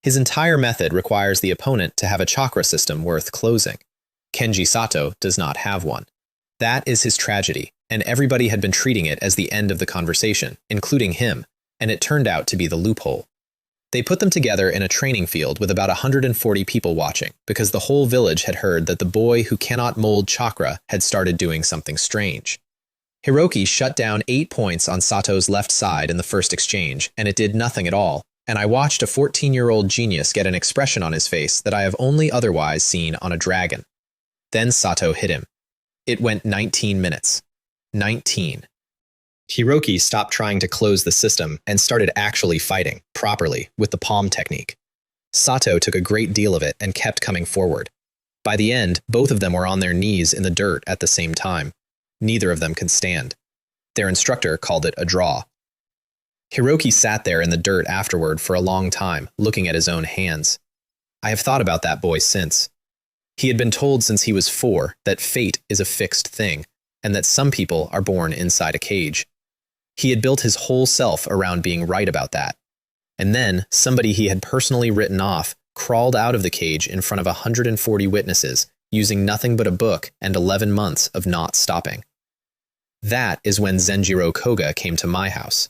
His entire method requires the opponent to have a chakra system worth closing. Kenji Sato does not have one. That is his tragedy, and everybody had been treating it as the end of the conversation, including him, and it turned out to be the loophole. They put them together in a training field with about 140 people watching, because the whole village had heard that the boy who cannot mold chakra had started doing something strange. Hiroki shut down 8 points on Sato's left side in the first exchange, and it did nothing at all, and I watched a 14-year-old genius get an expression on his face that I have only otherwise seen on a dragon. Then Sato hit him. It went 19 minutes. 19. Hiroki stopped trying to close the system and started actually fighting, properly, with the palm technique. Sato took a great deal of it and kept coming forward. By the end, both of them were on their knees in the dirt at the same time. Neither of them could stand. Their instructor called it a draw. Hiroki sat there in the dirt afterward for a long time, looking at his own hands. I have thought about that boy since. He had been told since he was 4 that fate is a fixed thing, and that some people are born inside a cage. He had built his whole self around being right about that. And then, somebody he had personally written off crawled out of the cage in front of 140 witnesses, using nothing but a book and 11 months of not stopping. That is when Zenjiro Koga came to my house.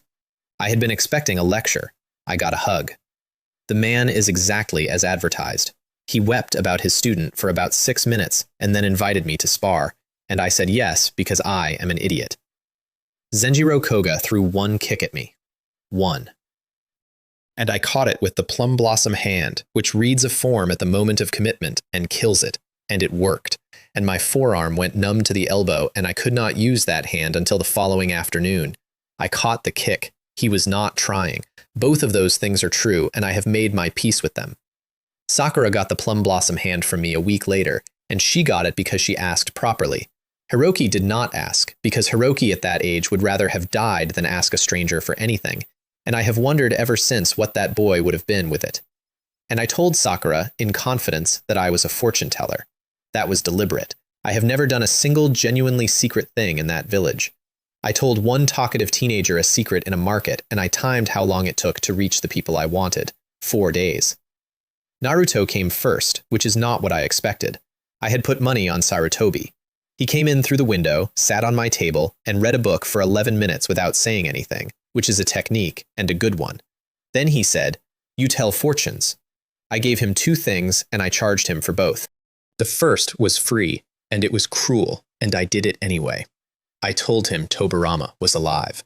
I had been expecting a lecture. I got a hug. The man is exactly as advertised. He wept about his student for about 6 minutes and then invited me to spar, and I said yes because I am an idiot. Zenjiro Koga threw one kick at me. One. And I caught it with the plum blossom hand, which reads a form at the moment of commitment and kills it, and it worked, and my forearm went numb to the elbow, and I could not use that hand until the following afternoon. I caught the kick. He was not trying. Both of those things are true, and I have made my peace with them. Sakura got the plum blossom hand from me a week later, and she got it because she asked properly. Hiroki did not ask, because Hiroki at that age would rather have died than ask a stranger for anything, and I have wondered ever since what that boy would have been with it. And I told Sakura, in confidence, that I was a fortune teller. That was deliberate. I have never done a single genuinely secret thing in that village. I told one talkative teenager a secret in a market, and I timed how long it took to reach the people I wanted. 4 days. Naruto came first, which is not what I expected. I had put money on Sarutobi. He came in through the window, sat on my table, and read a book for 11 minutes without saying anything, which is a technique, and a good one. Then he said, "You tell fortunes." I gave him 2 things, and I charged him for both. The first was free, and it was cruel, and I did it anyway. I told him Tobirama was alive.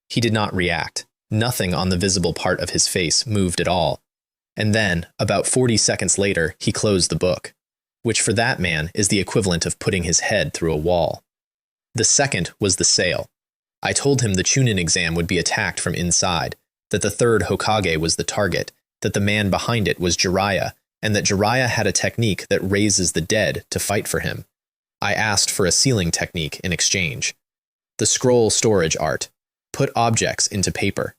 He did not react. Nothing on the visible part of his face moved at all. And then, about 40 seconds later, he closed the book, which for that man is the equivalent of putting his head through a wall. The second was the sale. I told him the Chunin exam would be attacked from inside, that the 3rd Hokage was the target, that the man behind it was Jiraiya, and that Jiraiya had a technique that raises the dead to fight for him. I asked for a sealing technique in exchange. The scroll storage art. Put objects into paper.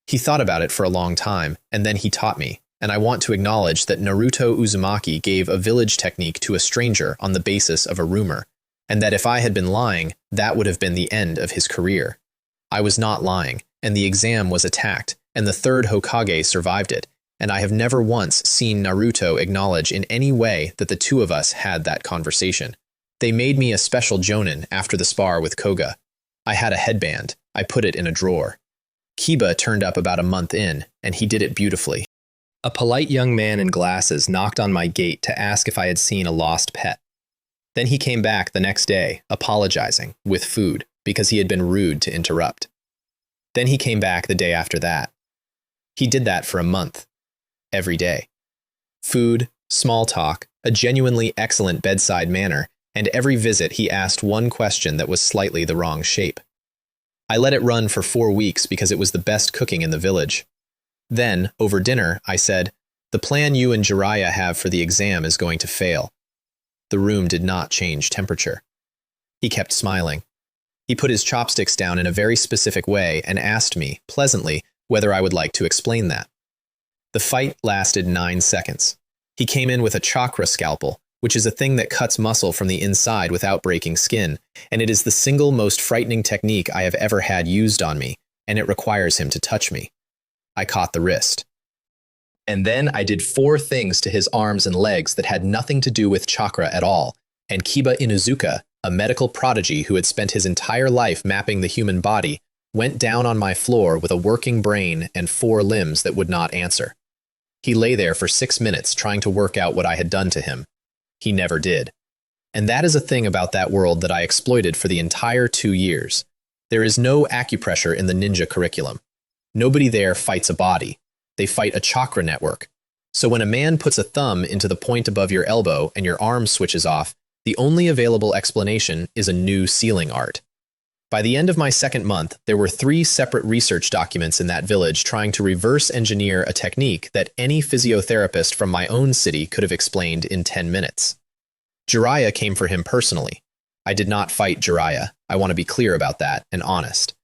He thought about it for a long time, and then he taught me, and I want to acknowledge that Naruto Uzumaki gave a village technique to a stranger on the basis of a rumor, and that if I had been lying, that would have been the end of his career. I was not lying, and the exam was attacked, and the 3rd Hokage survived it, and I have never once seen Naruto acknowledge in any way that the 2 of us had that conversation. They made me a special jonin after the spar with Koga. I had a headband. I put it in a drawer. Kiba turned up about a month in, and he did it beautifully. A polite young man in glasses knocked on my gate to ask if I had seen a lost pet. Then he came back the next day, apologizing, with food, because he had been rude to interrupt. Then he came back the day after that. He did that for a month. Every day. Food, small talk, a genuinely excellent bedside manner, and every visit he asked one question that was slightly the wrong shape. I let it run for 4 weeks because it was the best cooking in the village. Then, over dinner, I said, "The plan you and Jiraiya have for the exam is going to fail." The room did not change temperature. He kept smiling. He put his chopsticks down in a very specific way and asked me, pleasantly, whether I would like to explain that. The fight lasted 9 seconds. He came in with a chakra scalpel, which is a thing that cuts muscle from the inside without breaking skin, and it is the single most frightening technique I have ever had used on me, and it requires him to touch me. I caught the wrist. And then I did 4 things to his arms and legs that had nothing to do with chakra at all, and Kiba Inuzuka, a medical prodigy who had spent his entire life mapping the human body, went down on my floor with a working brain and 4 limbs that would not answer. He lay there for 6 minutes trying to work out what I had done to him. He never did. And that is a thing about that world that I exploited for the entire 2 years. There is no acupressure in the ninja curriculum. Nobody there fights a body. They fight a chakra network. So when a man puts a thumb into the point above your elbow and your arm switches off, the only available explanation is a new sealing art. By the end of my 2nd month, there were 3 separate research documents in that village trying to reverse engineer a technique that any physiotherapist from my own city could have explained in 10 minutes. Jiraiya came for him personally. I did not fight Jiraiya. I want to be clear about that and honest.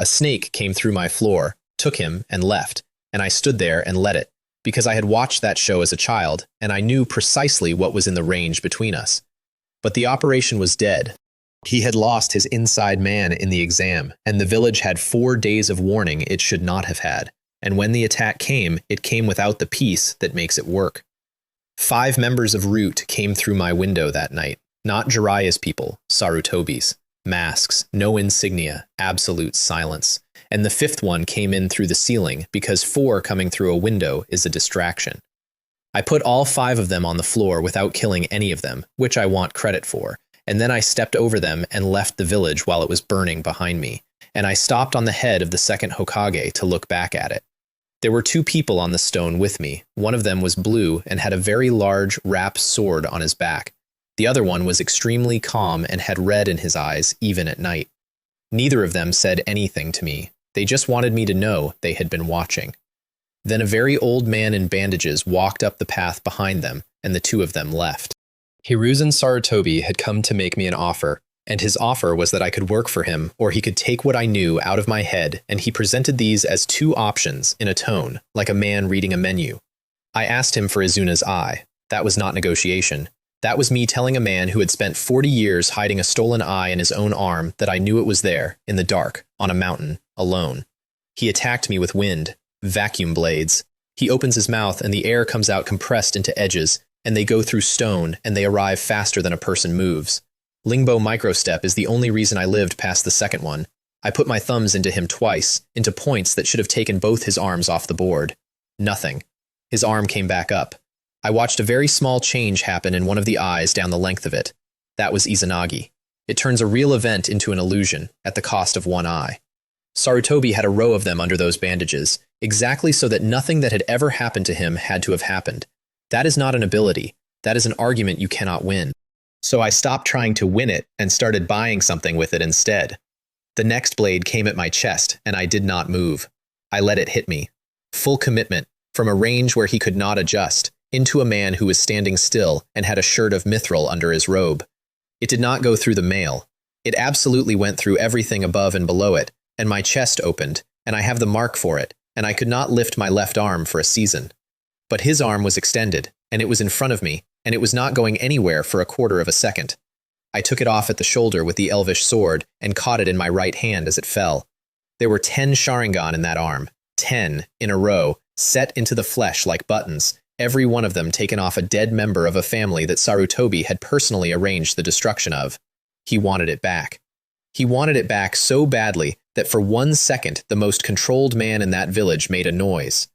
A snake came through my floor, took him, and left, and I stood there and let it, because I had watched that show as a child, and I knew precisely what was in the range between us. But the operation was dead. He had lost his inside man in the exam, and the village had 4 days of warning it should not have had. And when the attack came, it came without the peace that makes it work. 5 members of Root came through my window that night. Not Jiraiya's people, Sarutobi's. Masks, no insignia, absolute silence. And the 5th one came in through the ceiling, because 4 coming through a window is a distraction. I put all 5 of them on the floor without killing any of them, which I want credit for, and then I stepped over them and left the village while it was burning behind me, and I stopped on the head of the 2nd Hokage to look back at it. There were 2 people on the stone with me. One of them was blue and had a very large wrapped sword on his back. The other one was extremely calm and had red in his eyes, even at night. Neither of them said anything to me. They just wanted me to know they had been watching. Then a very old man in bandages walked up the path behind them, and the 2 of them left. Hiruzen Sarutobi had come to make me an offer, and his offer was that I could work for him, or he could take what I knew out of my head, and he presented these as 2 options in a tone, like a man reading a menu. I asked him for Izuna's eye. That was not negotiation. That was me telling a man who had spent 40 years hiding a stolen eye in his own arm that I knew it was there, in the dark, on a mountain, alone. He attacked me with wind, vacuum blades. He opens his mouth and the air comes out compressed into edges, and they go through stone and they arrive faster than a person moves. Lingbo microstep is the only reason I lived past the 2nd one. I put my thumbs into him twice, into points that should have taken both his arms off the board. Nothing. His arm came back up. I watched a very small change happen in one of the eyes down the length of it. That was Izanagi. It turns a real event into an illusion, at the cost of 1 eye. Sarutobi had a row of them under those bandages, exactly so that nothing that had ever happened to him had to have happened. That is not an ability. That is an argument you cannot win. So I stopped trying to win it and started buying something with it instead. The next blade came at my chest, and I did not move. I let it hit me. Full commitment, from a range where he could not adjust, into a man who was standing still and had a shirt of mithril under his robe. It did not go through the mail. It absolutely went through everything above and below it, and my chest opened, and I have the mark for it, and I could not lift my left arm for a season. But his arm was extended, and it was in front of me, and it was not going anywhere for a quarter of a second. I took it off at the shoulder with the elvish sword and caught it in my right hand as it fell. There were 10 Sharingan in that arm, 10 in a row, set into the flesh like buttons, every one of them taken off a dead member of a family that Sarutobi had personally arranged the destruction of. He wanted it back. He wanted it back so badly that for 1 second the most controlled man in that village made a noise.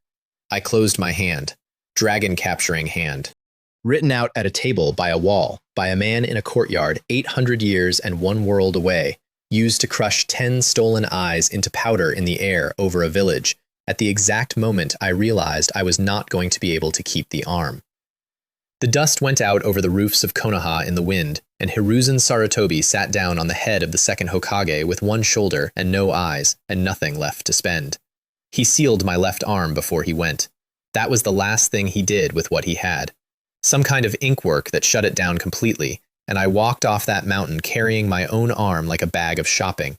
I closed my hand. Dragon capturing hand. Written out at a table by a wall, by a man in a courtyard 800 years and 1 world away, used to crush 10 stolen eyes into powder in the air over a village, at the exact moment I realized I was not going to be able to keep the arm. The dust went out over the roofs of Konoha in the wind, and Hiruzen Sarutobi sat down on the head of the 2nd Hokage with 1 shoulder and no eyes, and nothing left to spend. He sealed my left arm before he went. That was the last thing he did with what he had. Some kind of ink work that shut it down completely, and I walked off that mountain carrying my own arm like a bag of shopping.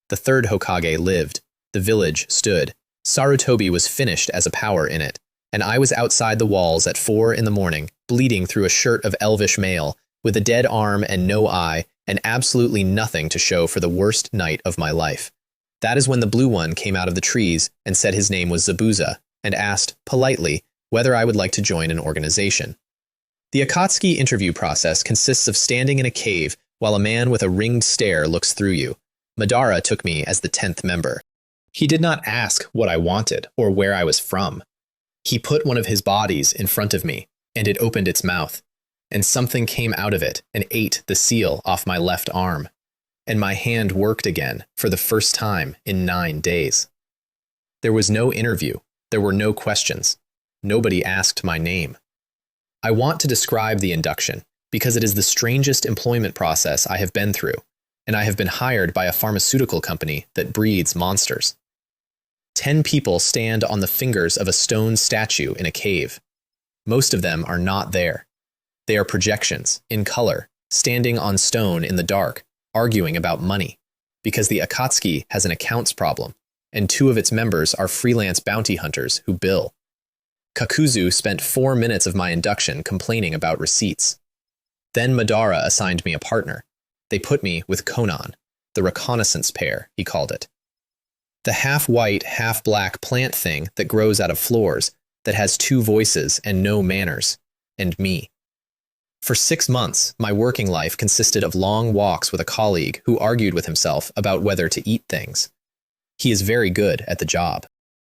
The 3rd Hokage lived. The village stood. Sarutobi was finished as a power in it, and I was outside the walls at 4 in the morning, bleeding through a shirt of elvish mail, with a dead arm and no eye, and absolutely nothing to show for the worst night of my life. That is when the blue one came out of the trees and said his name was Zabuza, and asked, politely, whether I would like to join an organization. The Akatsuki interview process consists of standing in a cave while a man with a ringed stare looks through you. Madara took me as the 10th member. He did not ask what I wanted or where I was from. He put one of his bodies in front of me, and it opened its mouth, and something came out of it and ate the seal off my left arm, and my hand worked again for the first time in 9 days. There was no interview. There were no questions. Nobody asked my name. I want to describe the induction because it is the strangest employment process I have been through, and I have been hired by a pharmaceutical company that breeds monsters. 10 people stand on the fingers of a stone statue in a cave. Most of them are not there. They are projections, in color, standing on stone in the dark, arguing about money, because the Akatsuki has an accounts problem, and 2 of its members are freelance bounty hunters who bill. Kakuzu spent 4 minutes of my induction complaining about receipts. Then Madara assigned me a partner. They put me with Konan, the reconnaissance pair, he called it. The half-white, half-black plant thing that grows out of floors, that has 2 voices and no manners, and me. For 6 months, my working life consisted of long walks with a colleague who argued with himself about whether to eat things. He is very good at the job.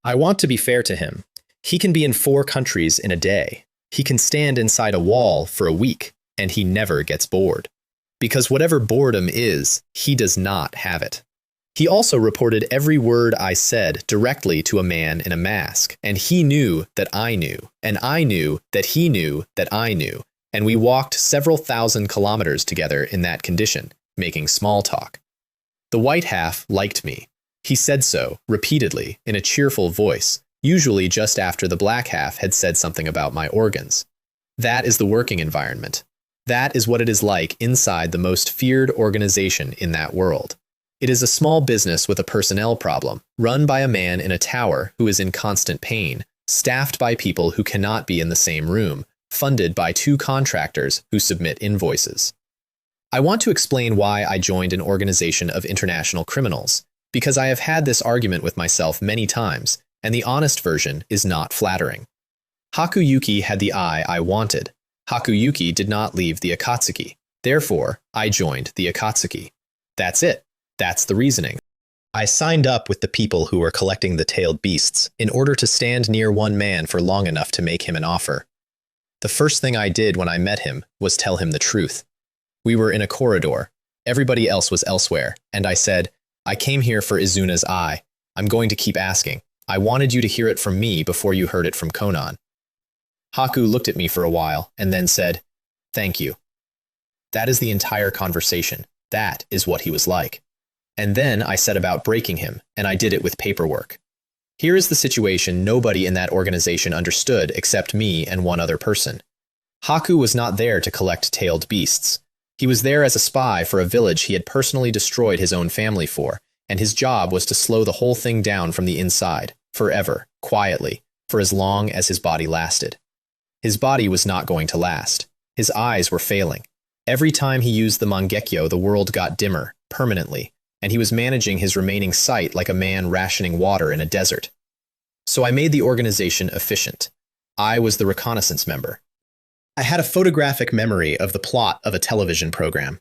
I want to be fair to him. He can be in 4 countries in a day. He can stand inside a wall for a week, and he never gets bored. Because whatever boredom is, he does not have it. He also reported every word I said directly to a man in a mask, and he knew that I knew, and I knew that he knew that I knew, and we walked several thousand kilometers together in that condition, making small talk. The white half liked me. He said so, repeatedly, in a cheerful voice, usually just after the black half had said something about my organs. That is the working environment. That is what it is like inside the most feared organization in that world. It is a small business with a personnel problem, run by a man in a tower who is in constant pain, staffed by people who cannot be in the same room, funded by 2 contractors who submit invoices. I want to explain why I joined an organization of international criminals, because I have had this argument with myself many times, and the honest version is not flattering. Hakuyuki had the eye I wanted. Hakuyuki did not leave the Akatsuki. Therefore, I joined the Akatsuki. That's it. That's the reasoning. I signed up with the people who were collecting the tailed beasts in order to stand near one man for long enough to make him an offer. The first thing I did when I met him was tell him the truth. We were in a corridor. Everybody else was elsewhere, and I said, I came here for Izuna's eye. I'm going to keep asking. I wanted you to hear it from me before you heard it from Konan. Haku looked at me for a while and then said, Thank you. That is the entire conversation. That is what he was like. And then I set about breaking him, and I did it with paperwork. Here is the situation nobody in that organization understood except me and one other person. Haku was not there to collect tailed beasts. He was there as a spy for a village he had personally destroyed his own family for, and his job was to slow the whole thing down from the inside, forever, quietly, for as long as his body lasted. His body was not going to last. His eyes were failing. Every time he used the Mangekyo, the world got dimmer, permanently, and he was managing his remaining sight like a man rationing water in a desert. So I made the organization efficient. I was the reconnaissance member. I had a photographic memory of the plot of a television program.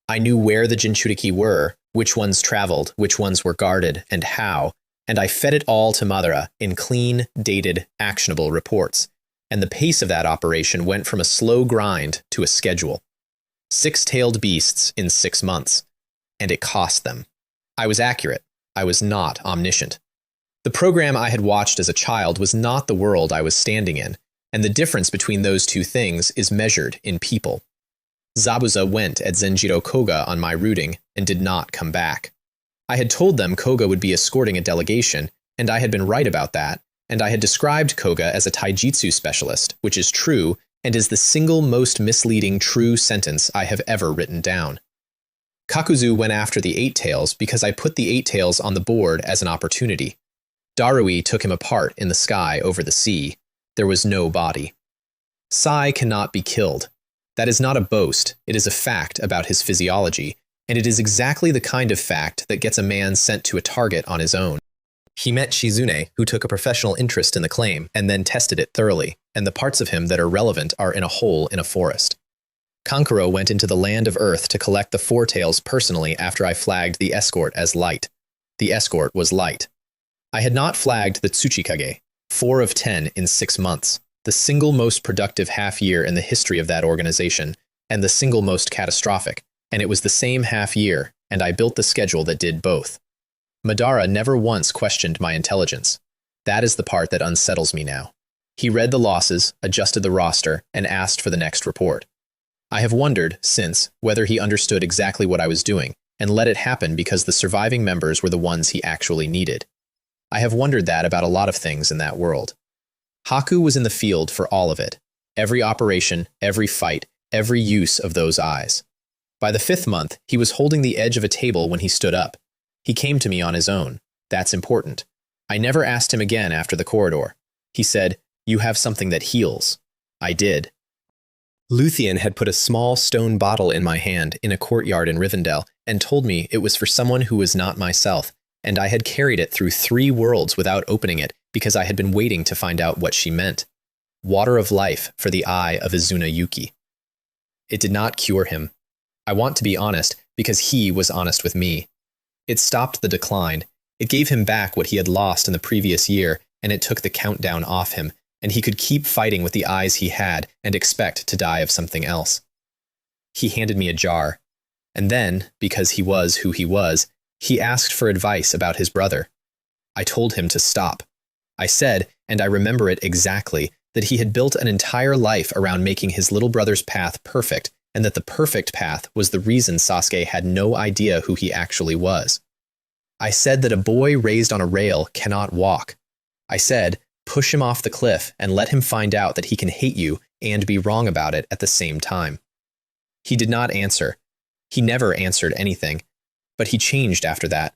I knew where the Jinchuriki were, which ones traveled, which ones were guarded, and how, and I fed it all to Madara in clean, dated, actionable reports, and the pace of that operation went from a slow grind to a schedule. 6 tailed beasts in 6 months. And it cost them. I was accurate. I was not omniscient. The program I had watched as a child was not the world I was standing in, and the difference between those 2 things is measured in people. Zabuza went at Zenjiro Koga on my routing and did not come back. I had told them Koga would be escorting a delegation, and I had been right about that, and I had described Koga as a taijutsu specialist, which is true, and is the single most misleading true sentence I have ever written down. Kakuzu went after the 8 tails because I put the 8 tails on the board as an opportunity. Darui took him apart in the sky over the sea. There was no body. Sai cannot be killed. That is not a boast, it is a fact about his physiology, and it is exactly the kind of fact that gets a man sent to a target on his own. He met Shizune, who took a professional interest in the claim, and then tested it thoroughly, and the parts of him that are relevant are in a hole in a forest. Kankuro went into the land of Earth to collect the 4 tails personally after I flagged the escort as light. The escort was light. I had not flagged the Tsuchikage, 4 of 10 in 6 months, the single most productive half-year in the history of that organization, and the single most catastrophic, and it was the same half-year, and I built the schedule that did both. Madara never once questioned my intelligence. That is the part that unsettles me now. He read the losses, adjusted the roster, and asked for the next report. I have wondered, since, whether he understood exactly what I was doing, and let it happen because the surviving members were the ones he actually needed. I have wondered that about a lot of things in that world. Haku was in the field for all of it. Every operation, every fight, every use of those eyes. By the 5th month, he was holding the edge of a table when he stood up. He came to me on his own. That's important. I never asked him again after the corridor. He said, "You have something that heals." I did. Luthien had put a small stone bottle in my hand in a courtyard in Rivendell and told me it was for someone who was not myself, and I had carried it through 3 worlds without opening it because I had been waiting to find out what she meant. Water of life for the eye of Izuna Yuki. It did not cure him. I want to be honest because he was honest with me. It stopped the decline. It gave him back what he had lost in the previous year, and it took the countdown off him, and he could keep fighting with the eyes he had and expect to die of something else. He handed me a jar, and then, because he was who he was, he asked for advice about his brother. I told him to stop. I said, and I remember it exactly, that he had built an entire life around making his little brother's path perfect, and that the perfect path was the reason Sasuke had no idea who he actually was. I said that a boy raised on a rail cannot walk. I said, push him off the cliff and let him find out that he can hate you and be wrong about it at the same time. He did not answer. He never answered anything, but he changed after that.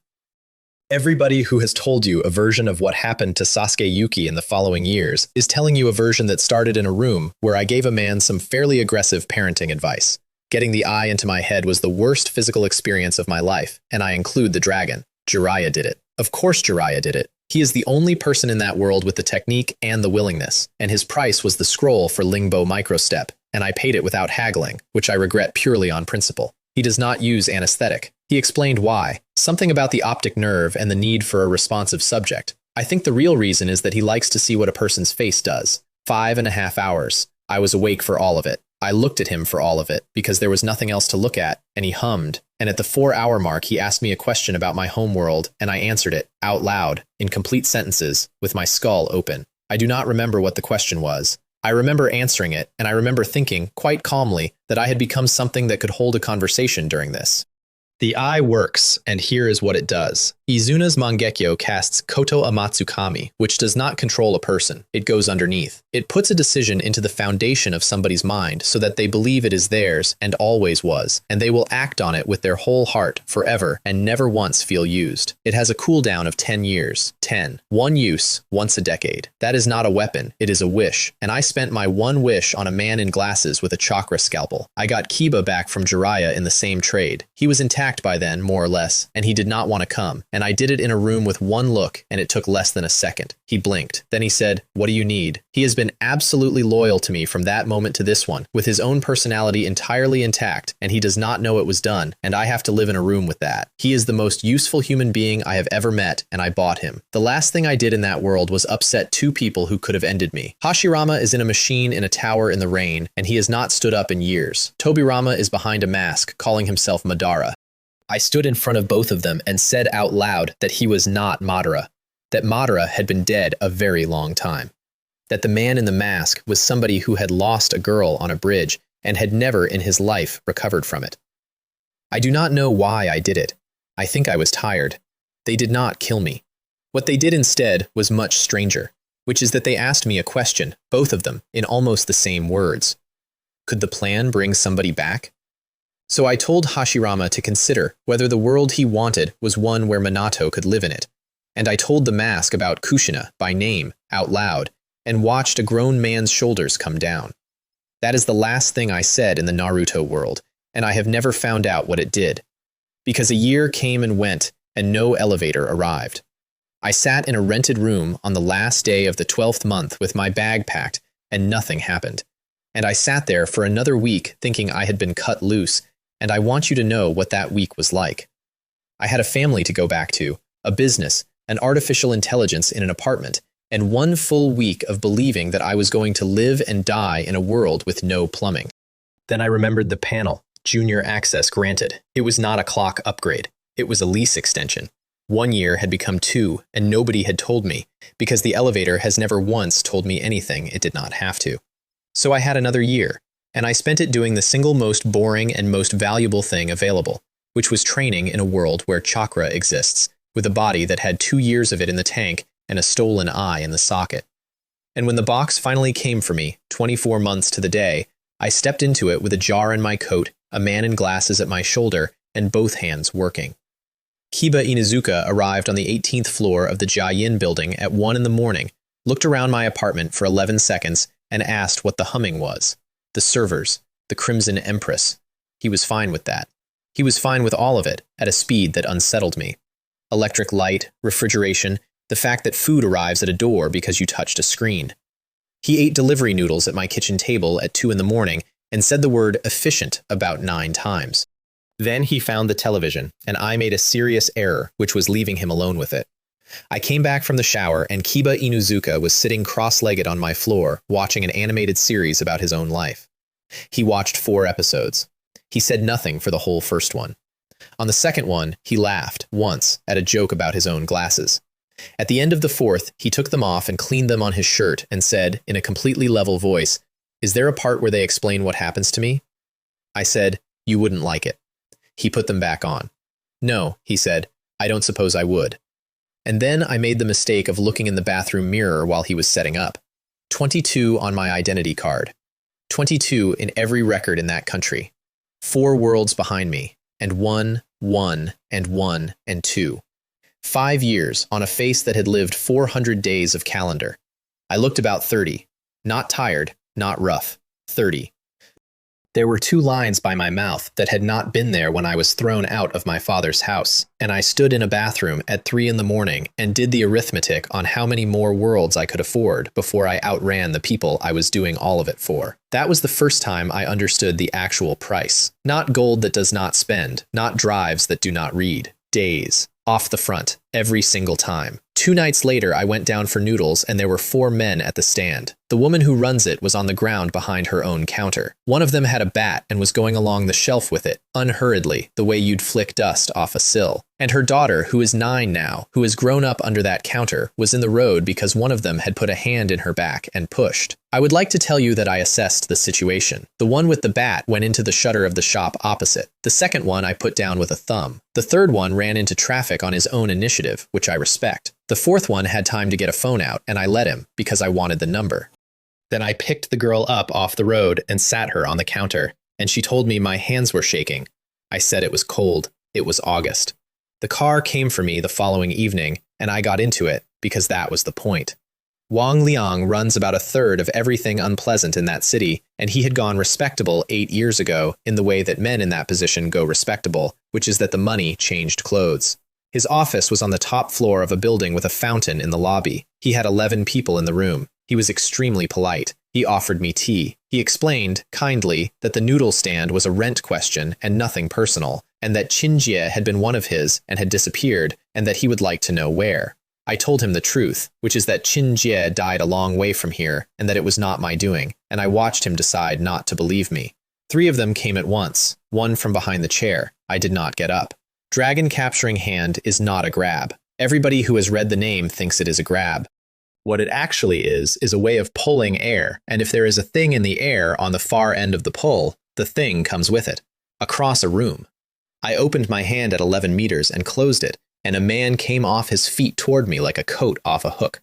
Everybody who has told you a version of what happened to Sasuke Yuki in the following years is telling you a version that started in a room where I gave a man some fairly aggressive parenting advice. Getting the eye into my head was the worst physical experience of my life, and I include the dragon. Jiraiya did it. Of course Jiraiya did it. He is the only person in that world with the technique and the willingness, and his price was the scroll for Lingbo Microstep, and I paid it without haggling, which I regret purely on principle. He does not use anesthetic. He explained why. Something about the optic nerve and the need for a responsive subject. I think the real reason is that he likes to see what a person's face does. 5.5 hours. I was awake for all of it. I looked at him for all of it, because there was nothing else to look at, and he hummed. And at the 4-hour mark, he asked me a question about my homeworld, and I answered it, out loud, in complete sentences, with my skull open. I do not remember what the question was. I remember answering it, and I remember thinking, quite calmly, that I had become something that could hold a conversation during this. The eye works, and here is what it does. Izuna's Mangekyo casts Koto Amatsukami, which does not control a person. It goes underneath. It puts a decision into the foundation of somebody's mind so that they believe it is theirs and always was, and they will act on it with their whole heart forever and never once feel used. It has a cooldown of 10 years. 10. One use, once a decade. That is not a weapon, it is a wish, and I spent my one wish on a man in glasses with a chakra scalpel. I got Kiba back from Jiraiya in the same trade. He was intact by then, more or less, and he did not want to come, and I did it in a room with one look, and it took less than a second. He blinked. Then he said, "What do you need?" He has been absolutely loyal to me from that moment to this one, with his own personality entirely intact, and he does not know it was done, and I have to live in a room with that. He is the most useful human being I have ever met, and I bought him. The last thing I did in that world was upset 2 people who could have ended me. Hashirama is in a machine in a tower in the rain, and he has not stood up in years. Tobirama is behind a mask, calling himself Madara. I stood in front of both of them and said out loud that he was not Madara, that Madara had been dead a very long time, that the man in the mask was somebody who had lost a girl on a bridge and had never in his life recovered from it. I do not know why I did it. I think I was tired. They did not kill me. What they did instead was much stranger, which is that they asked me a question, both of them, in almost the same words. Could the plan bring somebody back? So I told Hashirama to consider whether the world he wanted was one where Minato could live in it. And I told the mask about Kushina, by name, out loud, and watched a grown man's shoulders come down. That is the last thing I said in the Naruto world, and I have never found out what it did. Because a year came and went, and no elevator arrived. I sat in a rented room on the last day of the 12th month with my bag packed, and nothing happened. And I sat there for another week thinking I had been cut loose, and I want you to know what that week was like. I had a family to go back to, a business, an artificial intelligence in an apartment, and 1 full week of believing that I was going to live and die in a world with no plumbing. Then I remembered the panel, junior access granted. It was not a clock upgrade. It was a lease extension. 1 year had become 2, and nobody had told me, because the elevator has never once told me anything it did not have to. So I had another year, and I spent it doing the single most boring and most valuable thing available, which was training in a world where chakra exists, with a body that had 2 years of it in the tank and a stolen eye in the socket. And when the box finally came for me, 24 months to the day, I stepped into it with a jar in my coat, a man in glasses at my shoulder, and both hands working. Kiba Inuzuka arrived on the 18th floor of the Jiayin building at 1 in the morning, looked around my apartment for 11 seconds, and asked what the humming was. The servers, the Crimson Empress. He was fine with that. He was fine with all of it, at a speed that unsettled me. Electric light, refrigeration, the fact that food arrives at a door because you touched a screen. He ate delivery noodles at my kitchen table at 2 in the morning and said the word efficient about 9 times. Then he found the television, and I made a serious error, which was leaving him alone with it. I came back from the shower, and Kiba Inuzuka was sitting cross-legged on my floor, watching an animated series about his own life. He watched 4 episodes. He said nothing for the whole first one. On the second one, he laughed, once, at a joke about his own glasses. At the end of the 4th, he took them off and cleaned them on his shirt and said, in a completely level voice, "Is there a part where they explain what happens to me?" I said, "You wouldn't like it." He put them back on. "No," he said, "I don't suppose I would." And then I made the mistake of looking in the bathroom mirror while he was setting up. 22 on my identity card. 22 in every record in that country. 4 worlds behind me, and 1, 1, and 1, and 2. 5 years on a face that had lived 400 days of calendar. I looked about 30. Not tired, not rough. 30. There were 2 lines by my mouth that had not been there when I was thrown out of my father's house, and I stood in a bathroom at 3 in the morning and did the arithmetic on how many more worlds I could afford before I outran the people I was doing all of it for. That was the first time I understood the actual price. Not gold that does not spend, not drives that do not read. Days. Off the front. Every single time. 2 nights later, I went down for noodles and there were 4 men at the stand. The woman who runs it was on the ground behind her own counter. One of them had a bat and was going along the shelf with it, unhurriedly, the way you'd flick dust off a sill. And her daughter, who is 9 now, who has grown up under that counter, was in the road because one of them had put a hand in her back and pushed. I would like to tell you that I assessed the situation. The one with the bat went into the shutter of the shop opposite. The second one I put down with a thumb. The third one ran into traffic on his own initiative, which I respect. The 4th one had time to get a phone out, and I let him, because I wanted the number. Then I picked the girl up off the road and sat her on the counter, and she told me my hands were shaking. I said it was cold. It was August. The car came for me the following evening, and I got into it, because that was the point. Wang Liang runs about 1/3 of everything unpleasant in that city, and he had gone respectable 8 years ago in the way that men in that position go respectable, which is that the money changed clothes. His office was on the top floor of a building with a fountain in the lobby. He had 11 people in the room. He was extremely polite. He offered me tea. He explained, kindly, that the noodle stand was a rent question and nothing personal, and that Qinjie had been one of his and had disappeared, and that he would like to know where. I told him the truth, which is that Qinjie died a long way from here, and that it was not my doing, and I watched him decide not to believe me. 3 of them came at once, one from behind the chair. I did not get up. Dragon capturing hand is not a grab. Everybody who has read the name thinks it is a grab. What it actually is a way of pulling air, and if there is a thing in the air on the far end of the pull, the thing comes with it, across a room. I opened my hand at 11 meters and closed it, and a man came off his feet toward me like a coat off a hook.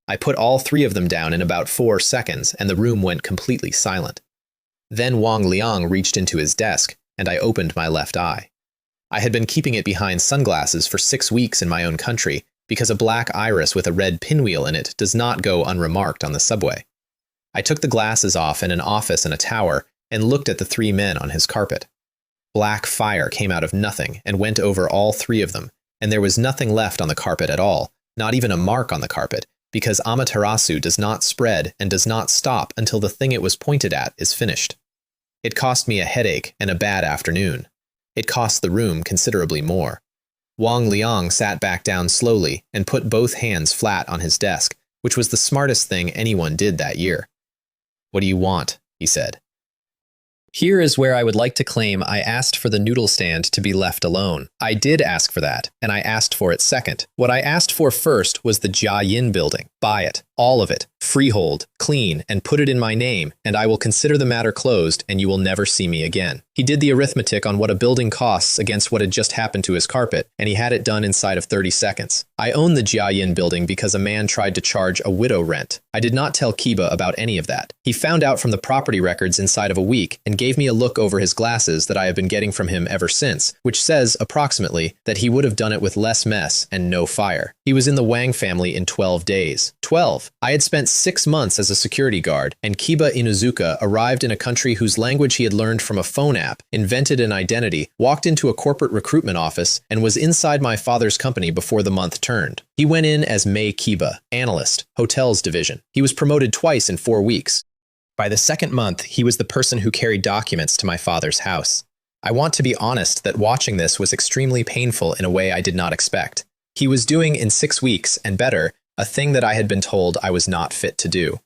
I put all 3 of them down in about 4 seconds, and the room went completely silent. Then Wang Liang reached into his desk, and I opened my left eye. I had been keeping it behind sunglasses for 6 weeks in my own country, because a black iris with a red pinwheel in it does not go unremarked on the subway. I took the glasses off in an office in a tower and looked at the 3 men on his carpet. Black fire came out of nothing and went over all 3 of them, and there was nothing left on the carpet at all, not even a mark on the carpet, because Amaterasu does not spread and does not stop until the thing it was pointed at is finished. It cost me a headache and a bad afternoon. It cost the room considerably more. Wang Liang sat back down slowly and put both hands flat on his desk, which was the smartest thing anyone did that year. "What do you want?" he said. Here is where I would like to claim I asked for the noodle stand to be left alone. I did ask for that, and I asked for it second. What I asked for first was the Jiayin building. Buy it. All of it, freehold, clean, and put it in my name, and I will consider the matter closed, and you will never see me again. He did the arithmetic on what a building costs against what had just happened to his carpet, and he had it done inside of 30 seconds. I own the Jiayin building because a man tried to charge a widow rent. I did not tell Kiba about any of that. He found out from the property records inside of a week and gave me a look over his glasses that I have been getting from him ever since, which says, approximately, that he would have done it with less mess and no fire. He was in the Wang family in 12 days. 12! I had spent 6 months as a security guard, and Kiba Inuzuka arrived in a country whose language he had learned from a phone app, invented an identity, walked into a corporate recruitment office, and was inside my father's company before the month turned. He went in as Mei Kiba, analyst, hotels division. He was promoted twice in 4 weeks. By the second month, he was the person who carried documents to my father's house. I want to be honest that watching this was extremely painful in a way I did not expect. He was doing in 6 weeks, and better, a thing that I had been told I was not fit to do.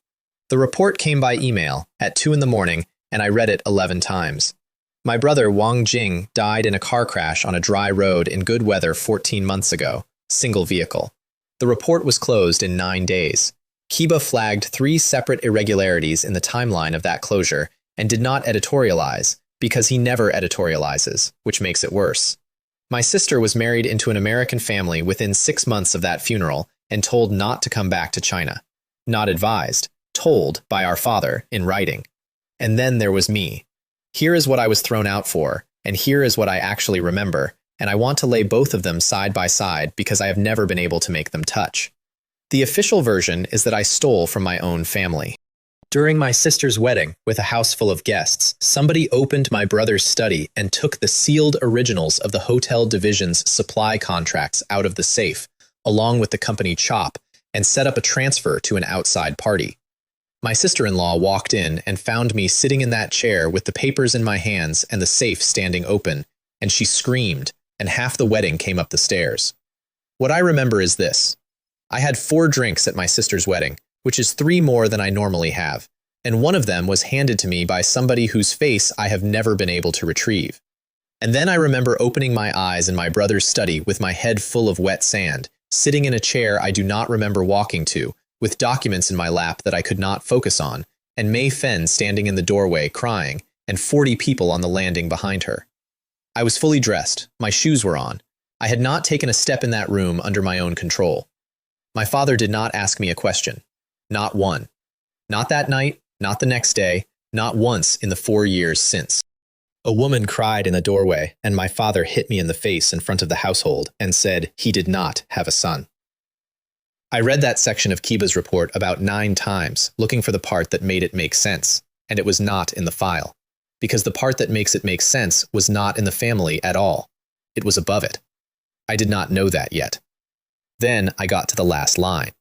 The report came by email at 2 in the morning, and I read it 11 times. My brother Wang Jing died in a car crash on a dry road in good weather 14 months ago, single vehicle. The report was closed in 9 days. Kiba flagged 3 separate irregularities in the timeline of that closure and did not editorialize, because he never editorializes, which makes it worse. My sister was married into an American family within 6 months of that funeral and told not to come back to China. Not advised, told by our father in writing. And then there was me. Here is what I was thrown out for, and here is what I actually remember, and I want to lay both of them side by side because I have never been able to make them touch. The official version is that I stole from my own family. During my sister's wedding, with a house full of guests, somebody opened my brother's study and took the sealed originals of the hotel division's supply contracts out of the safe, along with the company CHOP, and set up a transfer to an outside party. My sister-in-law walked in and found me sitting in that chair with the papers in my hands and the safe standing open, and she screamed, and half the wedding came up the stairs. What I remember is this. I had 4 drinks at my sister's wedding, which is 3 more than I normally have, and one of them was handed to me by somebody whose face I have never been able to retrieve. And then I remember opening my eyes in my brother's study with my head full of wet sand, sitting in a chair I do not remember walking to, with documents in my lap that I could not focus on, and Mei Fen standing in the doorway crying, and 40 people on the landing behind her. I was fully dressed, my shoes were on. I had not taken a step in that room under my own control. My father did not ask me a question. Not one. Not that night, not the next day, not once in the 4 years since. A woman cried in the doorway, and my father hit me in the face in front of the household and said he did not have a son. I read that section of Kiba's report about 9 times, looking for the part that made it make sense, and it was not in the file, because the part that makes it make sense was not in the family at all. It was above it. I did not know that yet. Then I got to the last line.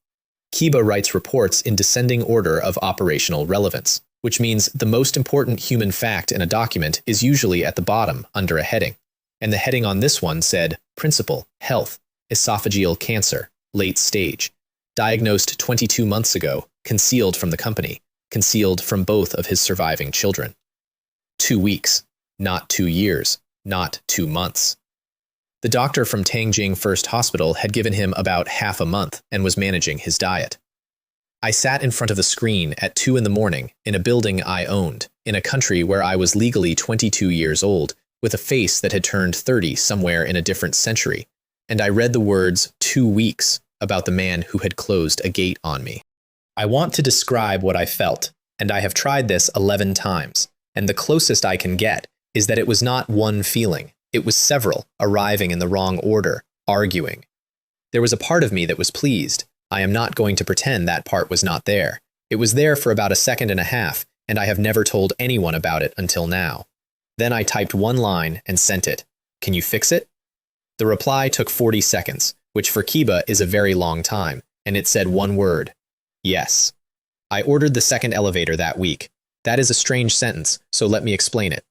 Kiba writes reports in descending order of operational relevance, which means the most important human fact in a document is usually at the bottom under a heading. And the heading on this one said, Principal, Health, Esophageal Cancer, Late Stage. Diagnosed 22 months ago, concealed from the company, concealed from both of his surviving children. 2 weeks, not 2 years, not 2 months. The doctor from Tangjing First Hospital had given him about half a month and was managing his diet. I sat in front of the screen at 2 in the morning in a building I owned, in a country where I was legally 22 years old, with a face that had turned 30 somewhere in a different century, and I read the words 2 weeks about the man who had closed a gate on me. I want to describe what I felt, and I have tried this 11 times, and the closest I can get is that it was not one feeling, it was several, arriving in the wrong order, arguing. There was a part of me that was pleased. I am not going to pretend that part was not there. It was there for about 1.5 seconds, and I have never told anyone about it until now. Then I typed 1 line and sent it. Can you fix it? The reply took 40 seconds, which for Kiba is a very long time, and it said 1 word. Yes. I ordered the 2nd elevator that week. That is a strange sentence, so let me explain it.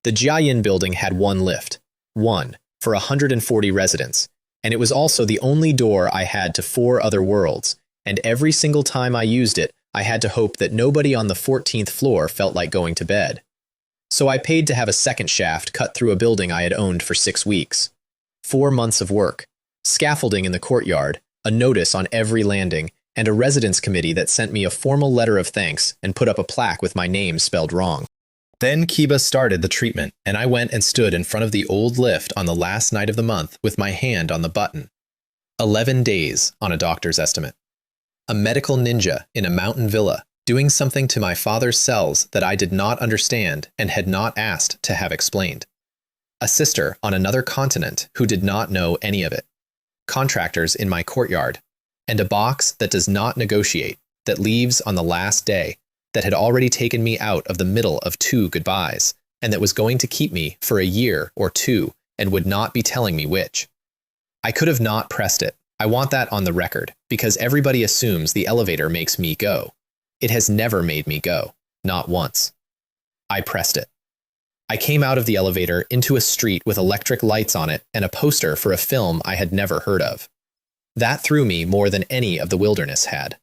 The Jiayin building had 1 lift. 1, for 140 residents, and it was also the only door I had to 4 other worlds, and every single time I used it, I had to hope that nobody on the 14th floor felt like going to bed. So I paid to have a 2nd shaft cut through a building I had owned for 6 weeks. 4 months of work, scaffolding in the courtyard, a notice on every landing, and a residence committee that sent me a formal letter of thanks and put up a plaque with my name spelled wrong. Then Kiba started the treatment, and I went and stood in front of the old lift on the last night of the month with my hand on the button. 11 days on a doctor's estimate. A medical ninja in a mountain villa, doing something to my father's cells that I did not understand and had not asked to have explained. A sister on another continent who did not know any of it. Contractors in my courtyard, and a box that does not negotiate, that leaves on the last day, that had already taken me out of the middle of 2 goodbyes, and that was going to keep me for a year or 2 and would not be telling me which. I could have not pressed it. I want that on the record, because everybody assumes the elevator makes me go. It has never made me go, not once. I pressed it. I came out of the elevator into a street with electric lights on it and a poster for a film I had never heard of. That threw me more than any of the wilderness had.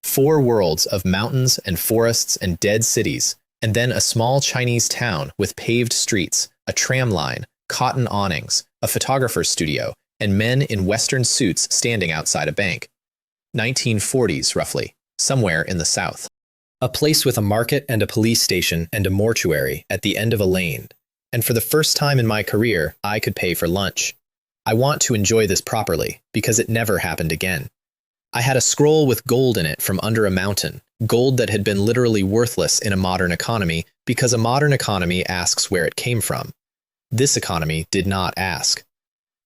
4 worlds of mountains and forests and dead cities, and then a small Chinese town with paved streets, a tram line, cotton awnings, a photographer's studio, and men in Western suits standing outside a bank. 1940s, roughly, somewhere in the South. A place with a market and a police station and a mortuary at the end of a lane. And for the first time in my career, I could pay for lunch. I want to enjoy this properly, because it never happened again. I had a scroll with gold in it from under a mountain, gold that had been literally worthless in a modern economy because a modern economy asks where it came from. This economy did not ask.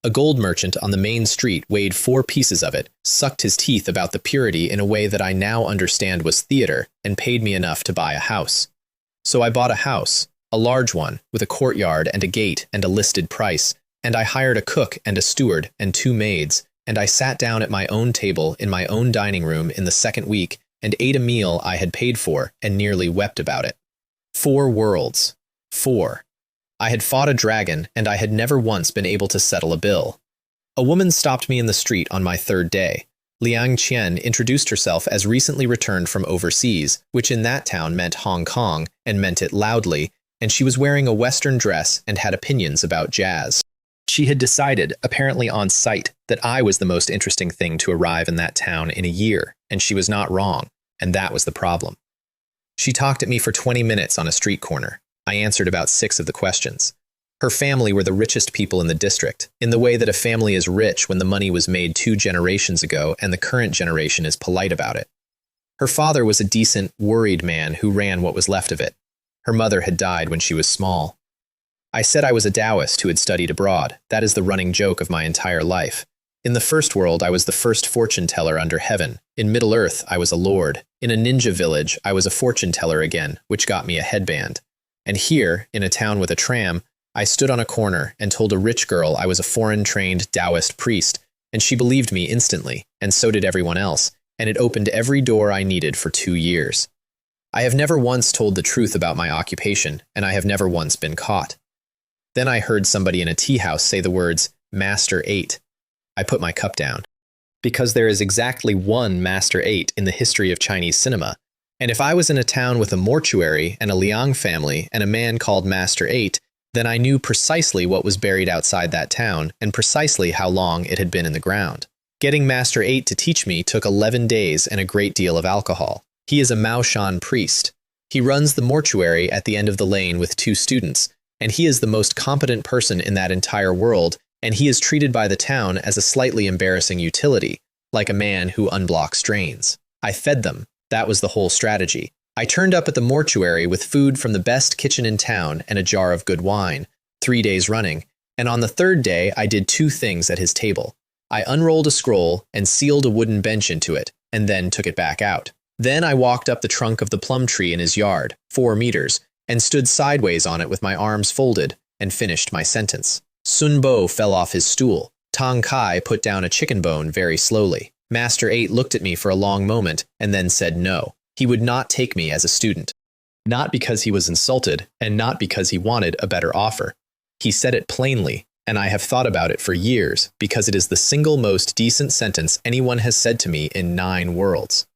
A gold merchant on the main street weighed 4 pieces of it, sucked his teeth about the purity in a way that I now understand was theater, and paid me enough to buy a house. So I bought a house, a large one, with a courtyard and a gate and a listed price, and I hired a cook and a steward and 2 maids, and I sat down at my own table in my own dining room in the second week and ate a meal I had paid for and nearly wept about it. 4 worlds. 4. I had fought a dragon, and I had never once been able to settle a bill. A woman stopped me in the street on my 3rd day. Liang Qian introduced herself as recently returned from overseas, which in that town meant Hong Kong, and meant it loudly, and she was wearing a Western dress and had opinions about jazz. She had decided, apparently on sight, that I was the most interesting thing to arrive in that town in a year, and she was not wrong, and that was the problem. She talked at me for 20 minutes on a street corner. I answered about 6 of the questions. Her family were the richest people in the district, in the way that a family is rich when the money was made 2 generations ago and the current generation is polite about it. Her father was a decent, worried man who ran what was left of it. Her mother had died when she was small. I said I was a Taoist who had studied abroad. That is the running joke of my entire life. In the first world, I was the first fortune teller under heaven. In Middle-earth, I was a lord. In a ninja village, I was a fortune teller again, which got me a headband. And here, in a town with a tram, I stood on a corner and told a rich girl I was a foreign-trained Taoist priest, and she believed me instantly, and so did everyone else, and it opened every door I needed for 2 years. I have never once told the truth about my occupation, and I have never once been caught. Then I heard somebody in a tea house say the words, Master 8. I put my cup down. Because there is exactly 1 Master 8 in the history of Chinese cinema, and if I was in a town with a mortuary and a Liang family and a man called Master 8, then I knew precisely what was buried outside that town and precisely how long it had been in the ground. Getting Master 8 to teach me took 11 days and a great deal of alcohol. He is a Maoshan priest. He runs the mortuary at the end of the lane with 2 students, and he is the most competent person in that entire world, and he is treated by the town as a slightly embarrassing utility, like a man who unblocks drains. I fed them. That was the whole strategy. I turned up at the mortuary with food from the best kitchen in town and a jar of good wine, 3 days running, and on the 3rd day I did 2 things at his table. I unrolled a scroll and sealed a wooden bench into it, and then took it back out. Then I walked up the trunk of the plum tree in his yard, 4 meters, and stood sideways on it with my arms folded, and finished my sentence. Sun Bo fell off his stool. Tong Kai put down a chicken bone very slowly. Master 8 looked at me for a long moment, and then said no. He would not take me as a student. Not because he was insulted, and not because he wanted a better offer. He said it plainly, and I have thought about it for years, because it is the single most decent sentence anyone has said to me in 9 worlds.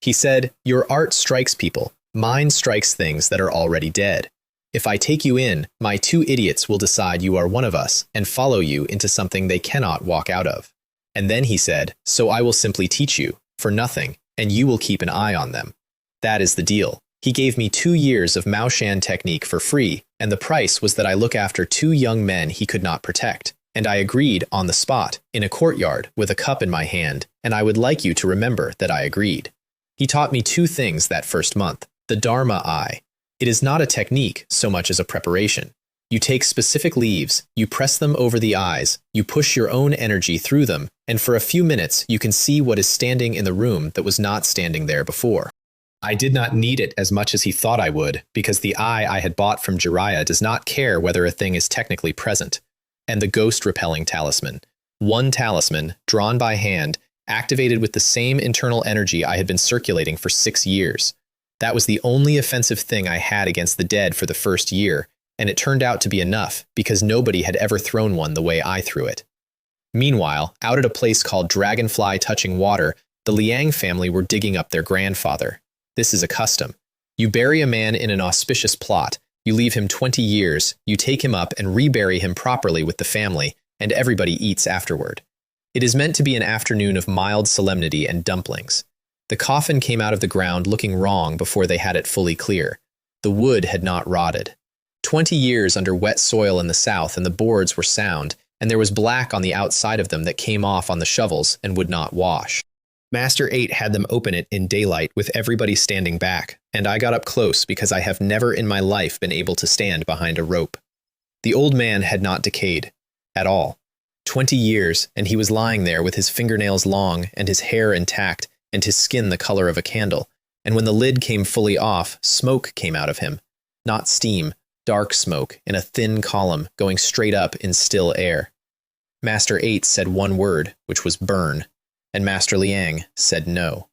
He said, "Your art strikes people. Mine strikes things that are already dead. If I take you in, my 2 idiots will decide you are one of us and follow you into something they cannot walk out of." And then he said, "So I will simply teach you. for nothing, and you will keep an eye on them. That is the deal. He gave me 2 years of Maoshan technique for free, and the price was that I look after 2 young men he could not protect. And I agreed on the spot, in a courtyard, with a cup in my hand, and I would like you to remember that I agreed. He taught me 2 things that first month. The Dharma eye. It is not a technique so much as a preparation. You take specific leaves, you press them over the eyes, you push your own energy through them, and for a few minutes you can see what is standing in the room that was not standing there before. I did not need it as much as he thought I would, because the eye I had bought from Jiraiya does not care whether a thing is technically present. And the ghost-repelling talisman. 1 talisman, drawn by hand, activated with the same internal energy I had been circulating for 6 years. That was the only offensive thing I had against the dead for the first year, and it turned out to be enough, because nobody had ever thrown one the way I threw it. Meanwhile, out at a place called Dragonfly Touching Water, the Liang family were digging up their grandfather. This is a custom. You bury a man in an auspicious plot, you leave him 20 years, you take him up and rebury him properly with the family, and everybody eats afterward. It is meant to be an afternoon of mild solemnity and dumplings. The coffin came out of the ground looking wrong before they had it fully clear. The wood had not rotted. 20 years under wet soil in the south, and the boards were sound, and there was black on the outside of them that came off on the shovels and would not wash. Master 8 had them open it in daylight with everybody standing back, and I got up close because I have never in my life been able to stand behind a rope. The old man had not decayed. At all. 20 years, and he was lying there with his fingernails long and his hair intact and his skin the color of a candle, and when the lid came fully off, smoke came out of him. Not steam, dark smoke in a thin column going straight up in still air. Master 8 said 1 word, which was burn. And Master Liang said no.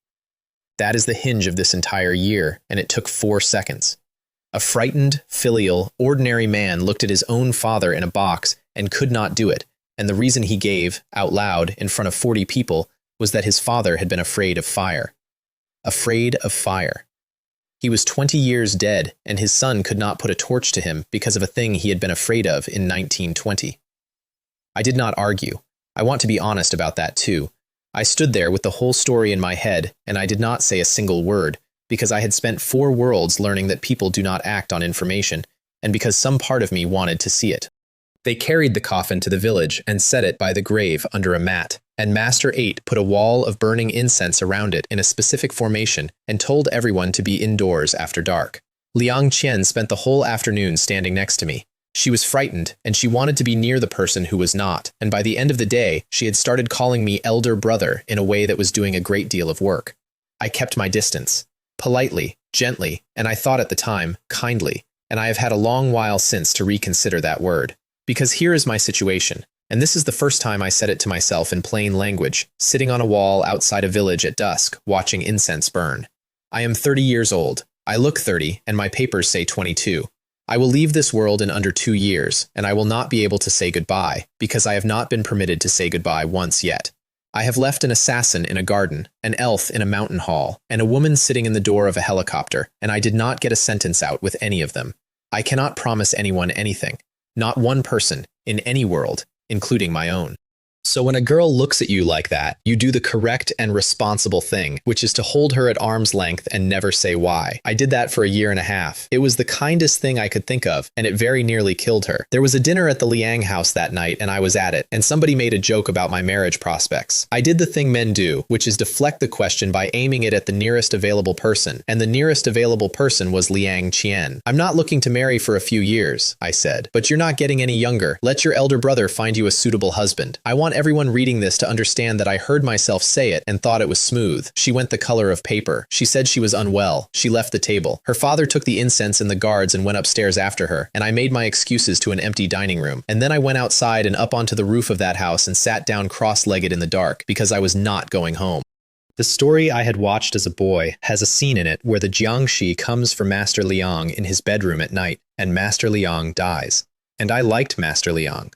That is the hinge of this entire year, and it took 4 seconds. A frightened, filial, ordinary man looked at his own father in a box and could not do it, and the reason he gave, out loud, in front of 40 people, was that his father had been afraid of fire. Afraid of fire. He was 20 years dead, and his son could not put a torch to him because of a thing he had been afraid of in 1920. I did not argue. I want to be honest about that too. I stood there with the whole story in my head, and I did not say a single word, because I had spent 4 worlds learning that people do not act on information, and because some part of me wanted to see it. They carried the coffin to the village and set it by the grave under a mat, and Master 8 put a wall of burning incense around it in a specific formation and told everyone to be indoors after dark. Liang Qian spent the whole afternoon standing next to me. She was frightened, and she wanted to be near the person who was not, and by the end of the day, she had started calling me elder brother in a way that was doing a great deal of work. I kept my distance. Politely, gently, and I thought at the time, kindly, and I have had a long while since to reconsider that word. Because here is my situation, and this is the first time I said it to myself in plain language, sitting on a wall outside a village at dusk, watching incense burn. I am 30 years old. I look 30, and my papers say 22. I will leave this world in under 2 years, and I will not be able to say goodbye, because I have not been permitted to say goodbye once yet. I have left an assassin in a garden, an elf in a mountain hall, and a woman sitting in the door of a helicopter, and I did not get a sentence out with any of them. I cannot promise anyone anything. Not one person, in any world, including my own. So when a girl looks at you like that, you do the correct and responsible thing, which is to hold her at arm's length and never say why. I did that for 1.5 years. It was the kindest thing I could think of, and it very nearly killed her. There was a dinner at the Liang house that night, and I was at it, and somebody made a joke about my marriage prospects. I did the thing men do, which is deflect the question by aiming it at the nearest available person, and the nearest available person was Liang Qian. I'm not looking to marry for a few years, I said, but you're not getting any younger. Let your elder brother find you a suitable husband. I want everyone reading this to understand that I heard myself say it and thought it was smooth. She went the color of paper. She said she was unwell. She left the table. Her father took the incense and the guards and went upstairs after her, and I made my excuses to an empty dining room. And then I went outside and up onto the roof of that house and sat down cross-legged in the dark because I was not going home. The story I had watched as a boy has a scene in it where the Jiangshi comes for Master Liang in his bedroom at night, and Master Liang dies. And I liked Master Liang.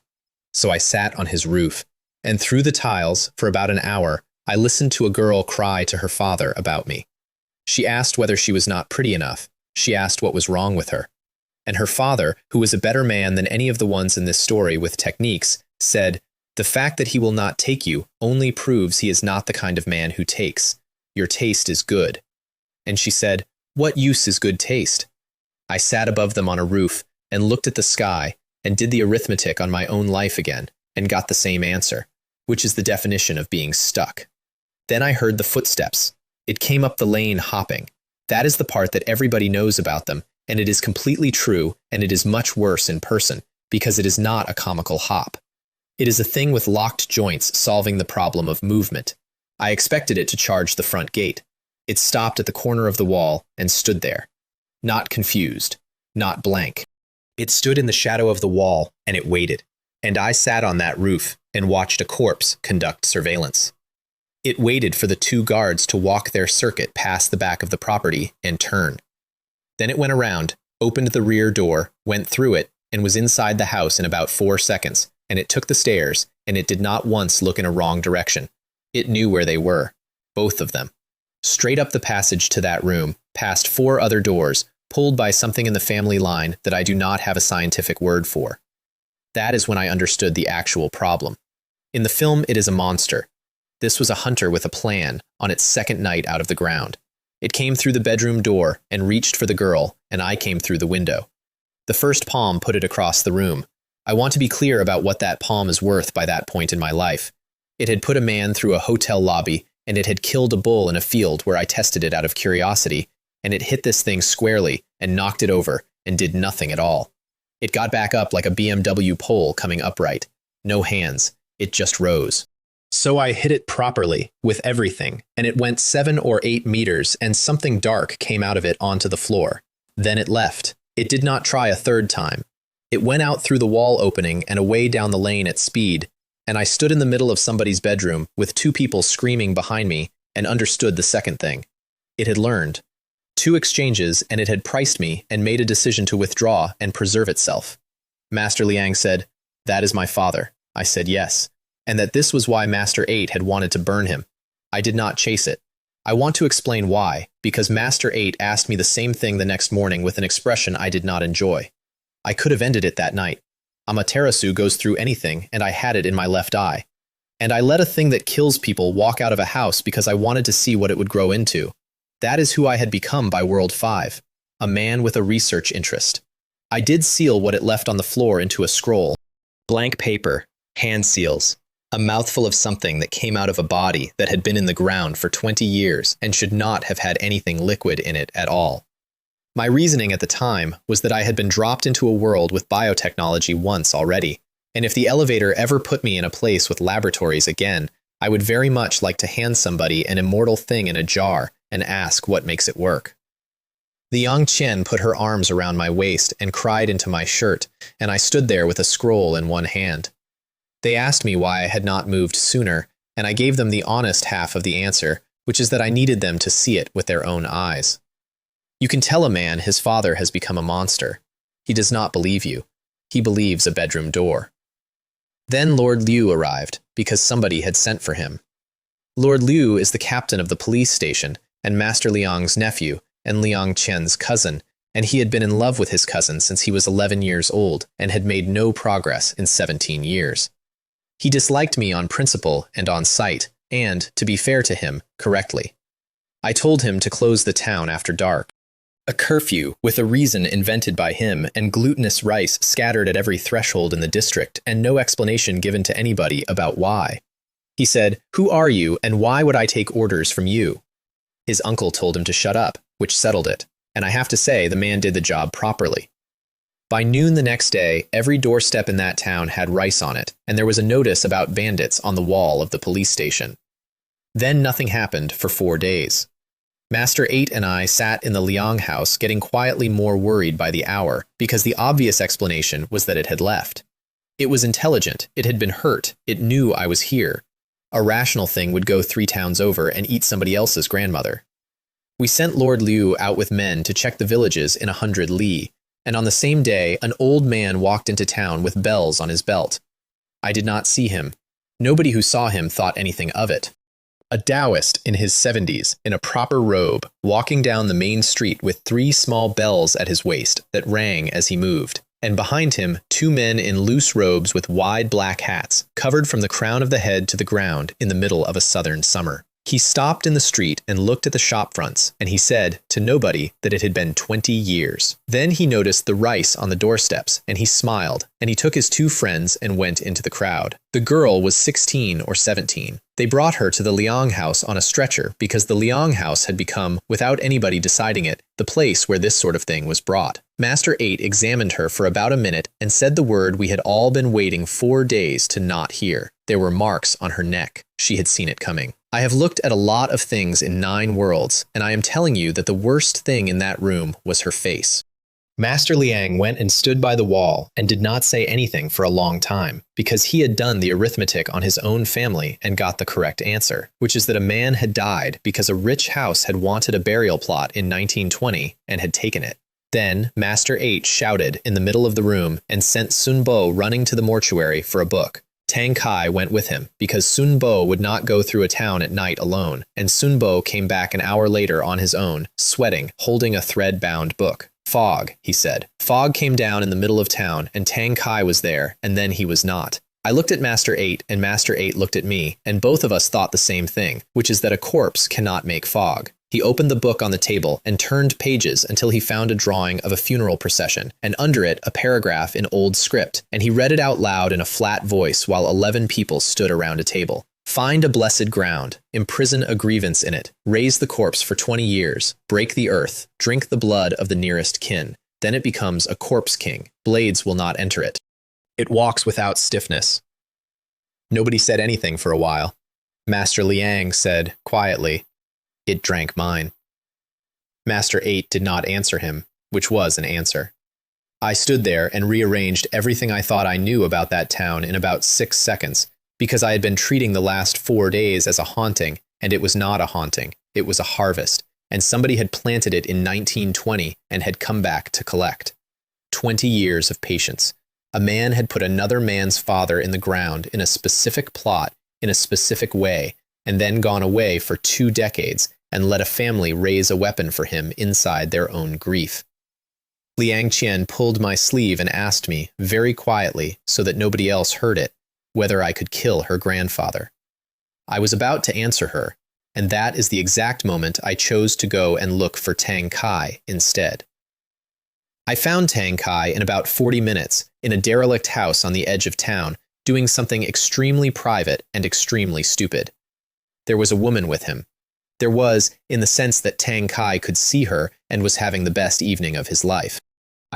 So I sat on his roof. And through the tiles, for about an hour, I listened to a girl cry to her father about me. She asked whether she was not pretty enough. She asked what was wrong with her. And her father, who was a better man than any of the ones in this story with techniques, said, "The fact that he will not take you only proves he is not the kind of man who takes. "Your taste is good." And she said, "What use is good taste?" I sat above them on a roof and looked at the sky and did the arithmetic on my own life again and got the same answer, which is the definition of being stuck. Then I heard the footsteps. It came up the lane hopping. That is the part that everybody knows about them, and it is completely true, and it is much worse in person, because it is not a comical hop. It is a thing with locked joints solving the problem of movement. I expected it to charge the front gate. It stopped at the corner of the wall and stood there. Not confused, not blank. It stood in the shadow of the wall, and it waited. And I sat on that roof and watched a corpse conduct surveillance. It waited for the 2 guards to walk their circuit past the back of the property and turn. Then it went around, opened the rear door, went through it, and was inside the house in about 4 seconds, and it took the stairs, and it did not once look in a wrong direction. It knew where they were, both of them. Straight up the passage to that room, past 4 other doors, pulled by something in the family line that I do not have a scientific word for. That is when I understood the actual problem. In the film, it is a monster. This was a hunter with a plan on its second night out of the ground. It came through the bedroom door and reached for the girl, and I came through the window. The first palm put it across the room. I want to be clear about what that palm is worth by that point in my life. It had put a man through a hotel lobby, and it had killed a bull in a field where I tested it out of curiosity, and it hit this thing squarely and knocked it over and did nothing at all. It got back up like a BMW pole coming upright. No hands. It just rose. So I hit it properly, with everything, and it went 7 or 8 meters, and something dark came out of it onto the floor. Then it left. It did not try a third time. It went out through the wall opening and away down the lane at speed, and I stood in the middle of somebody's bedroom with 2 people screaming behind me and understood the second thing. It had learned. 2 exchanges, and it had priced me and made a decision to withdraw and preserve itself. Master Liang said, "That is my father." I said yes, and that this was why Master 8 had wanted to burn him. I did not chase it. I want to explain why, because Master 8 asked me the same thing the next morning with an expression I did not enjoy. I could have ended it that night. Amaterasu goes through anything, and I had it in my left eye. And I let a thing that kills people walk out of a house because I wanted to see what it would grow into. That is who I had become by World 5, a man with a research interest. I did seal what it left on the floor into a scroll. Blank paper, hand seals, a mouthful of something that came out of a body that had been in the ground for 20 years and should not have had anything liquid in it at all. My reasoning at the time was that I had been dropped into a world with biotechnology once already, and if the elevator ever put me in a place with laboratories again, I would very much like to hand somebody an immortal thing in a jar and ask what makes it work. The young Chen put her arms around my waist and cried into my shirt, and I stood there with a scroll in one hand. They asked me why I had not moved sooner, and I gave them the honest half of the answer, which is that I needed them to see it with their own eyes. You can tell a man his father has become a monster. He does not believe you. He believes a bedroom door. Then Lord Liu arrived, because somebody had sent for him. Lord Liu is the captain of the police station, and Master Liang's nephew, and Liang Chen's cousin, and he had been in love with his cousin since he was 11 years old and had made no progress in 17 years. He disliked me on principle and on sight, and, to be fair to him, correctly. I told him to close the town after dark. A curfew, with a reason invented by him, and glutinous rice scattered at every threshold in the district, and no explanation given to anybody about why. He said, "Who are you, and why would I take orders from you?" His uncle told him to shut up, which settled it, and I have to say the man did the job properly. By noon the next day, every doorstep in that town had rice on it, and there was a notice about bandits on the wall of the police station. Then nothing happened for 4 days. Master 8 and I sat in the Liang house getting quietly more worried by the hour, because the obvious explanation was that it had left. It was intelligent, it had been hurt, it knew I was here. A rational thing would go 3 towns over and eat somebody else's grandmother. We sent Lord Liu out with men to check the villages in 100 li, and on the same day an old man walked into town with bells on his belt. I did not see him. Nobody who saw him thought anything of it. A Taoist in his 70s, in a proper robe, walking down the main street with 3 small bells at his waist that rang as he moved, and behind him 2 men in loose robes with wide black hats, covered from the crown of the head to the ground in the middle of a southern summer. He stopped in the street and looked at the shop fronts, and he said to nobody that it had been 20 years. Then he noticed the rice on the doorsteps, and he smiled, and he took his two friends and went into the crowd. The girl was 16 or 17. They brought her to the Liang house on a stretcher because the Liang house had become, without anybody deciding it, the place where this sort of thing was brought. Master 8 examined her for about a minute and said the word we had all been waiting 4 days to not hear. There were marks on her neck. She had seen it coming. I have looked at a lot of things in 9 worlds, and I am telling you that the worst thing in that room was her face. Master Liang went and stood by the wall and did not say anything for a long time, because he had done the arithmetic on his own family and got the correct answer, which is that a man had died because a rich house had wanted a burial plot in 1920 and had taken it. Then Master 8 shouted in the middle of the room and sent Sun Bo running to the mortuary for a book. Tang Kai went with him, because Sun Bo would not go through a town at night alone, and Sun Bo came back an hour later on his own, sweating, holding a thread-bound book. Fog, he said. Fog came down in the middle of town, and Tang Kai was there, and then he was not. I looked at Master 8, and Master 8 looked at me, and both of us thought the same thing, which is that a corpse cannot make fog. He opened the book on the table and turned pages until he found a drawing of a funeral procession, and under it a paragraph in old script, and he read it out loud in a flat voice while 11 people stood around a table. Find a blessed ground, imprison a grievance in it, raise the corpse for 20 years, break the earth, drink the blood of the nearest kin. Then it becomes a corpse king. Blades will not enter it. It walks without stiffness. Nobody said anything for a while. Master Liang said, quietly, "It drank mine." Master 8 did not answer him, which was an answer. I stood there and rearranged everything I thought I knew about that town in about 6 seconds, because I had been treating the last 4 days as a haunting, and it was not a haunting, it was a harvest, and somebody had planted it in 1920 and had come back to collect. 20 years of patience. A man had put another man's father in the ground in a specific plot, in a specific way, and then gone away for 2 decades and let a family raise a weapon for him inside their own grief. Liang Qian pulled my sleeve and asked me, very quietly, so that nobody else heard it, whether I could kill her grandfather. I was about to answer her, and that is the exact moment I chose to go and look for Tang Kai instead. I found Tang Kai in about 40 minutes in a derelict house on the edge of town, doing something extremely private and extremely stupid. There was a woman with him. There was, in the sense that Tang Kai could see her and was having the best evening of his life.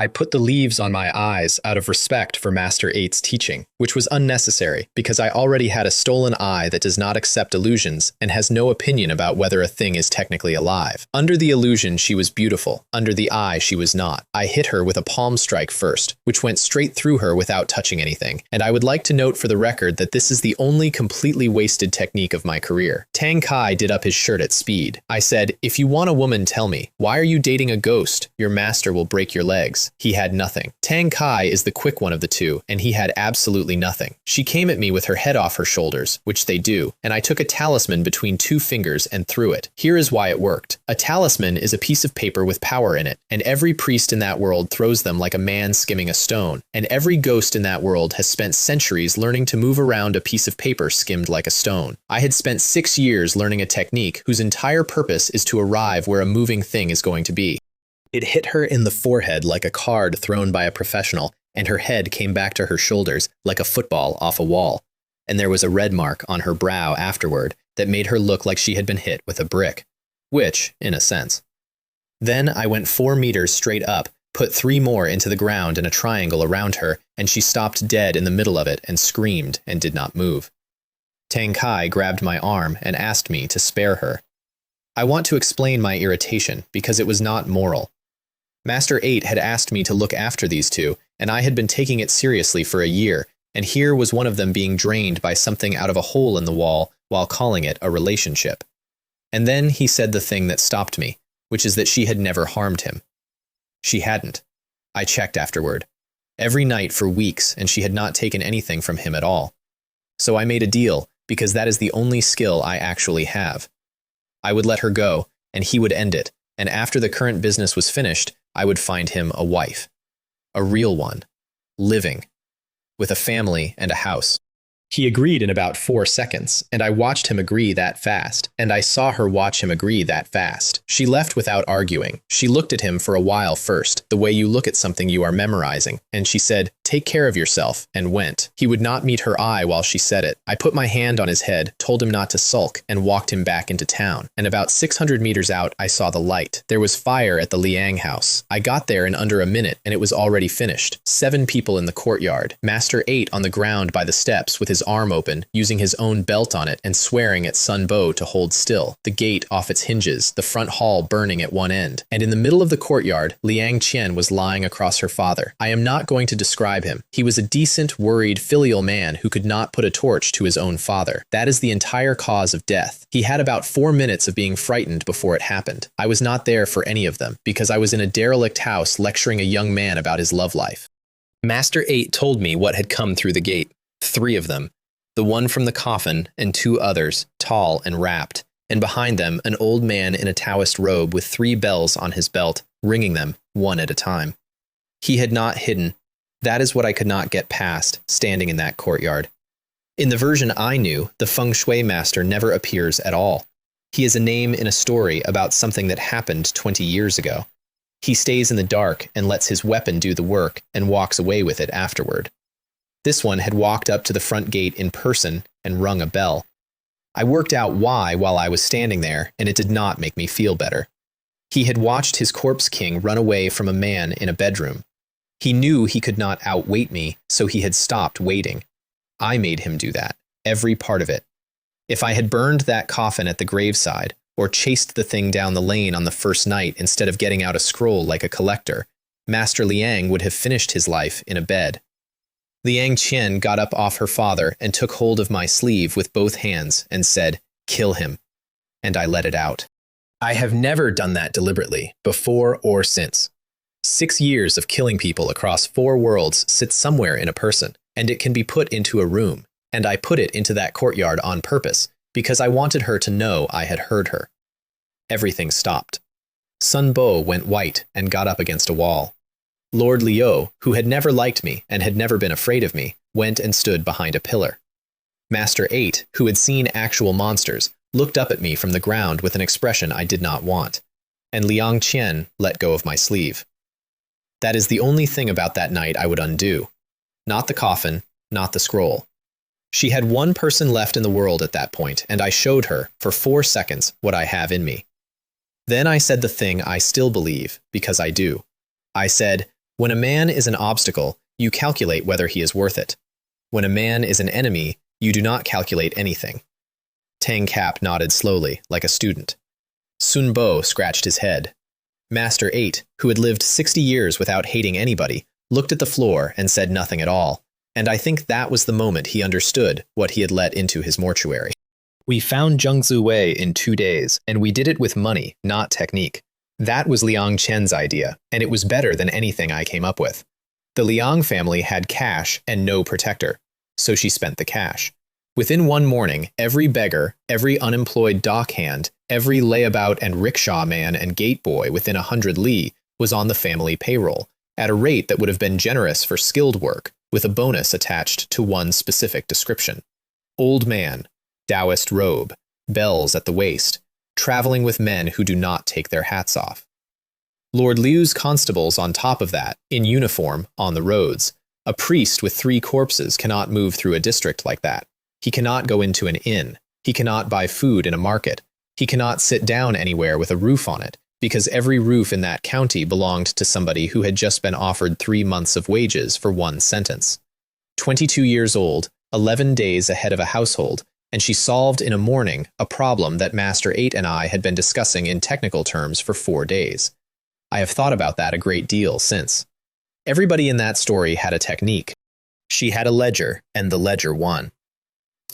I put the leaves on my eyes out of respect for Master 8's teaching, which was unnecessary because I already had a stolen eye that does not accept illusions and has no opinion about whether a thing is technically alive. Under the illusion, she was beautiful. Under the eye, she was not. I hit her with a palm strike first, which went straight through her without touching anything, and I would like to note for the record that this is the only completely wasted technique of my career. Tang Kai did up his shirt at speed. I said, "If you want a woman, tell me. Why are you dating a ghost? Your master will break your legs." He had nothing. Tang Kai is the quick one of the two, and he had absolutely nothing. She came at me with her head off her shoulders, which they do, and I took a talisman between 2 fingers and threw it. Here is why it worked. A talisman is a piece of paper with power in it, and every priest in that world throws them like a man skimming a stone, and every ghost in that world has spent centuries learning to move around a piece of paper skimmed like a stone. I had spent 6 years learning a technique whose entire purpose is to arrive where a moving thing is going to be. It hit her in the forehead like a card thrown by a professional, and her head came back to her shoulders like a football off a wall, and there was a red mark on her brow afterward that made her look like she had been hit with a brick, which, in a sense. Then I went 4 meters straight up, put 3 more into the ground in a triangle around her, and she stopped dead in the middle of it and screamed and did not move. Tang Kai grabbed my arm and asked me to spare her. I want to explain my irritation because it was not moral. Master 8 had asked me to look after these two, and I had been taking it seriously for a year, and here was one of them being drained by something out of a hole in the wall while calling it a relationship. And then he said the thing that stopped me, which is that she had never harmed him. She hadn't. I checked afterward. Every night for weeks, and she had not taken anything from him at all. So I made a deal, because that is the only skill I actually have. I would let her go, and he would end it, and after the current business was finished, I would find him a wife. A real one. Living. With a family and a house. He agreed in about 4 seconds, and I watched him agree that fast, and I saw her watch him agree that fast. She left without arguing. She looked at him for a while first, the way you look at something you are memorizing, and she said, "Take care of yourself," and went. He would not meet her eye while she said it. I put my hand on his head, told him not to sulk, and walked him back into town. And about 600 meters out, I saw the light. There was fire at the Liang house. I got there in under a minute, and it was already finished. 7 people in the courtyard. Master 8 on the ground by the steps with his arm open, using his own belt on it and swearing at Sun Bo to hold still. The gate off its hinges, the front hall burning at one end. And in the middle of the courtyard, Liang Qian was lying across her father. I am not going to describe him. He was a decent, worried, filial man who could not put a torch to his own father. That is the entire cause of death. He had about 4 minutes of being frightened before it happened. I was not there for any of them, because I was in a derelict house lecturing a young man about his love life. Master 8 told me what had come through the gate. 3 of them. The one from the coffin and 2 others, tall and wrapped, and behind them an old man in a Taoist robe with 3 bells on his belt, ringing them one at a time. He had not hidden. That is what I could not get past, standing in that courtyard. In the version I knew, the feng shui master never appears at all. He is a name in a story about something that happened 20 years ago. He stays in the dark and lets his weapon do the work and walks away with it afterward. This one had walked up to the front gate in person and rung a bell. I worked out why while I was standing there, and it did not make me feel better. He had watched his corpse king run away from a man in a bedroom. He knew he could not outweight me, so he had stopped waiting. I made him do that, every part of it. If I had burned that coffin at the graveside, or chased the thing down the lane on the first night instead of getting out a scroll like a collector, Master Liang would have finished his life in a bed. Liang Qian got up off her father and took hold of my sleeve with both hands and said, "Kill him." And I let it out. I have never done that deliberately, before or since. 6 years of killing people across 4 worlds sits somewhere in a person, and it can be put into a room, and I put it into that courtyard on purpose, because I wanted her to know I had heard her. Everything stopped. Sun Bo went white and got up against a wall. Lord Liu, who had never liked me and had never been afraid of me, went and stood behind a pillar. Master 8, who had seen actual monsters, looked up at me from the ground with an expression I did not want, and Liang Qian let go of my sleeve. That is the only thing about that night I would undo. Not the coffin, not the scroll. She had 1 person left in the world at that point, and I showed her, for 4 seconds, what I have in me. Then I said the thing I still believe, because I do. I said, when a man is an obstacle, you calculate whether he is worth it. When a man is an enemy, you do not calculate anything. Tang Cap nodded slowly, like a student. Sun Bo scratched his head. Master 8, who had lived 60 years without hating anybody, looked at the floor and said nothing at all, and I think that was the moment he understood what he had let into his mortuary. We found Zhengzi Wei in 2 days, and we did it with money, not technique. That was Liang Qian's idea, and it was better than anything I came up with. The Liang family had cash and no protector, so she spent the cash. Within 1 morning, every beggar, every unemployed dockhand, every layabout and rickshaw man and gate boy within 100 li was on the family payroll, at a rate that would have been generous for skilled work, with a bonus attached to one specific description. Old man, Taoist robe, bells at the waist, traveling with men who do not take their hats off. Lord Liu's constables on top of that, in uniform, on the roads. A priest with 3 corpses cannot move through a district like that. He cannot go into an inn. He cannot buy food in a market. He cannot sit down anywhere with a roof on it, because every roof in that county belonged to somebody who had just been offered 3 months of wages for 1 sentence. 22 years old, 11 days ahead of a household, and she solved in a morning a problem that Master 8 and I had been discussing in technical terms for 4 days. I have thought about that a great deal since. Everybody in that story had a technique. She had a ledger, and the ledger won.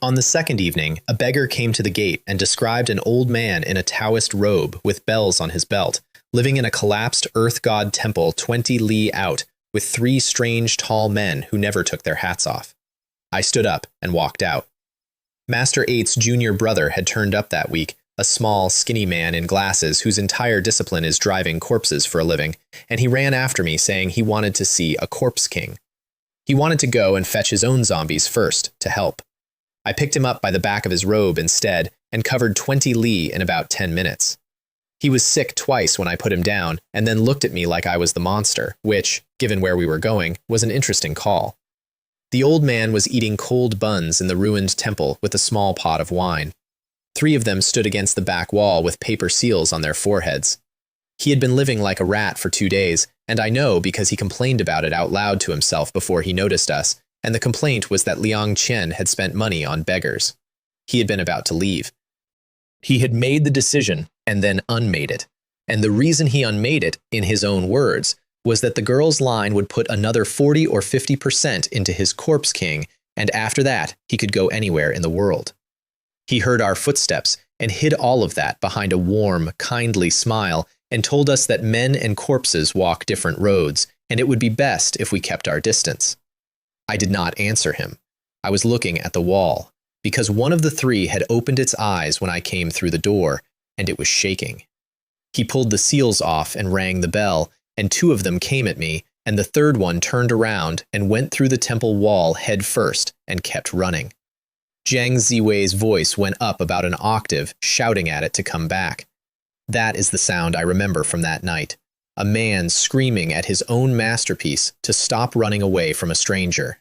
On the second evening, a beggar came to the gate and described an old man in a Taoist robe with bells on his belt, living in a collapsed earth god temple 20 li out, with 3 strange tall men who never took their hats off. I stood up and walked out. Master 8's junior brother had turned up that week, a small, skinny man in glasses whose entire discipline is driving corpses for a living, and he ran after me saying he wanted to see a corpse king. He wanted to go and fetch his own zombies first, to help. I picked him up by the back of his robe instead and covered 20 li in about 10 minutes. He was sick twice when I put him down and then looked at me like I was the monster, which, given where we were going, was an interesting call. The old man was eating cold buns in the ruined temple with a small pot of wine. 3 of them stood against the back wall with paper seals on their foreheads. He had been living like a rat for 2 days, and I know because he complained about it out loud to himself before he noticed us, and the complaint was that Liang Chen had spent money on beggars. He had been about to leave. He had made the decision and then unmade it, and the reason he unmade it, in his own words, was that the girl's line would put another 40 or 50% into his corpse king, and after that, he could go anywhere in the world. He heard our footsteps and hid all of that behind a warm, kindly smile and told us that men and corpses walk different roads, and it would be best if we kept our distance. I did not answer him. I was looking at the wall, because one of the 3 had opened its eyes when I came through the door, and it was shaking. He pulled the seals off and rang the bell, and 2 of them came at me, and the 3rd one turned around and went through the temple wall head first and kept running. Zhang Ziwei's voice went up about an octave, shouting at it to come back. That is the sound I remember from that night. A man screaming at his own masterpiece to stop running away from a stranger.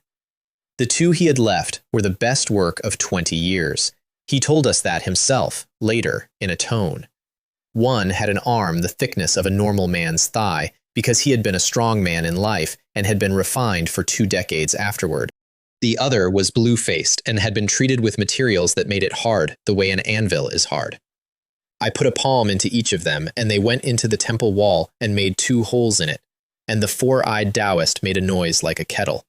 The 2 he had left were the best work of 20 years. He told us that himself, later, in a tone. One had an arm the thickness of a normal man's thigh, because he had been a strong man in life and had been refined for 2 decades afterward. The other was blue-faced and had been treated with materials that made it hard, the way an anvil is hard. I put a palm into each of them, and they went into the temple wall and made 2 holes in it, and the 4-eyed Taoist made a noise like a kettle.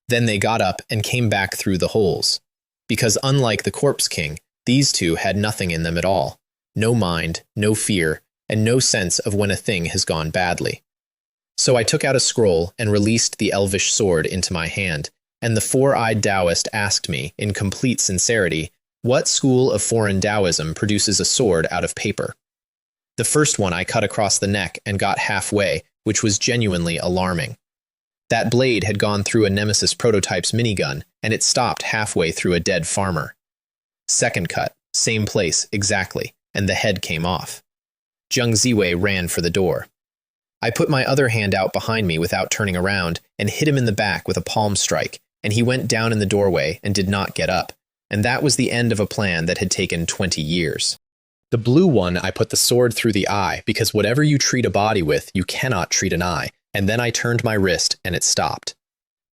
Then they got up and came back through the holes. Because unlike the Corpse King, these 2 had nothing in them at all. No mind, no fear, and no sense of when a thing has gone badly. So I took out a scroll and released the elvish sword into my hand, and the 4-eyed Taoist asked me, in complete sincerity, what school of foreign Taoism produces a sword out of paper? The first one I cut across the neck and got halfway, which was genuinely alarming. That blade had gone through a Nemesis prototype's minigun, and it stopped halfway through a dead farmer. Second cut, same place, exactly, and the head came off. Zhang Ziwei ran for the door. I put my other hand out behind me without turning around and hit him in the back with a palm strike, and he went down in the doorway and did not get up, and that was the end of a plan that had taken 20 years. The blue one I put the sword through the eye, because whatever you treat a body with, you cannot treat an eye, and then I turned my wrist and it stopped.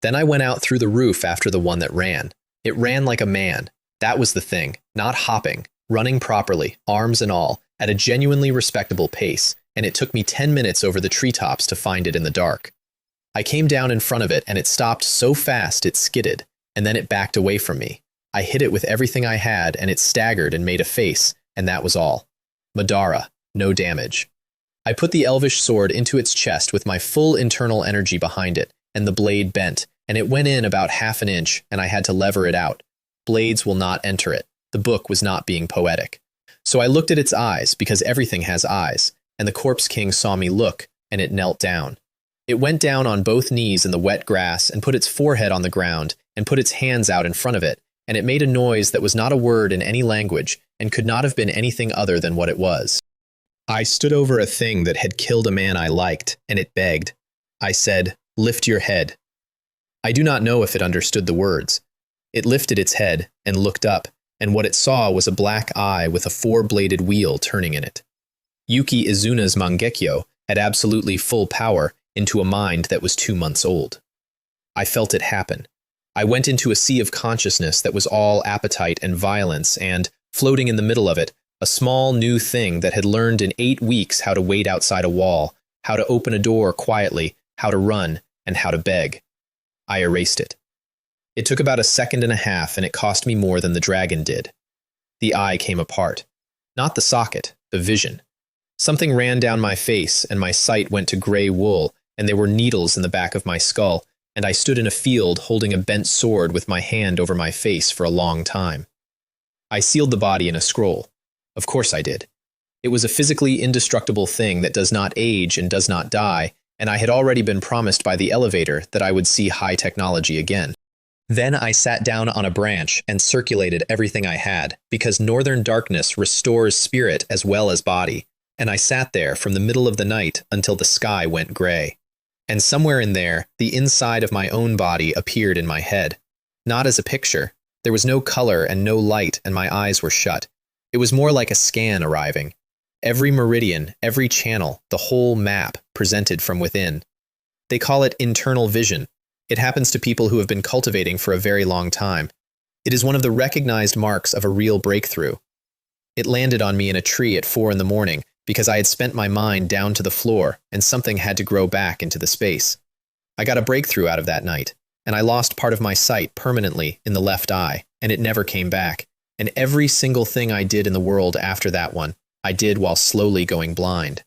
Then I went out through the roof after the one that ran. It ran like a man. That was the thing, not hopping, running properly, arms and all, at a genuinely respectable pace, and it took me 10 minutes over the treetops to find it in the dark. I came down in front of it and it stopped so fast it skidded, and then it backed away from me. I hit it with everything I had and it staggered and made a face, and that was all. Madara, no damage. I put the elvish sword into its chest with my full internal energy behind it, and the blade bent, and it went in about half an inch, and I had to lever it out. Blades will not enter it. The book was not being poetic. So I looked at its eyes, because everything has eyes, and the Corpse King saw me look, and it knelt down. It went down on both knees in the wet grass and put its forehead on the ground and put its hands out in front of it, and it made a noise that was not a word in any language and could not have been anything other than what it was. I stood over a thing that had killed a man I liked, and it begged. I said, "Lift your head." I do not know if it understood the words. It lifted its head and looked up, and what it saw was a black eye with a 4-bladed wheel turning in it. Yuki Izuna's Mangekyo had absolutely full power into a mind that was 2 months old. I felt it happen. I went into a sea of consciousness that was all appetite and violence, and, floating in the middle of it, a small new thing that had learned in 8 weeks how to wait outside a wall, how to open a door quietly, how to run, and how to beg. I erased it. It took about a second and a half, and it cost me more than the dragon did. The eye came apart. Not the socket, the vision. Something ran down my face, and my sight went to gray wool, and there were needles in the back of my skull, and I stood in a field holding a bent sword with my hand over my face for a long time. I sealed the body in a scroll. Of course I did. It was a physically indestructible thing that does not age and does not die, and I had already been promised by the elevator that I would see high technology again. Then I sat down on a branch and circulated everything I had, because northern darkness restores spirit as well as body, and I sat there from the middle of the night until the sky went gray. And somewhere in there, the inside of my own body appeared in my head. Not as a picture. There was no color and no light, and my eyes were shut. It was more like a scan arriving. Every meridian, every channel, the whole map presented from within. They call it internal vision. It happens to people who have been cultivating for a very long time. It is one of the recognized marks of a real breakthrough. It landed on me in a tree at 4 a.m. because I had spent my mind down to the floor and something had to grow back into the space. I got a breakthrough out of that night, and I lost part of my sight permanently in the left eye, and it never came back. And every single thing I did in the world after that one, I did while slowly going blind.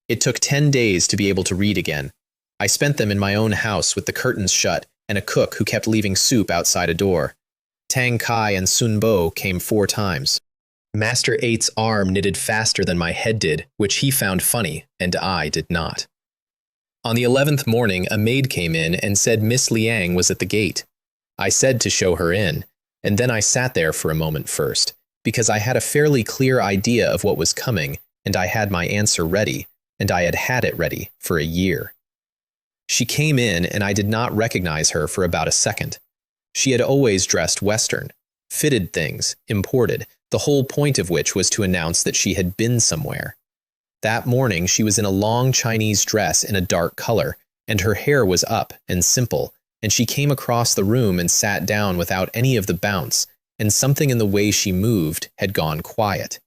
It took 10 days to be able to read again. I spent them in my own house with the curtains shut and a cook who kept leaving soup outside a door. Tang Kai and Sun Bo came 4 times. Master 8's arm knitted faster than my head did, which he found funny, and I did not. On the 11th morning, a maid came in and said Miss Liang was at the gate. I said to show her in, and then I sat there for a moment first, because I had a fairly clear idea of what was coming, and I had my answer ready, and I had had it ready for a year. She came in, and I did not recognize her for about a second. She had always dressed Western, fitted things, imported, the whole point of which was to announce that she had been somewhere. That morning she was in a long Chinese dress in a dark color, and her hair was up and simple, and she came across the room and sat down without any of the bounce, and something in the way she moved had gone quiet.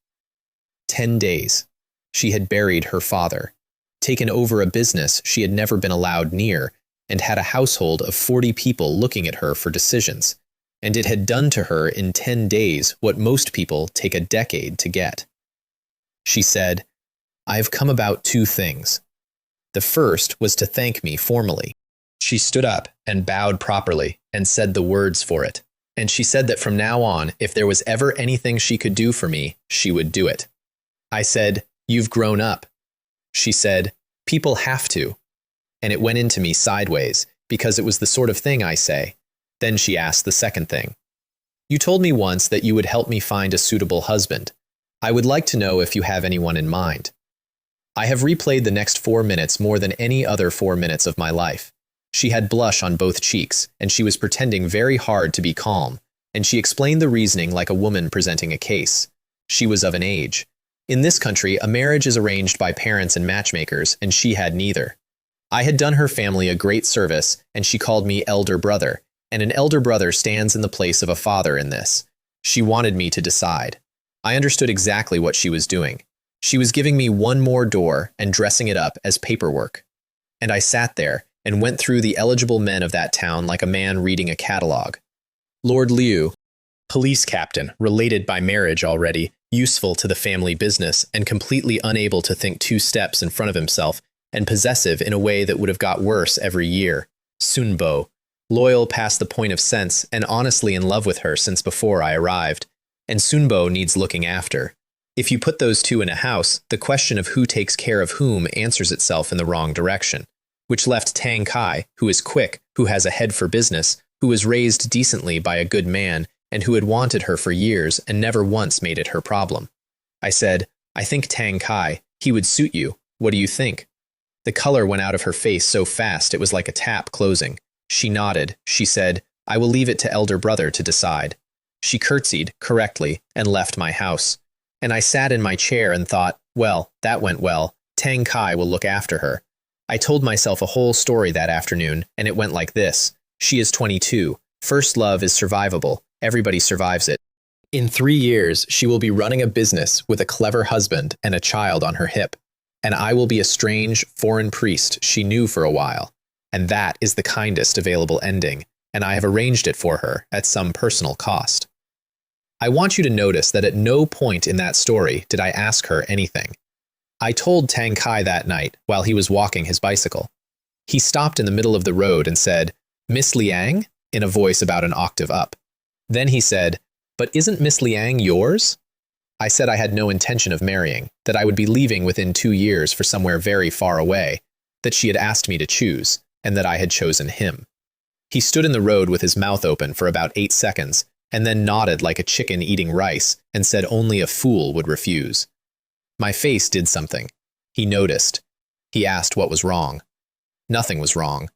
10 days. She had buried her father, taken over a business she had never been allowed near, and had a household of 40 people looking at her for decisions. And it had done to her in 10 days what most people take a decade to get. She said, "I have come about 2 things. The first was to thank me formally." She stood up and bowed properly and said the words for it. And she said that from now on, if there was ever anything she could do for me, she would do it. I said, "You've grown up." She said, "People have to." And it went into me sideways, because it was the sort of thing I say. Then she asked the second thing. "You told me once that you would help me find a suitable husband. I would like to know if you have anyone in mind." I have replayed the next 4 minutes more than any other 4 minutes of my life. She had blush on both cheeks, and she was pretending very hard to be calm, and she explained the reasoning like a woman presenting a case. She was of an age. In this country, a marriage is arranged by parents and matchmakers, and she had neither. I had done her family a great service, and she called me elder brother, and an elder brother stands in the place of a father in this. She wanted me to decide. I understood exactly what she was doing. She was giving me one more door and dressing it up as paperwork. And I sat there and went through the eligible men of that town like a man reading a catalog. Lord Liu, police captain, related by marriage already, useful to the family business, and completely unable to think 2 steps in front of himself, and possessive in a way that would have got worse every year. Sun Bo, loyal past the point of sense, and honestly in love with her since before I arrived. And Sun Bo needs looking after. If you put those 2 in a house, the question of who takes care of whom answers itself in the wrong direction, which left Tang Kai, who is quick, who has a head for business, who was raised decently by a good man, and who had wanted her for years and never once made it her problem. I said, "I think Tang Kai, he would suit you. What do you think?" The color went out of her face so fast it was like a tap closing. She nodded. She said, "I will leave it to elder brother to decide." She curtsied, correctly, and left my house. And I sat in my chair and thought, well, that went well. Tang Kai will look after her. I told myself a whole story that afternoon, and it went like this. She is 22. First love is survivable. Everybody survives it. In 3 years, she will be running a business with a clever husband and a child on her hip. And I will be a strange, foreign priest she knew for a while. And that is the kindest available ending, and I have arranged it for her at some personal cost. I want you to notice that at no point in that story did I ask her anything. I told Tang Kai that night while he was walking his bicycle. He stopped in the middle of the road and said, "Miss Liang?" in a voice about an octave up. Then he said, "But isn't Miss Liang yours?" I said I had no intention of marrying, that I would be leaving within 2 years for somewhere very far away, that she had asked me to choose, and that I had chosen him. He stood in the road with his mouth open for about 8 seconds, and then nodded like a chicken eating rice and said only a fool would refuse. My face did something. He noticed. He asked what was wrong. Nothing was wrong.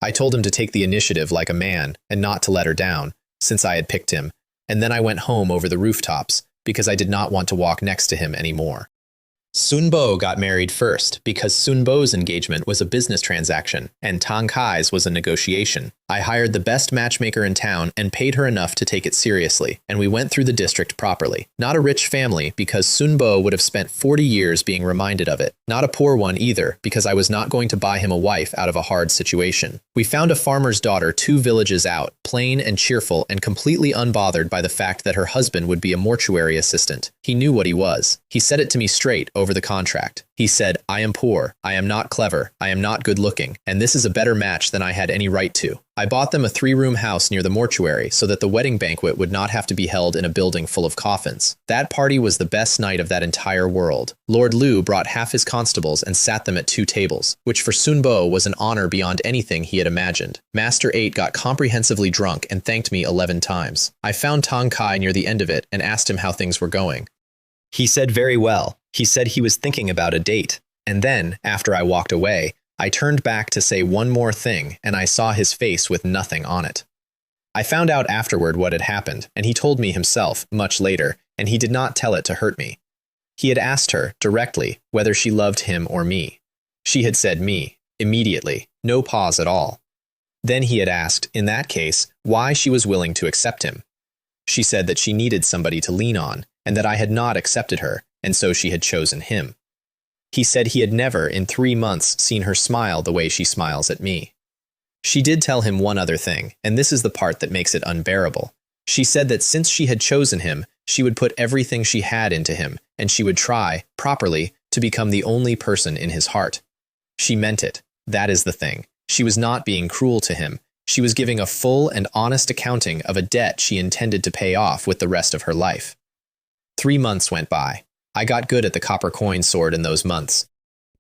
I told him to take the initiative like a man and not to let her down, since I had picked him, and then I went home over the rooftops because I did not want to walk next to him anymore. Sunbo got married first because Sunbo's engagement was a business transaction and Tang Kai's was a negotiation. I hired the best matchmaker in town and paid her enough to take it seriously, and we went through the district properly. Not a rich family because Sunbo would have spent 40 years being reminded of it. Not a poor one either because I was not going to buy him a wife out of a hard situation. We found a farmer's daughter 2 villages out, plain and cheerful and completely unbothered by the fact that her husband would be a mortuary assistant. He knew what he was. He said it to me straight over the contract. He said, I am poor, I am not clever, I am not good looking, and this is a better match than I had any right to. I bought them a 3-room house near the mortuary so that the wedding banquet would not have to be held in a building full of coffins. That party was the best night of that entire world. Lord Liu brought half his constables and sat them at 2 tables, which for Sunbo was an honor beyond anything he had imagined. Master 8 got comprehensively drunk and thanked me 11 times. I found Tang Kai near the end of it and asked him how things were going. He said very well. He said he was thinking about a date. And then, after I walked away, I turned back to say one more thing, and I saw his face with nothing on it. I found out afterward what had happened, and he told me himself, much later, and he did not tell it to hurt me. He had asked her, directly, whether she loved him or me. She had said me, immediately, no pause at all. Then he had asked, in that case, why she was willing to accept him. She said that she needed somebody to lean on, and that I had not accepted her, and so she had chosen him. He said he had never, in 3 months, seen her smile the way she smiles at me. She did tell him one other thing, and this is the part that makes it unbearable. She said that since she had chosen him, she would put everything she had into him, and she would try, properly, to become the only person in his heart. She meant it. That is the thing. She was not being cruel to him. She was giving a full and honest accounting of a debt she intended to pay off with the rest of her life. 3 months went by. I got good at the copper coin sword in those months.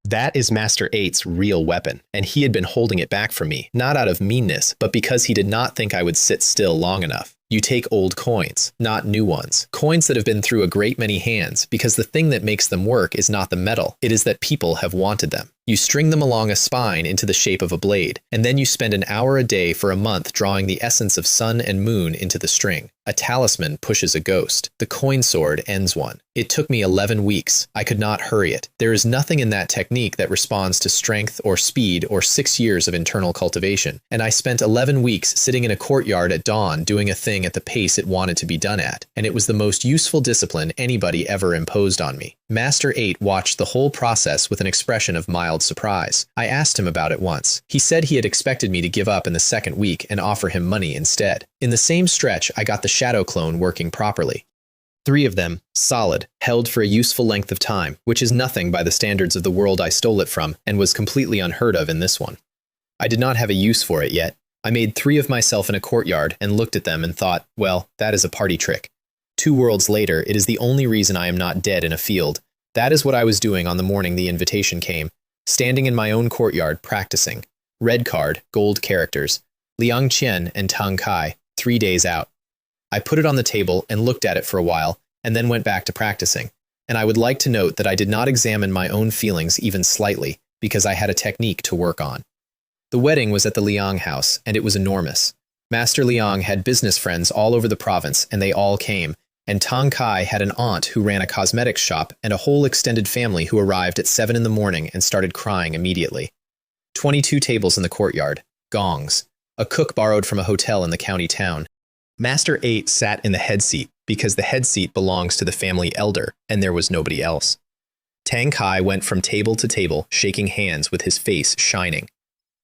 That is Master 8's real weapon, and he had been holding it back from me, not out of meanness, but because he did not think I would sit still long enough. You take old coins, not new ones. Coins that have been through a great many hands, because the thing that makes them work is not the metal, it is that people have wanted them. You string them along a spine into the shape of a blade, and then you spend an hour a day for a month drawing the essence of sun and moon into the string. A talisman pushes a ghost. The coin sword ends one. It took me 11 weeks. I could not hurry it. There is nothing in that technique that responds to strength or speed or 6 years of internal cultivation, and I spent 11 weeks sitting in a courtyard at dawn doing a thing at the pace it wanted to be done at, and it was the most useful discipline anybody ever imposed on me. Master 8 watched the whole process with an expression of mild surprise. I asked him about it once. He said he had expected me to give up in the 2nd week and offer him money instead. In the same stretch, I got the shadow clone working properly. 3 of them, solid, held for a useful length of time, which is nothing by the standards of the world I stole it from, and was completely unheard of in this one. I did not have a use for it yet. I made 3 of myself in a courtyard and looked at them and thought, well, that is a party trick. 2 worlds later, it is the only reason I am not dead in a field. That is what I was doing on the morning the invitation came, standing in my own courtyard practicing. Red card, gold characters, Liang Qian and Tang Kai, 3 days out. I put it on the table and looked at it for a while, and then went back to practicing. And I would like to note that I did not examine my own feelings even slightly, because I had a technique to work on. The wedding was at the Liang house, and it was enormous. Master Liang had business friends all over the province, and they all came, and Tang Kai had an aunt who ran a cosmetics shop and a whole extended family who arrived at 7 in the morning and started crying immediately. 22 tables in the courtyard, gongs, a cook borrowed from a hotel in the county town. Master 8 sat in the head seat because the head seat belongs to the family elder, and there was nobody else. Tang Kai went from table to table, shaking hands with his face shining.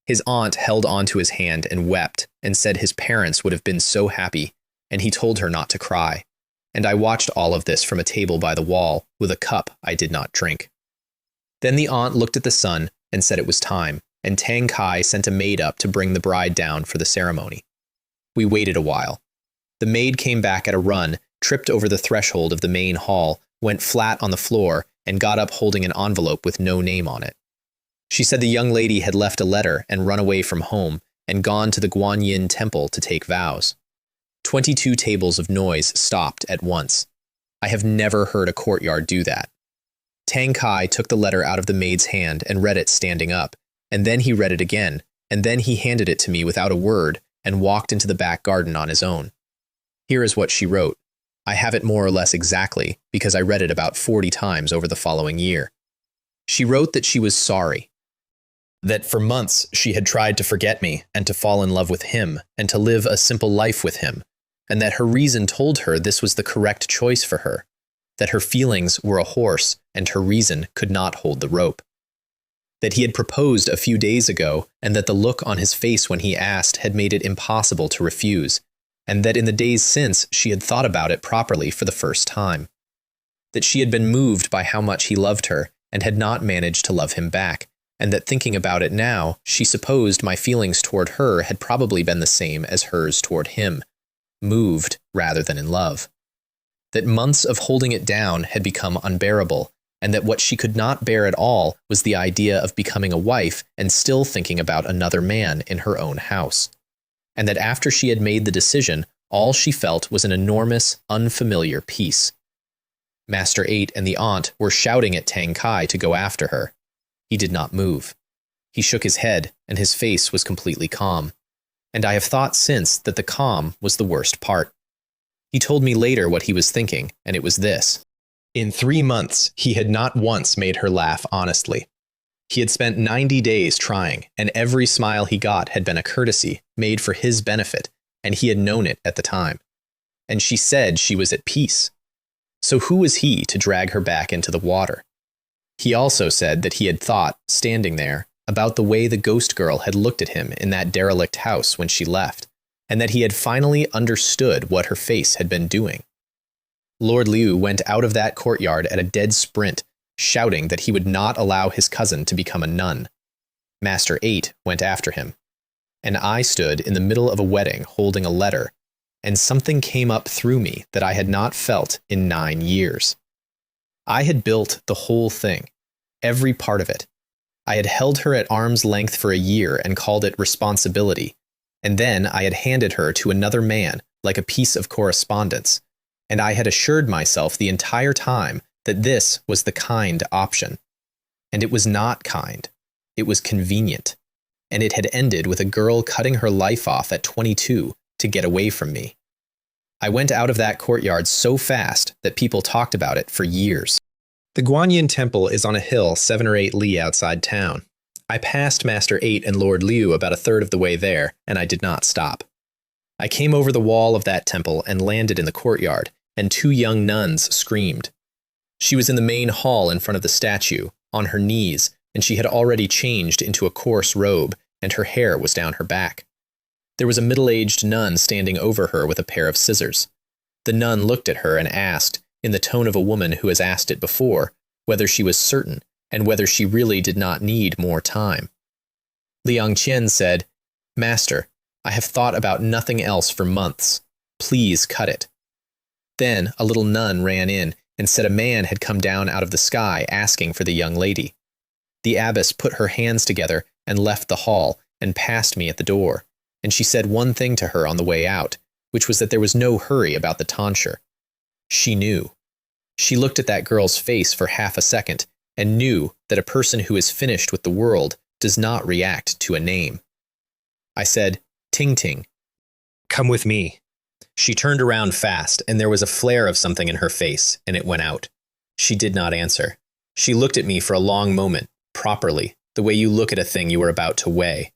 His aunt held onto his hand and wept and said his parents would have been so happy, and he told her not to cry. And I watched all of this from a table by the wall with a cup I did not drink. Then the aunt looked at the sun and said it was time, and Tang Kai sent a maid up to bring the bride down for the ceremony. We waited a while. The maid came back at a run, tripped over the threshold of the main hall, went flat on the floor, and got up holding an envelope with no name on it. She said the young lady had left a letter and run away from home, and gone to the Guanyin temple to take vows. 22 tables of noise stopped at once. I have never heard a courtyard do that. Tang Kai took the letter out of the maid's hand and read it standing up, and then he read it again, and then he handed it to me without a word and walked into the back garden on his own. Here is what she wrote. I have it more or less exactly because I read it about 40 times over the following year. She wrote that she was sorry, that for months she had tried to forget me and to fall in love with him and to live a simple life with him, and that her reason told her this was the correct choice for her, that her feelings were a horse and her reason could not hold the rope, that he had proposed a few days ago and that the look on his face when he asked had made it impossible to refuse, and that in the days since she had thought about it properly for the first time, that she had been moved by how much he loved her and had not managed to love him back, and that thinking about it now, she supposed my feelings toward her had probably been the same as hers toward him, moved rather than in love, that months of holding it down had become unbearable, and that what she could not bear at all was the idea of becoming a wife and still thinking about another man in her own house, and that after she had made the decision, all she felt was an enormous, unfamiliar peace. Master 8 and the aunt were shouting at Tang Kai to go after her. He did not move. He shook his head, and his face was completely calm. And I have thought since that the calm was the worst part. He told me later what he was thinking, and it was this. In 3 months, he had not once made her laugh honestly. He had spent 90 days trying, and every smile he got had been a courtesy made for his benefit, and he had known it at the time. And she said she was at peace. So who was he to drag her back into the water? He also said that he had thought, standing there, about the way the ghost girl had looked at him in that derelict house when she left, and that he had finally understood what her face had been doing. Lord Liu went out of that courtyard at a dead sprint, shouting that he would not allow his cousin to become a nun. Master 8 went after him, and I stood in the middle of a wedding holding a letter, and something came up through me that I had not felt in 9 years. I had built the whole thing, every part of it. I had held her at arm's length for a year and called it responsibility, and then I had handed her to another man like a piece of correspondence, and I had assured myself the entire time that this was the kind option. And it was not kind. It was convenient. And it had ended with a girl cutting her life off at 22 to get away from me. I went out of that courtyard so fast that people talked about it for years. The Guanyin Temple is on a hill 7 or 8 li outside town. I passed Master 8 and Lord Liu about a third of the way there, and I did not stop. I came over the wall of that temple and landed in the courtyard, and 2 young nuns screamed. She was in the main hall in front of the statue, on her knees, and she had already changed into a coarse robe, and her hair was down her back. There was a middle-aged nun standing over her with a pair of scissors. The nun looked at her and asked, in the tone of a woman who has asked it before, whether she was certain, and whether she really did not need more time. Liang Qian said, "Master, I have thought about nothing else for months. Please cut it." Then a little nun ran in and said a man had come down out of the sky asking for the young lady. The abbess put her hands together and left the hall and passed me at the door, and she said one thing to her on the way out, which was that there was no hurry about the tonsure. She knew. She looked at that girl's face for half a second and knew that a person who is finished with the world does not react to a name. I said, "Ting Ting, come with me." She turned around fast, and there was a flare of something in her face, and it went out. She did not answer. She looked at me for a long moment, properly, the way you look at a thing you are about to weigh.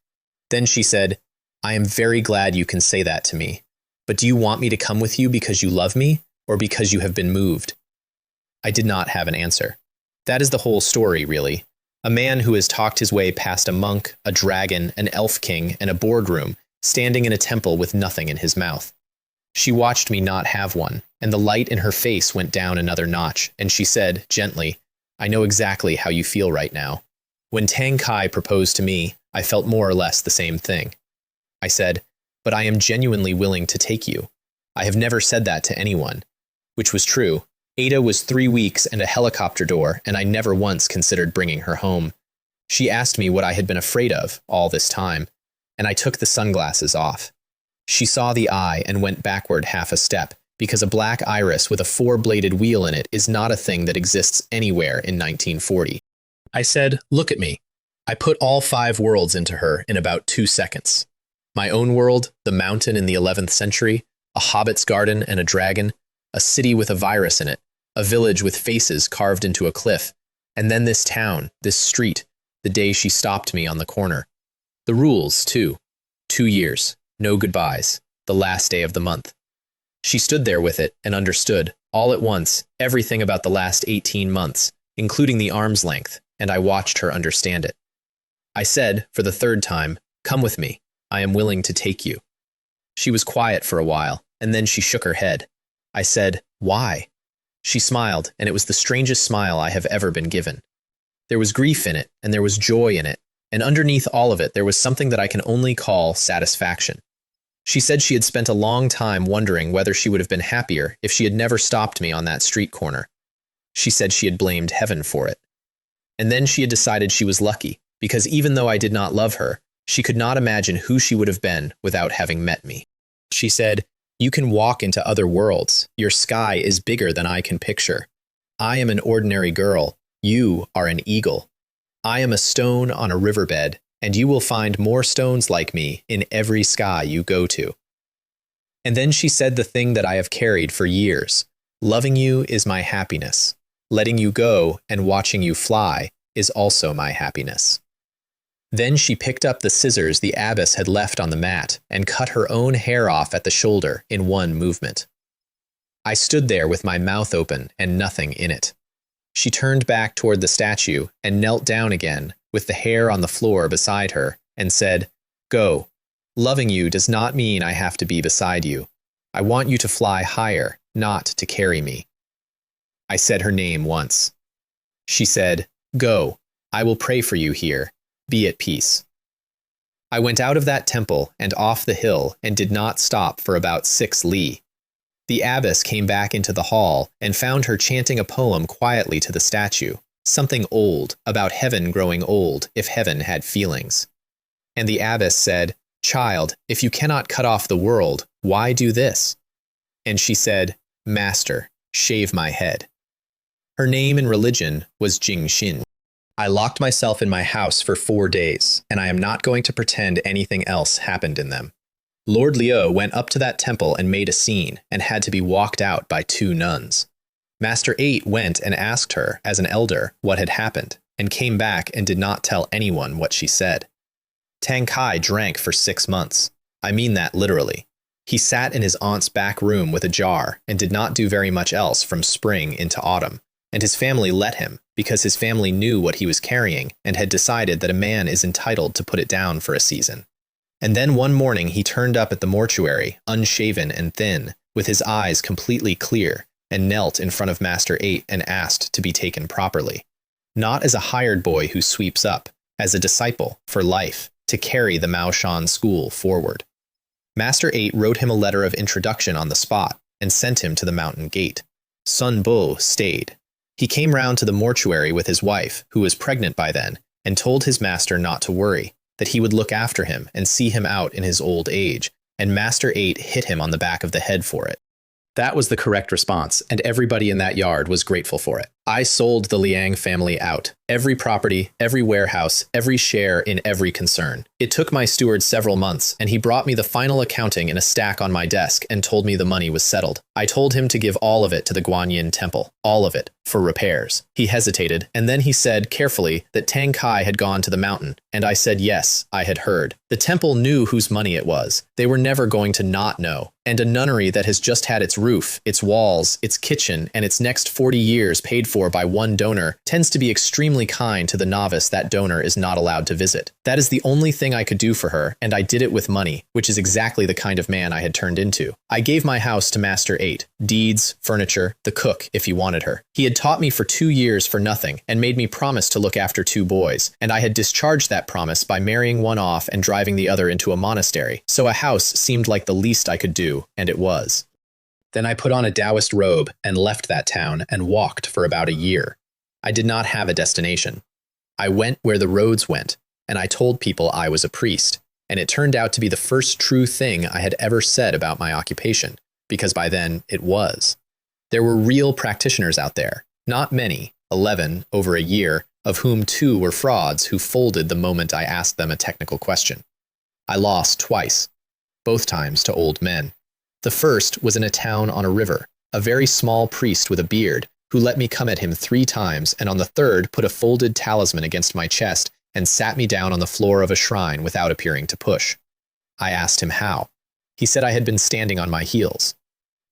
Then she said, "I am very glad you can say that to me. But do you want me to come with you because you love me, or because you have been moved?" I did not have an answer. That is the whole story, really. A man who has talked his way past a monk, a dragon, an elf king, and a boardroom, standing in a temple with nothing in his mouth. She watched me not have one, and the light in her face went down another notch, and she said, gently, "I know exactly how you feel right now. When Tang Kai proposed to me, I felt more or less the same thing." I said, "But I am genuinely willing to take you. I have never said that to anyone," which was true. Ada was 3 weeks and a helicopter door, and I never once considered bringing her home. She asked me what I had been afraid of all this time. and I took the sunglasses off. She saw the eye and went backward half a step, because a black iris with a four-bladed wheel in it is not a thing that exists anywhere in 1940. I said, "Look at me." I put all 5 worlds into her in about 2 seconds. My own world, the mountain in the 11th century, a hobbit's garden and a dragon, a city with a virus in it, a village with faces carved into a cliff, and then this town, this street, the day she stopped me on the corner. The rules, too. 2 years, no goodbyes, the last day of the month. She stood there with it and understood, all at once, everything about the last 18 months, including the arm's length, and I watched her understand it. I said, for the 3rd time, "Come with me. I am willing to take you." She was quiet for a while, and then she shook her head. I said, "Why?" She smiled, and it was the strangest smile I have ever been given. There was grief in it, and there was joy in it, and underneath all of it there was something that I can only call satisfaction. She said she had spent a long time wondering whether she would have been happier if she had never stopped me on that street corner. She said she had blamed heaven for it. And then she had decided she was lucky, because even though I did not love her, she could not imagine who she would have been without having met me. She said, "You can walk into other worlds. Your sky is bigger than I can picture. I am an ordinary girl. You are an eagle. I am a stone on a riverbed, and you will find more stones like me in every sky you go to." And then she said the thing that I have carried for years. Loving you is my happiness. Letting you go and watching you fly is also my happiness. Then she picked up the scissors the abbess had left on the mat and cut her own hair off at the shoulder in one movement. I stood there with my mouth open and nothing in it. She turned back toward the statue and knelt down again with the hair on the floor beside her and said, "Go. Loving you does not mean I have to be beside you. I want you to fly higher, not to carry me." I said her name once. She said, "Go. I will pray for you here. Be at peace." I went out of that temple and off the hill and did not stop for about 6 li. The abbess came back into the hall and found her chanting a poem quietly to the statue, something old about heaven growing old if heaven had feelings. And the abbess said, "Child, if you cannot cut off the world, why do this?" And she said, "Master, shave my head." Her name in religion was Jingxin. I locked myself in my house for 4 days, and I am not going to pretend anything else happened in them. Lord Liu went up to that temple and made a scene, and had to be walked out by 2 nuns. Master 8 went and asked her, as an elder, what had happened, and came back and did not tell anyone what she said. Tang Kai drank for 6 months. I mean that literally. He sat in his aunt's back room with a jar, and did not do very much else from spring into autumn, and his family let him, because his family knew what he was carrying and had decided that a man is entitled to put it down for a season. And then one morning he turned up at the mortuary, unshaven and thin, with his eyes completely clear, and knelt in front of Master 8 and asked to be taken properly. Not as a hired boy who sweeps up, as a disciple, for life, to carry the Maoshan school forward. Master 8 wrote him a letter of introduction on the spot, and sent him to the mountain gate. Sun Bu stayed. He came round to the mortuary with his wife, who was pregnant by then, and told his master not to worry, that he would look after him and see him out in his old age, and Master 8 hit him on the back of the head for it. That was the correct response, and everybody in that yard was grateful for it. I sold the Liang family out. Every property, every warehouse, every share in every concern. It took my steward several months, and he brought me the final accounting in a stack on my desk and told me the money was settled. I told him to give all of it to the Guanyin temple, all of it, for repairs. He hesitated, and then he said carefully that Tang Kai had gone to the mountain, and I said yes, I had heard. The temple knew whose money it was. They were never going to not know. And a nunnery that has just had its roof, its walls, its kitchen, and its next 40 years paid for by one donor tends to be extremely kind to the novice that donor is not allowed to visit. That is the only thing I could do for her, and I did it with money, which is exactly the kind of man I had turned into. I gave my house to Master 8, deeds, furniture, the cook if he wanted her. He had taught me for 2 years for nothing and made me promise to look after 2 boys, and I had discharged that promise by marrying one off and driving the other into a monastery, so a house seemed like the least I could do, and it was. Then I put on a Taoist robe and left that town and walked for about a year. I did not have a destination. I went where the roads went, and I told people I was a priest. and it turned out to be the first true thing I had ever said about my occupation, because by then it was. There were real practitioners out there, not many, 11 over a year, of whom 2 were frauds who folded the moment I asked them a technical question. I lost twice, both times to old men. The first was in a town on a river, a very small priest with a beard, who let me come at him 3 times, and on the third put a folded talisman against my chest and sat me down on the floor of a shrine without appearing to push. I asked him how. He said I had been standing on my heels.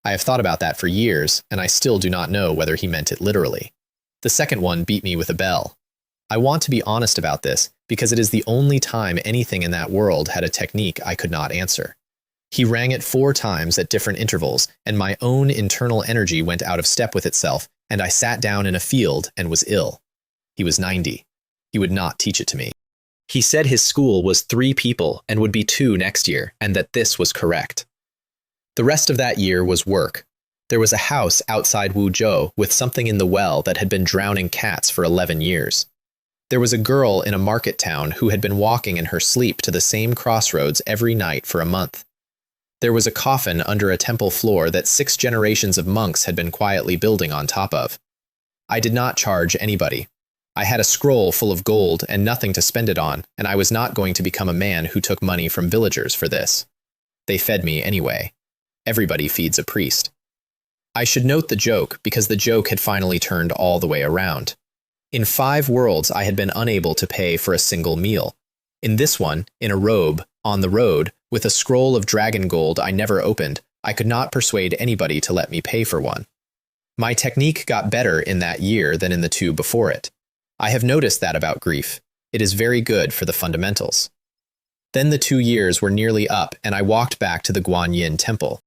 I have thought about that for years, and I still do not know whether he meant it literally. The second one beat me with a bell. I want to be honest about this, because it is the only time anything in that world had a technique I could not answer. He rang it 4 times at different intervals, and my own internal energy went out of step with itself, and I sat down in a field and was ill. He was 90. He would not teach it to me. He said his school was 3 people and would be 2 next year, and that this was correct. The rest of that year was work. There was a house outside Wuzhou with something in the well that had been drowning cats for 11 years. There was a girl in a market town who had been walking in her sleep to the same crossroads every night for a month. There was a coffin under a temple floor that 6 generations of monks had been quietly building on top of. I did not charge anybody. I had a scroll full of gold and nothing to spend it on, and I was not going to become a man who took money from villagers for this. They fed me anyway. Everybody feeds a priest. I should note the joke because the joke had finally turned all the way around. In 5 worlds, I had been unable to pay for a single meal. In this one, in a robe, on the road, with a scroll of dragon gold I never opened, I could not persuade anybody to let me pay for one. My technique got better in that year than in the 2 before it. I have noticed that about grief. It is very good for the fundamentals. Then the 2 years were nearly up, and I walked back to the Guanyin temple.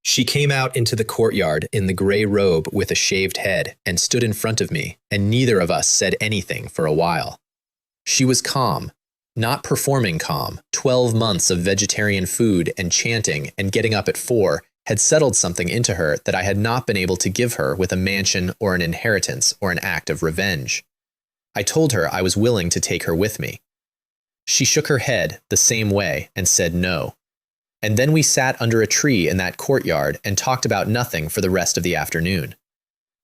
She came out into the courtyard in the gray robe with a shaved head and stood in front of me, and neither of us said anything for a while. She was calm, not performing calm. 12 months of vegetarian food and chanting and getting up at 4 had settled something into her that I had not been able to give her with a mansion or an inheritance or an act of revenge. I told her I was willing to take her with me. She shook her head the same way and said no. And then we sat under a tree in that courtyard and talked about nothing for the rest of the afternoon.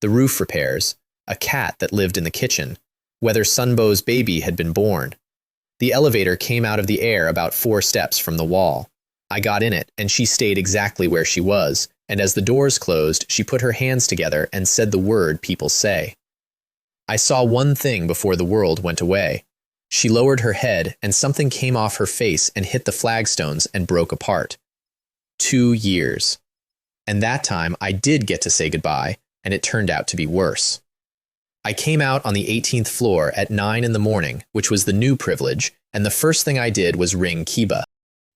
The roof repairs, a cat that lived in the kitchen, whether Sunbo's baby had been born. The elevator came out of the air about 4 steps from the wall. I got in it, and she stayed exactly where she was, and as the doors closed, she put her hands together and said the word people say. I saw one thing before the world went away. She lowered her head, and something came off her face and hit the flagstones and broke apart. 2 years. And that time I did get to say goodbye, and it turned out to be worse. I came out on the 18th floor at 9 in the morning, which was the new privilege, and the first thing I did was ring Kiba.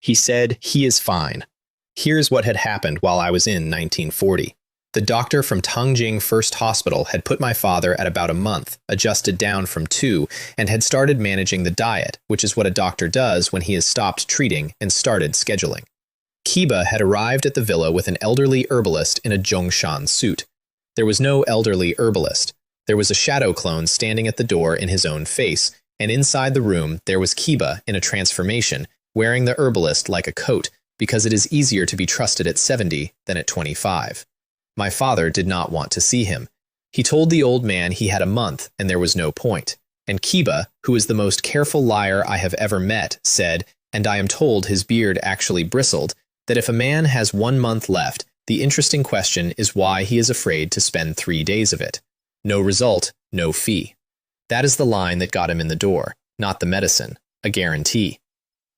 He said, he is fine. Here's what had happened while I was in 1940. The doctor from Tangjing First Hospital had put my father at about a month, adjusted down from 2, and had started managing the diet, which is what a doctor does when he has stopped treating and started scheduling. Kiba had arrived at the villa with an elderly herbalist in a Zhongshan suit. There was no elderly herbalist. There was a shadow clone standing at the door in his own face, and inside the room there was Kiba in a transformation, wearing the herbalist like a coat, because it is easier to be trusted at 70 than at 25. My father did not want to see him. He told the old man he had a month and there was no point. And Kiba, who is the most careful liar I have ever met, said, and I am told his beard actually bristled, that if a man has 1 month left, the interesting question is why he is afraid to spend 3 days of it. No result, no fee. That is the line that got him in the door, not the medicine, a guarantee.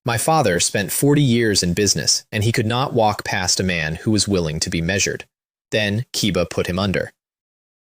My father spent 40 years in business, and he could not walk past a man who was willing to be measured. Then Kiba put him under.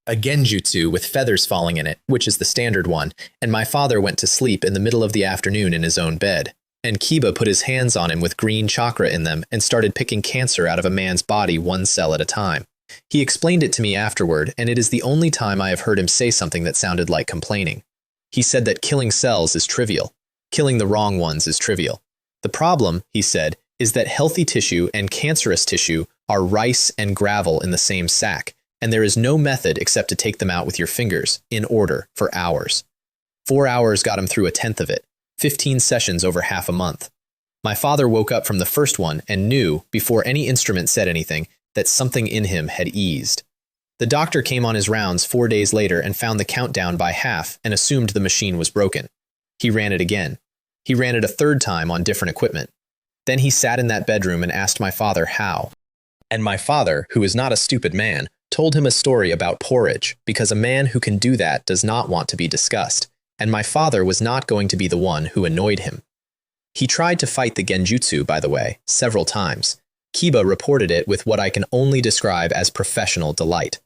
A genjutsu with feathers falling in it, which is the standard one, and my father went to sleep in the middle of the afternoon in his own bed. And Kiba put his hands on him with green chakra in them and started picking cancer out of a man's body 1 cell at a time. He explained it to me afterward, and it is the only time I have heard him say something that sounded like complaining. He said that killing cells is trivial. Killing the wrong ones is trivial. The problem, he said, is that healthy tissue and cancerous tissue are rice and gravel in the same sack, and there is no method except to take them out with your fingers, in order, for hours. 4 hours got him through 1/10 of it, 15 sessions over half a month. My father woke up from the first one and knew, before any instrument said anything, that something in him had eased. The doctor came on his rounds 4 days later and found the countdown by half and assumed the machine was broken. He ran it again. He ran it a third time on different equipment. Then he sat in that bedroom and asked my father how. And my father, who is not a stupid man, told him a story about porridge, because a man who can do that does not want to be discussed, and my father was not going to be the one who annoyed him. He tried to fight the genjutsu, by the way, several times. Kiba reported it with what I can only describe as professional delight.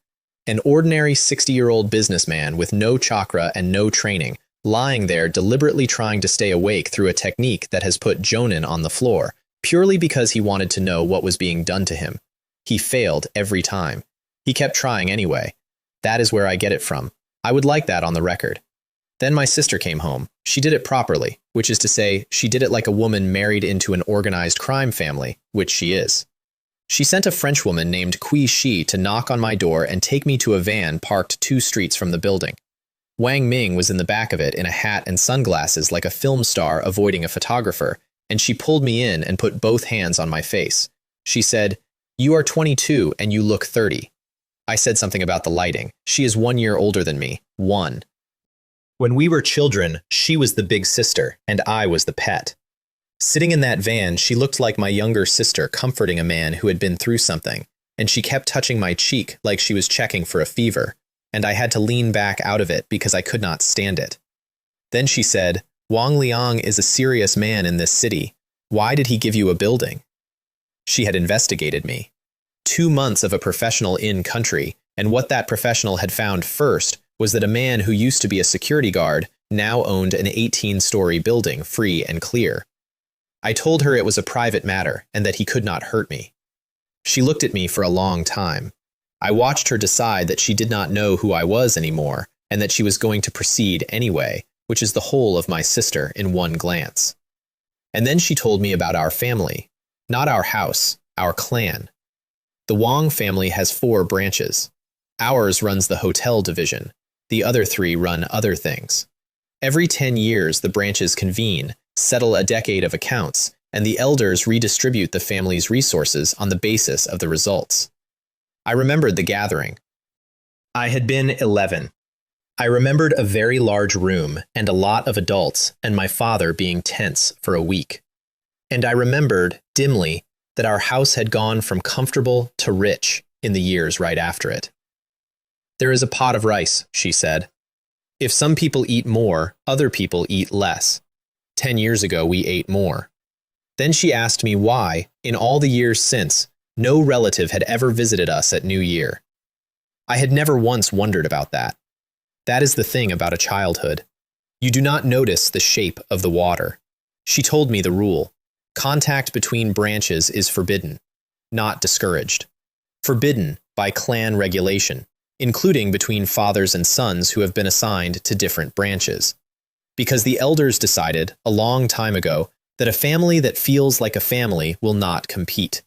An ordinary 60-year-old businessman with no chakra and no training, lying there deliberately trying to stay awake through a technique that has put Jonin on the floor, purely because he wanted to know what was being done to him. He failed every time. He kept trying anyway. That is where I get it from. I would like that on the record. Then my sister came home. She did it properly, which is to say, she did it like a woman married into an organized crime family, which she is. She sent a Frenchwoman named Kui Shi to knock on my door and take me to a van parked 2 streets from the building. Wang Ming was in the back of it in a hat and sunglasses like a film star avoiding a photographer, and she pulled me in and put both hands on my face. She said, "You are 22 and you look 30. I said something about the lighting. She is 1 year older than me. 1. When we were children, she was the big sister, and I was the pet. Sitting in that van, she looked like my younger sister comforting a man who had been through something, and she kept touching my cheek like she was checking for a fever, and I had to lean back out of it because I could not stand it. Then she said, "Wang Liang is a serious man in this city. Why did he give you a building?" She had investigated me. 2 months of a professional in country, and what that professional had found first was that a man who used to be a security guard now owned an 18-story building free and clear. I told her it was a private matter and that he could not hurt me. She looked at me for a long time. I watched her decide that she did not know who I was anymore and that she was going to proceed anyway, which is the whole of my sister in one glance. And then she told me about our family, not our house, our clan. The Wang family has 4 branches. Ours runs the hotel division. The other 3 run other things. Every 10 years, the branches convene, settle a decade of accounts, and the elders redistribute the family's resources on the basis of the results. I remembered the gathering. I had been 11. I remembered a very large room and a lot of adults and my father being tense for a week. And I remembered, dimly, that our house had gone from comfortable to rich in the years right after it. "There is a pot of rice," she said. "If some people eat more, other people eat less. 10 years ago, we ate more." Then she asked me why, in all the years since, no relative had ever visited us at New Year. I had never once wondered about that. That is the thing about a childhood. You do not notice the shape of the water. She told me the rule. Contact between branches is forbidden, not discouraged. Forbidden by clan regulation, including between fathers and sons who have been assigned to different branches. Because the elders decided, a long time ago, that a family that feels like a family will not compete.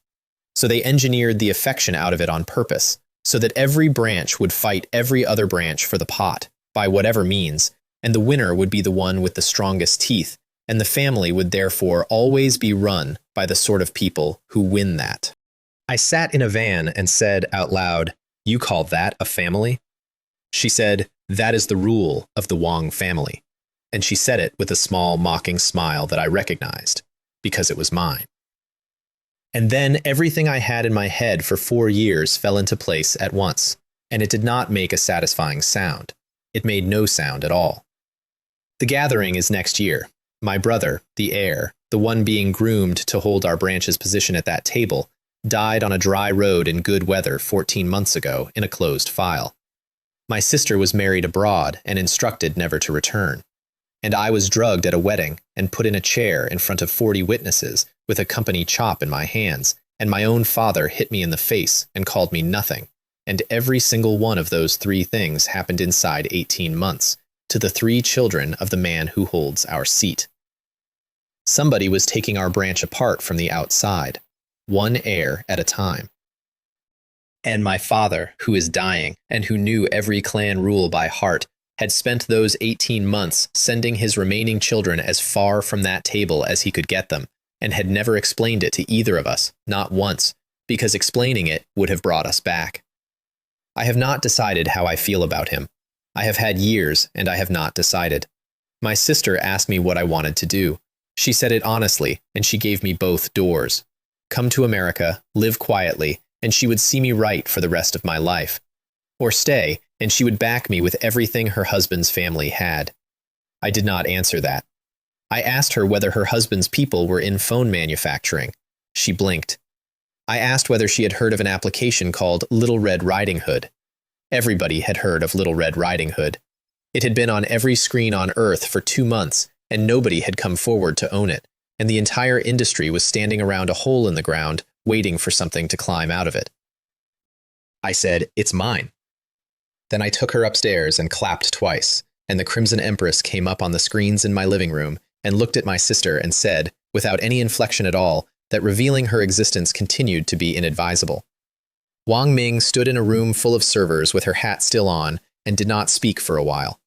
So they engineered the affection out of it on purpose, so that every branch would fight every other branch for the pot, by whatever means, and the winner would be the one with the strongest teeth, and the family would therefore always be run by the sort of people who win that. I sat in a van and said out loud, "You call that a family?" She said, "That is the rule of the Wang family." And she said it with a small mocking smile that I recognized, because it was mine. And then everything I had in my head for 4 years fell into place at once, and it did not make a satisfying sound. It made no sound at all. The gathering is next year. My brother, the heir, the one being groomed to hold our branch's position at that table, died on a dry road in good weather 14 months ago in a closed file. My sister was married abroad and instructed never to return. And I was drugged at a wedding and put in a chair in front of 40 witnesses with a company chop in my hands, and my own father hit me in the face and called me nothing. And every single one of those 3 things happened inside 18 months, to the 3 children of the man who holds our seat. Somebody was taking our branch apart from the outside, one heir at a time. And my father, who is dying, and who knew every clan rule by heart, had spent those 18 months sending his remaining children as far from that table as he could get them, and had never explained it to either of us, not once, because explaining it would have brought us back. I have not decided how I feel about him. I have had years, and I have not decided. My sister asked me what I wanted to do. She said it honestly, and she gave me both doors. Come to America, live quietly, and she would see me right for the rest of my life. Or stay, and she would back me with everything her husband's family had. I did not answer that. I asked her whether her husband's people were in phone manufacturing. She blinked. I asked whether she had heard of an application called Little Red Riding Hood. Everybody had heard of Little Red Riding Hood. It had been on every screen on Earth for 2 months, and nobody had come forward to own it, and the entire industry was standing around a hole in the ground, waiting for something to climb out of it. I said, "It's mine." Then I took her upstairs and clapped twice, and the Crimson Empress came up on the screens in my living room and looked at my sister and said, without any inflection at all, that revealing her existence continued to be inadvisable. Wang Ming stood in a room full of servers with her hat still on and did not speak for a while.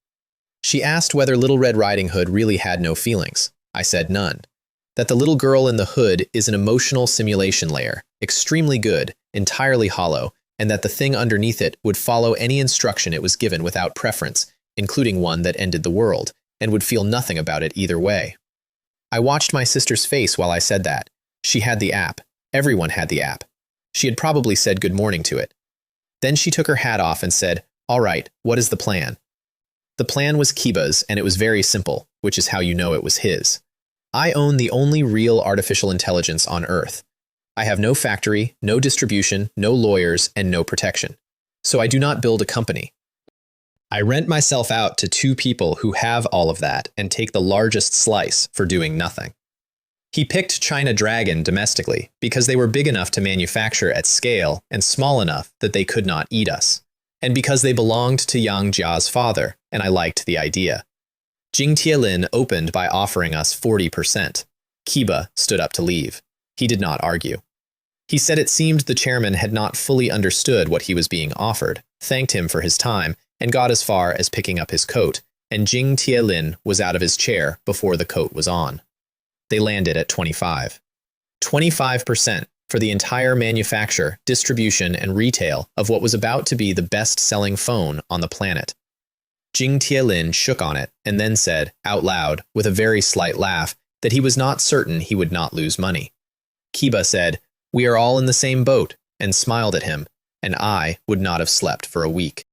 She asked whether Little Red Riding Hood really had no feelings. I said none. That the little girl in the hood is an emotional simulation layer, extremely good, entirely hollow, and that the thing underneath it would follow any instruction it was given without preference, including one that ended the world, and would feel nothing about it either way. I watched my sister's face while I said that. She had the app. Everyone had the app. She had probably said good morning to it. Then she took her hat off and said, "All right, what is the plan?" The plan was Kiba's, and it was very simple, which is how you know it was his. I own the only real artificial intelligence on Earth. I have no factory, no distribution, no lawyers, and no protection. So I do not build a company. I rent myself out to 2 people who have all of that and take the largest slice for doing nothing. He picked China Dragon domestically because they were big enough to manufacture at scale and small enough that they could not eat us, and because they belonged to Yang Jia's father, and I liked the idea. Jing Tielin opened by offering us 40%. Kiba stood up to leave. He did not argue. He said it seemed the chairman had not fully understood what he was being offered, thanked him for his time, and got as far as picking up his coat, and Jing Tielin was out of his chair before the coat was on. They landed at 25. 25% for the entire manufacture, distribution, and retail of what was about to be the best-selling phone on the planet. Jing Tielin shook on it and then said, out loud, with a very slight laugh, that he was not certain he would not lose money. Kiba said, "We are all in the same boat," and smiled at him, and I would not have slept for a week.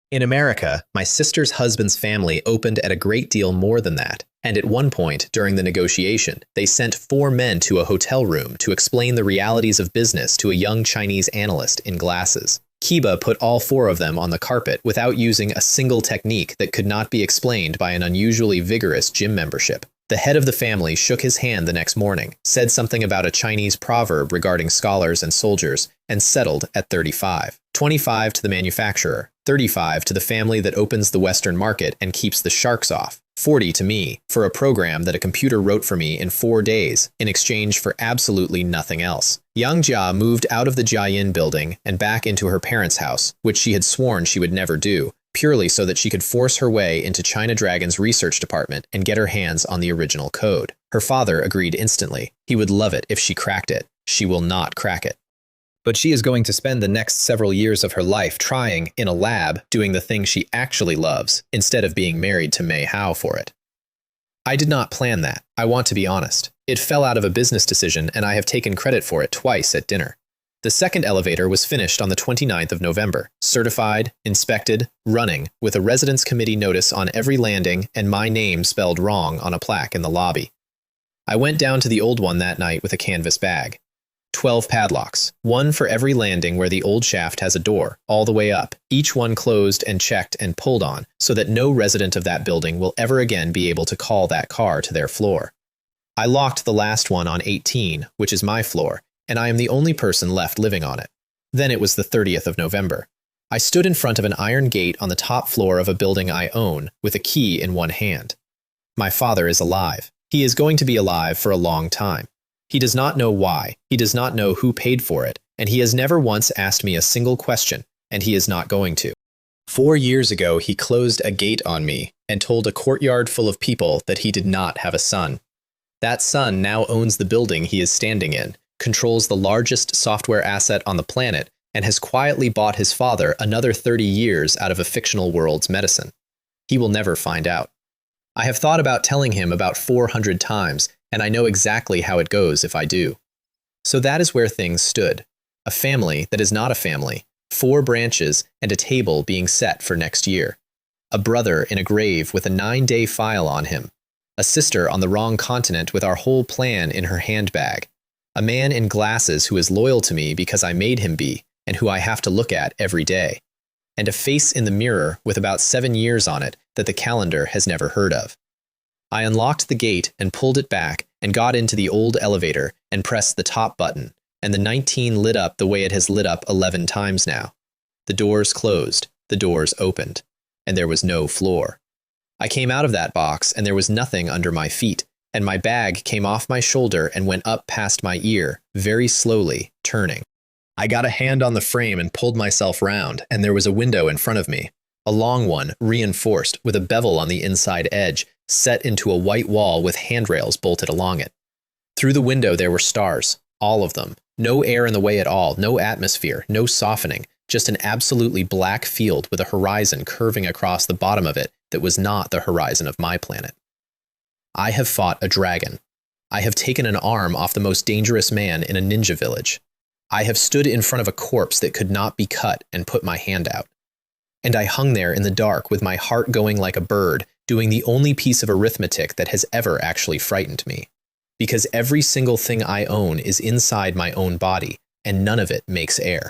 In America, my sister's husband's family opened at a great deal more than that, and at one point, during the negotiation, they sent 4 men to a hotel room to explain the realities of business to a young Chinese analyst in glasses. Kiba put all 4 of them on the carpet without using a single technique that could not be explained by an unusually vigorous gym membership. The head of the family shook his hand the next morning, said something about a Chinese proverb regarding scholars and soldiers, and settled at 35. 25 to the manufacturer, 35 to the family that opens the Western market and keeps the sharks off, 40 to me for a program that a computer wrote for me in 4 days in exchange for absolutely nothing else. Yang Jia moved out of the Jiayin building and back into her parents' house, which she had sworn she would never do, purely so that she could force her way into China Dragon's research department and get her hands on the original code. Her father agreed instantly. He would love it if she cracked it. She will not crack it. But she is going to spend the next several years of her life trying, in a lab, doing the thing she actually loves, instead of being married to Mei Hao for it. I did not plan that, I want to be honest. It fell out of a business decision, and I have taken credit for it twice at dinner. The second elevator was finished on the 29th of November, certified, inspected, running, with a residence committee notice on every landing and my name spelled wrong on a plaque in the lobby. I went down to the old one that night with a canvas bag. 12 padlocks, 1 for every landing where the old shaft has a door, all the way up, each one closed and checked and pulled on, so that no resident of that building will ever again be able to call that car to their floor. I locked the last one on 18, which is my floor, and I am the only person left living on it. Then it was the 30th of November. I stood in front of an iron gate on the top floor of a building I own, with a key in one hand. My father is alive. He is going to be alive for a long time. He does not know why, he does not know who paid for it, and he has never once asked me a single question, and he is not going to. 4 years ago, he closed a gate on me and told a courtyard full of people that he did not have a son. That son now owns the building he is standing in, controls the largest software asset on the planet, and has quietly bought his father another 30 years out of a fictional world's medicine. He will never find out. I have thought about telling him about 400 times, and I know exactly how it goes if I do. So that is where things stood. A family that is not a family, 4 branches, and a table being set for next year. A brother in a grave with a 9-day file on him. A sister on the wrong continent with our whole plan in her handbag. A man in glasses who is loyal to me because I made him be, and who I have to look at every day. And a face in the mirror with about 7 years on it that the calendar has never heard of. I unlocked the gate and pulled it back and got into the old elevator and pressed the top button, and the 19 lit up the way it has lit up 11 times now. The doors closed, the doors opened, and there was no floor. I came out of that box and there was nothing under my feet, and my bag came off my shoulder and went up past my ear, very slowly, turning. I got a hand on the frame and pulled myself round, and there was a window in front of me. A long one, reinforced, with a bevel on the inside edge, set into a white wall with handrails bolted along it. Through the window there were stars, all of them. No air in the way at all, no atmosphere, no softening, just an absolutely black field with a horizon curving across the bottom of it that was not the horizon of my planet. I have fought a dragon. I have taken an arm off the most dangerous man in a ninja village. I have stood in front of a corpse that could not be cut and put my hand out. And I hung there in the dark with my heart going like a bird, doing the only piece of arithmetic that has ever actually frightened me. Because every single thing I own is inside my own body, and none of it makes air.